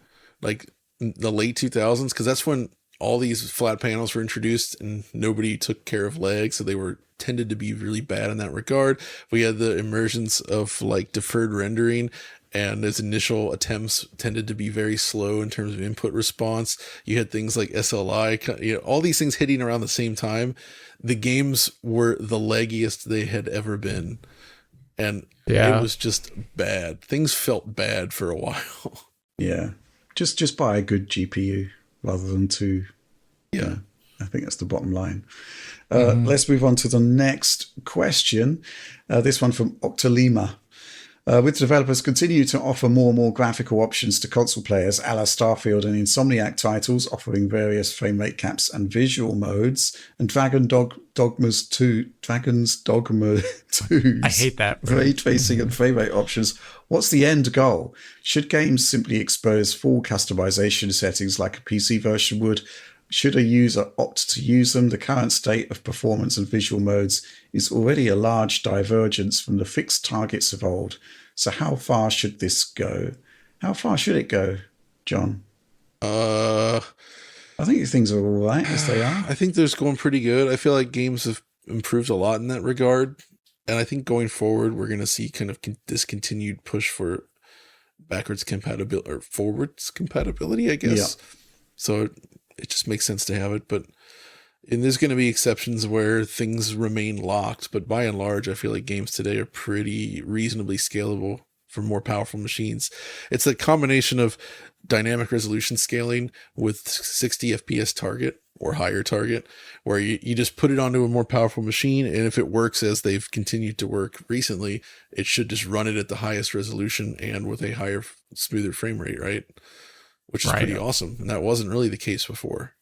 Like the late 2000s, because that's when all these flat panels were introduced and nobody took care of lag, so they tended to be really bad in that regard. We had the emergence of like deferred rendering, and its initial attempts tended to be very slow in terms of input response. You had things like SLI, all these things hitting around the same time. The games were the laggiest they had ever been. And it was just bad. Things felt bad for a while. Yeah. Just buy a good GPU rather than 2. Yeah. I think that's the bottom line. Let's move on to the next question. This one from Octolima. With developers continue to offer more and more graphical options to console players, a la Starfield and Insomniac titles, offering various frame rate caps and visual modes, and Dragon's Dogma 2's I hate that. ray tracing and frame rate options. What's the end goal? Should games simply expose full customization settings like a PC version would? Should a user opt to use them? The current state of performance and visual modes is already a large divergence from the fixed targets of old. So how far should this go? How far should it go, John? I think things are all right as they are. I think they're going pretty good. I feel like games have improved a lot in that regard. And I think going forward, we're going to see kind of this continued push for backwards compatibility or forwards compatibility, I guess. Yeah. So it just makes sense to have it, and there's going to be exceptions where things remain locked, but by and large, I feel like games today are pretty reasonably scalable for more powerful machines. It's a combination of dynamic resolution scaling with 60 FPS target or higher target, where you just put it onto a more powerful machine, and if it works as they've continued to work recently, it should just run it at the highest resolution and with a higher, smoother frame rate, right? Which is pretty awesome. And that wasn't really the case before.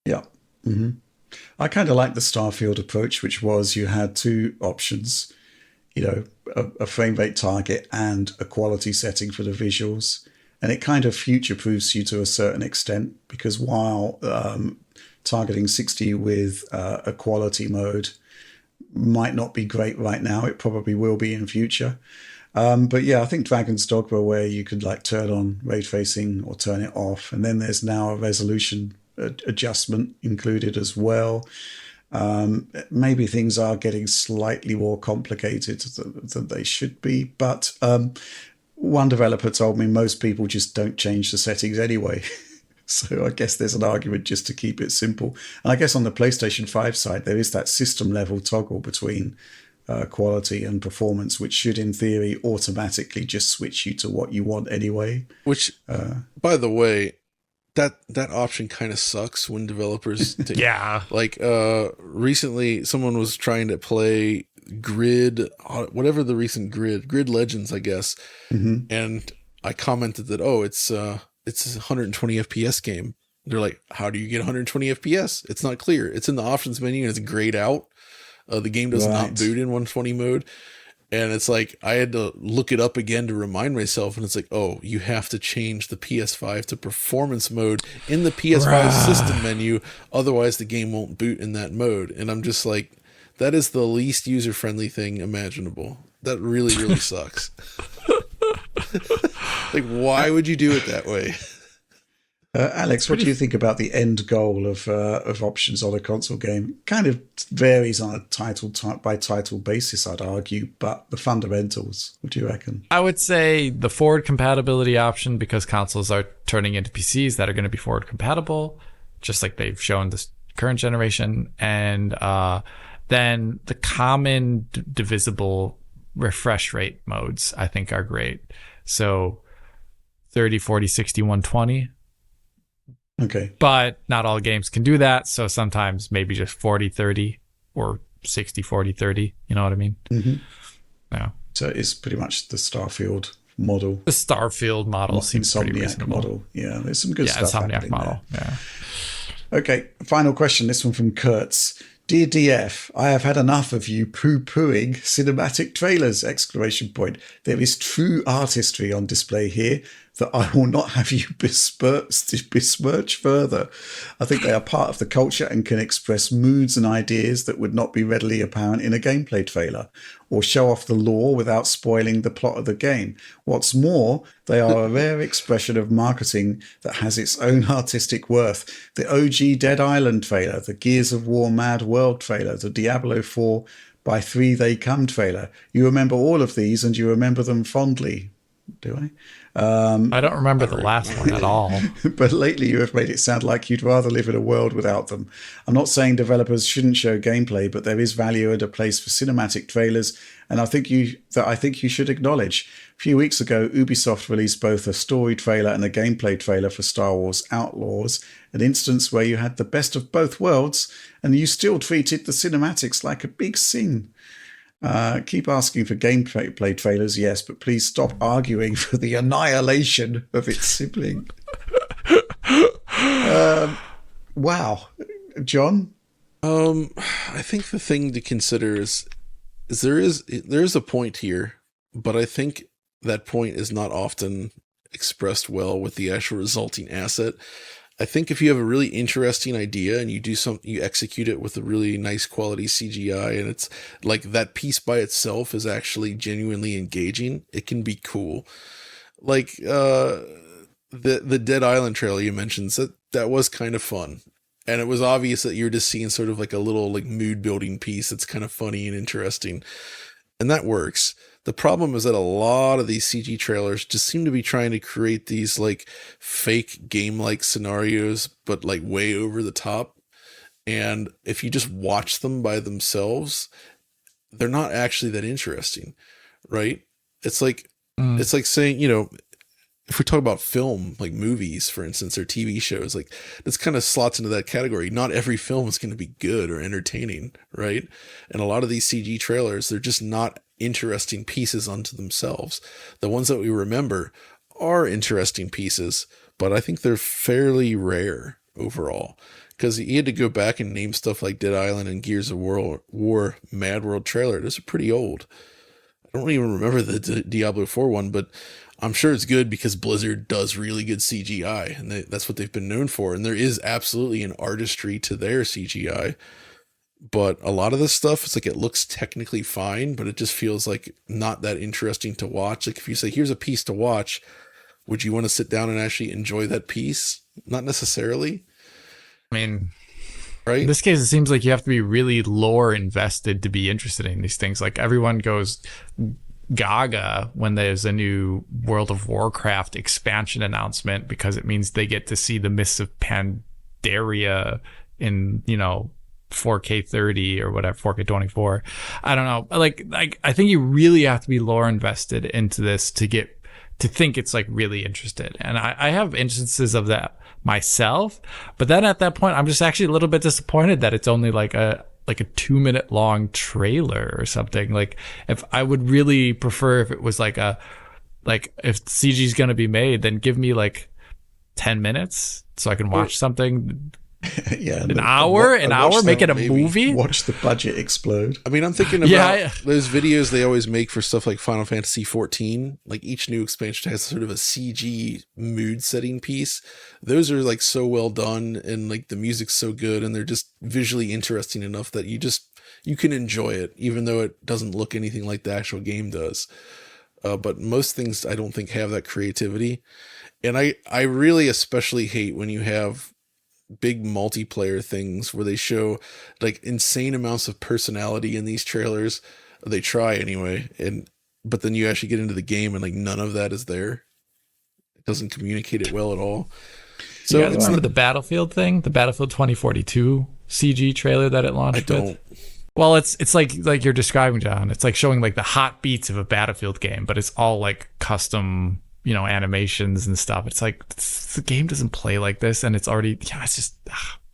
Yeah. Mm-hmm. I kind of like the Starfield approach, which was you had two options, a frame rate target and a quality setting for the visuals. And it kind of future-proofs you to a certain extent, because while targeting 60 with a quality mode might not be great right now, it probably will be in future. But yeah, I think Dragon's Dogma, where you could turn on ray tracing or turn it off, and then there's now a resolution adjustment included as well. Maybe things are getting slightly more complicated than they should be, but one developer told me most people just don't change the settings anyway. So I guess there's an argument just to keep it simple. And I guess on the PlayStation 5 side, there is that system level toggle between quality and performance, which should in theory automatically just switch you to what you want anyway. Which, by the way, that option kind of sucks when developers take, recently someone was trying to play Grid, whatever the recent Grid Legends, I guess. Mm-hmm. And I commented that, it's a 120 FPS game. They're like, how do you get 120 FPS? It's not clear. It's in the options menu and it's grayed out. The game does not boot in 120 mode. And it's like, I had to look it up again to remind myself. And it's like, you have to change the PS5 to performance mode in the PS5 system menu. Otherwise, the game won't boot in that mode. And I'm just like, that is the least user-friendly thing imaginable. That really, really sucks. Like, why would you do it that way? Alex, what do you think about the end goal of options on a console game? Kind of varies on a title by title basis, I'd argue, but the fundamentals, what do you reckon? I would say the forward compatibility option, because consoles are turning into PCs that are going to be forward compatible, just like they've shown this current generation, and then the common divisible refresh rate modes, I think, are great. So 30, 40, 60, 120. Okay. But not all games can do that. So sometimes maybe just 40, 30 or 60, 40, 30. You know what I mean? Mm-hmm. Yeah. So it's pretty much the Starfield model. The Starfield model seems pretty reasonable. Model. Yeah, there's some good stuff happening model. there. Yeah. Okay, final question. This one from Kurtz. Dear DF, I have had enough of you poo-pooing cinematic trailers! ! There is true artistry on display here that I will not have you besmirch further. I think they are part of the culture and can express moods and ideas that would not be readily apparent in a gameplay trailer, or show off the lore without spoiling the plot of the game. What's more, they are a rare expression of marketing that has its own artistic worth. The OG Dead Island trailer, the Gears of War Mad World trailer, the Diablo 4 by 3 They Come trailer. You remember all of these and you remember them fondly. Do I? I don't remember the last one at all. But lately you have made it sound like you'd rather live in a world without them. I'm not saying developers shouldn't show gameplay, but there is value and a place for cinematic trailers, and I think you should acknowledge. A few weeks ago, Ubisoft released both a story trailer and a gameplay trailer for Star Wars Outlaws, an instance where you had the best of both worlds, and you still treated the cinematics like a big sin. Keep asking for gameplay trailers, yes, but please stop arguing for the annihilation of its sibling. Wow. John? I think the thing to consider is there is a point here, but I think that point is not often expressed well with the actual resulting asset. I think if you have a really interesting idea and you execute it with a really nice quality CGI, and it's like that piece by itself is actually genuinely engaging, it can be cool. Like the Dead Island trailer you mentioned, that was kind of fun. And it was obvious that you're just seeing sort of like a little like mood building piece that's kind of funny and interesting. And that works. The problem is that a lot of these CG trailers just seem to be trying to create these like fake game-like scenarios, but like way over the top. And if you just watch them by themselves, they're not actually that interesting, right? It's like saying, you know, if we talk about film, like movies, for instance, or TV shows, like this kind of slots into that category. Not every film is going to be good or entertaining, right? And a lot of these CG trailers, they're just not interesting pieces unto themselves. The ones that we remember are interesting pieces, but I think they're fairly rare overall, because you had to go back and name stuff like Dead Island and Gears of War Mad World trailer. Those are pretty old. I don't even remember the Diablo 4 one, but I'm sure it's good because Blizzard does really good CGI, and that's what they've been known for. And there is absolutely an artistry to their CGI. But a lot of this stuff, it's like it looks technically fine, but it just feels like not that interesting to watch. Like if you say, here's a piece to watch, would you want to sit down and actually enjoy that piece? Not necessarily. I mean, right? In this case, it seems like you have to be really lore invested to be interested in these things. Like everyone goes gaga when there's a new World of Warcraft expansion announcement, because it means they get to see the Mists of Pandaria in, you know, 4K 30 or whatever, 4K 24. I don't know. Like I think you really have to be lore invested into this to think it's like really interested. And I have instances of that myself, but then at that point, I'm just actually a little bit disappointed that it's only like a 2-minute long trailer or something. Like if I would really prefer if it was like if CG is going to be made, then give me like 10 minutes so I can watch something. Yeah, an hour, make it a movie. Watch the budget explode. I mean, I'm thinking about those videos they always make for stuff like Final Fantasy 14. Like each new expansion has sort of a CG mood setting piece. Those are like so well done, and like the music's so good, and they're just visually interesting enough that you can enjoy it, even though it doesn't look anything like the actual game does. But most things I don't think have that creativity, and I really especially hate when you have big multiplayer things where they show like insane amounts of personality in these trailers. They try anyway, but then you actually get into the game and like none of that is there. It doesn't communicate it well at all. So you guys remember the Battlefield thing, the Battlefield 2042 CG trailer that it launched? I don't. Well, it's like you're describing, John. It's like showing like the hot beats of a Battlefield game, but it's all like custom, you know, animations and stuff. It's like the game doesn't play like this, and it's already it's just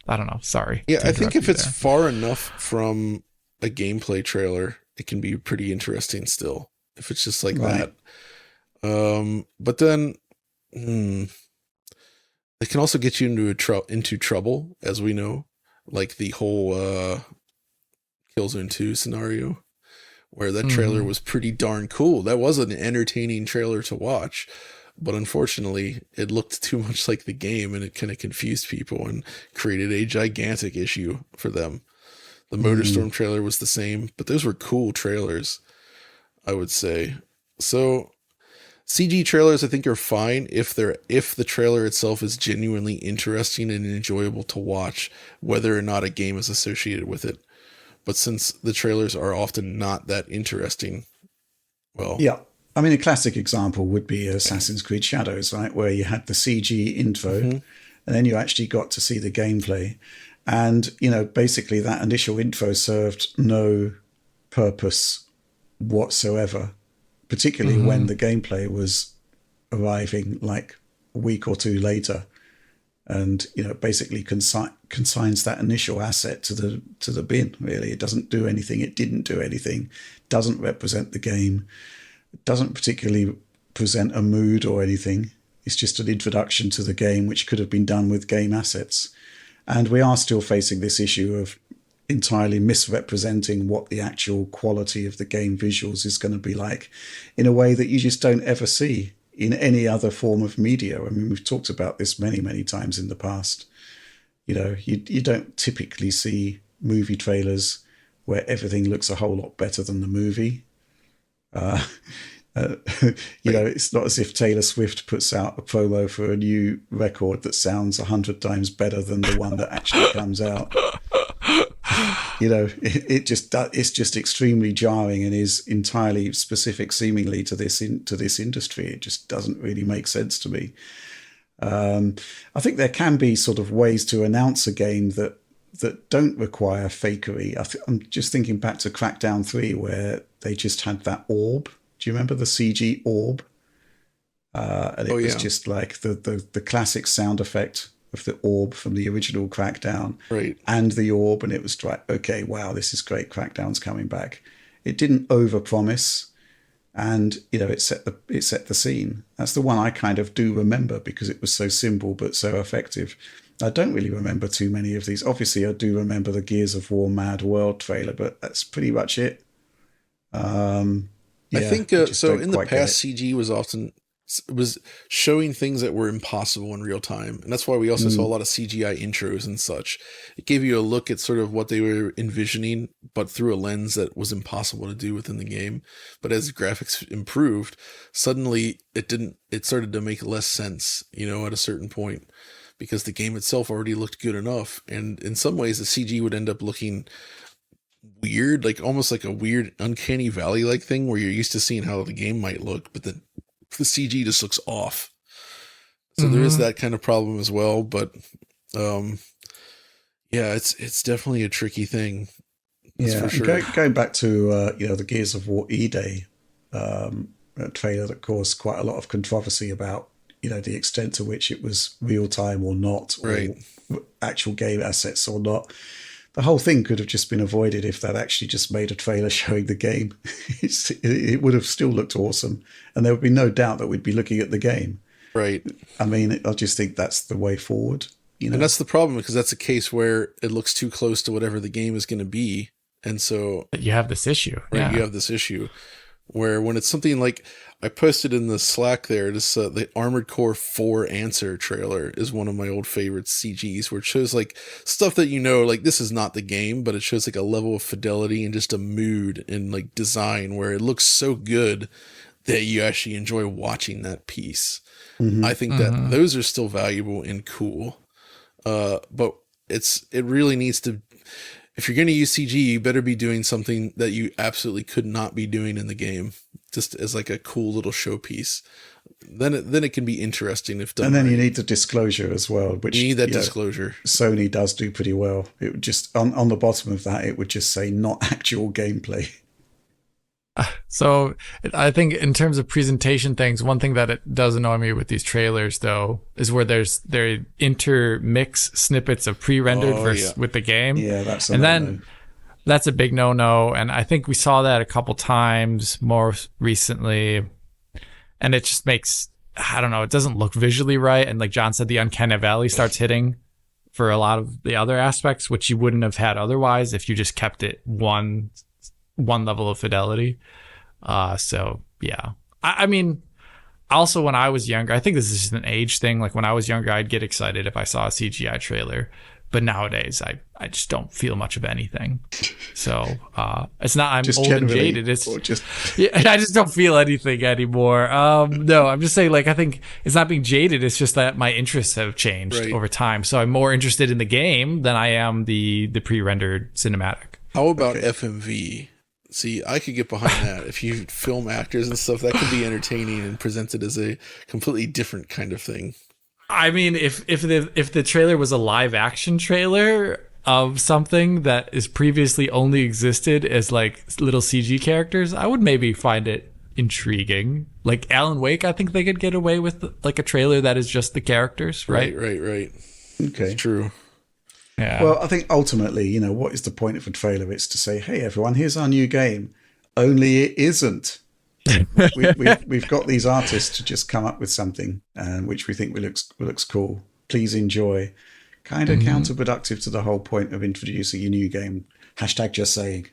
I don't know. Sorry. Yeah, I think if it's far enough from a gameplay trailer, it can be pretty interesting still. If it's just like that, but then it can also get you into trouble, as we know, like the whole Killzone 2 scenario, where that trailer was pretty darn cool. That was an entertaining trailer to watch, but unfortunately it looked too much like the game, and it kind of confused people and created a gigantic issue for them. The Motorstorm trailer was the same, but those were cool trailers, I would say. So CG trailers I think are fine if the trailer itself is genuinely interesting and enjoyable to watch, whether or not a game is associated with it. But since the trailers are often not that interesting, well... Yeah. I mean, a classic example would be Assassin's Creed Shadows, right? Where you had the CG intro, and then you actually got to see the gameplay. And, you know, basically that initial intro served no purpose whatsoever, particularly when the gameplay was arriving like a week or two later. and basically consigns that initial asset to the bin. Really, it doesn't do anything. It didn't do anything. Doesn't represent the game. Doesn't particularly present a mood or anything. It's just an introduction to the game, which could have been done with game assets. And we are still facing this issue of entirely misrepresenting what the actual quality of the game visuals is going to be like in a way that you just don't ever see in any other form of media. I mean, we've talked about this many, many times in the past. You don't typically see movie trailers where everything looks a whole lot better than the movie. It's not as if Taylor Swift puts out a promo for a new record that sounds 100 times better than the one that actually comes out. It's just extremely jarring and is entirely specific, seemingly, to this industry. It just doesn't really make sense to me. I think there can be sort of ways to announce a game that don't require fakery. I'm just thinking back to Crackdown 3, where they just had that orb. Do you remember the CG orb? And it was just like the classic sound effect of the orb from the original Crackdown, right? And the orb, and it was like, okay, wow, this is great. Crackdown's coming back. It didn't overpromise, and it set the scene. That's the one I kind of do remember because it was so simple but so effective. I don't really remember too many of these. Obviously, I do remember the Gears of War Mad World trailer, but that's pretty much it. I think so. In the past, CG was showing things that were impossible in real time, and that's why we also saw a lot of CGI intros and such. It gave you a look at sort of what they were envisioning, but through a lens that was impossible to do within the game. But as graphics improved, suddenly it started to make less sense, at a certain point, because the game itself already looked good enough, and in some ways the CG would end up looking weird, like almost like a weird uncanny valley like thing where you're used to seeing how the game might look, but then the CG just looks off. So there is that kind of problem as well. But it's definitely a tricky thing. That's for sure. Going back to the Gears of War E-Day trailer that caused quite a lot of controversy about the extent to which it was real time or not, or actual game assets or not. The whole thing could have just been avoided if they'd actually just made a trailer showing the game. It would have still looked awesome, and there would be no doubt that we'd be looking at the game. Right. I mean, I just think that's the way forward. And that's the problem, because that's a case where it looks too close to whatever the game is going to be. And so you have this issue. Right, yeah. You have this issue where when it's something like, I posted in the Slack there, the Armored Core 4 Answer trailer is one of my old favorite CGs, where it shows like stuff that like this is not the game, but it shows like a level of fidelity and just a mood and like design where it looks so good that you actually enjoy watching that piece. I think that those are still valuable and cool, but it really needs to. If you're going to use CG, you better be doing something that you absolutely could not be doing in the game, just as like a cool little showpiece. Then it can be interesting if done. And then right. You need the disclosure as well, which you need that disclosure. Sony does do pretty well. It would just on the bottom of that, it would just say not actual gameplay. So I think in terms of presentation things, one thing that it does annoy me with these trailers, though, is where they intermix snippets of pre-rendered with the game. Yeah, that's that's a big no-no. And I think we saw that a couple times more recently. And it just makes, I don't know, it doesn't look visually right. And like John said, the uncanny valley starts hitting for a lot of the other aspects, which you wouldn't have had otherwise if you just kept it one level of fidelity. So yeah, I mean, also when I was younger, I think this is just an age thing. Like when I was younger, I'd get excited if I saw a CGI trailer, but nowadays I just don't feel much of anything. So it's not I'm just old and jaded. It's I just don't feel anything anymore. No, I'm just saying, like, I think it's not being jaded. It's just that my interests have changed over time. So I'm more interested in the game than I am the pre-rendered cinematic. How about FMV? See, I could get behind that. If you film actors and stuff, that could be entertaining and presented as a completely different kind of thing. I mean, if the trailer was a live action trailer of something that is previously only existed as like little CG characters, I would maybe find it intriguing. Like Alan Wake, I think they could get away with like a trailer that is just the characters, right? Right. Okay. It's true. Yeah. Well, I think ultimately, you know, what is the point of a trailer? It's to say, hey, everyone, here's our new game. Only it isn't. We've got these artists to just come up with something which we think looks cool. Please enjoy. Kind of counterproductive to the whole point of introducing a new game. Hashtag just saying.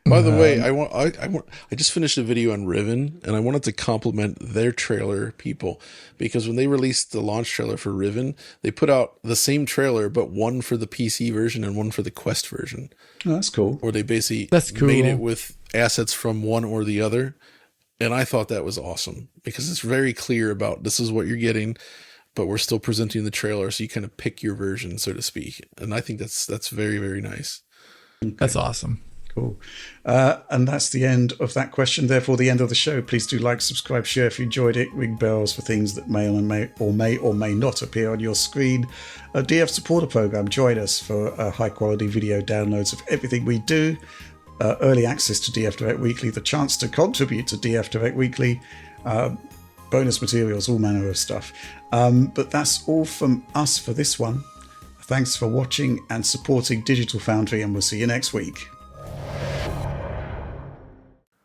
By the way, I just finished a video on Riven, and I wanted to compliment their trailer people, because when they released the launch trailer for Riven, they put out the same trailer, but one for the PC version and one for the Quest version. Oh, that's cool. Or they basically That's made cool. it with assets from one or the other. And I thought that was awesome, because it's very clear about this is what you're getting, but we're still presenting the trailer, so you kind of pick your version, so to speak. And I think that's very, very nice. That's awesome. Cool. And that's the end of that question. Therefore, the end of the show. Please do like, subscribe, share if you enjoyed it. Ring bells for things that may or may not appear on your screen. A DF supporter program. Join us for high quality video downloads of everything we do. Early access to DF Direct Weekly. The chance to contribute to DF Direct Weekly. Bonus materials, all manner of stuff. But that's all from us for this one. Thanks for watching and supporting Digital Foundry, and we'll see you next week.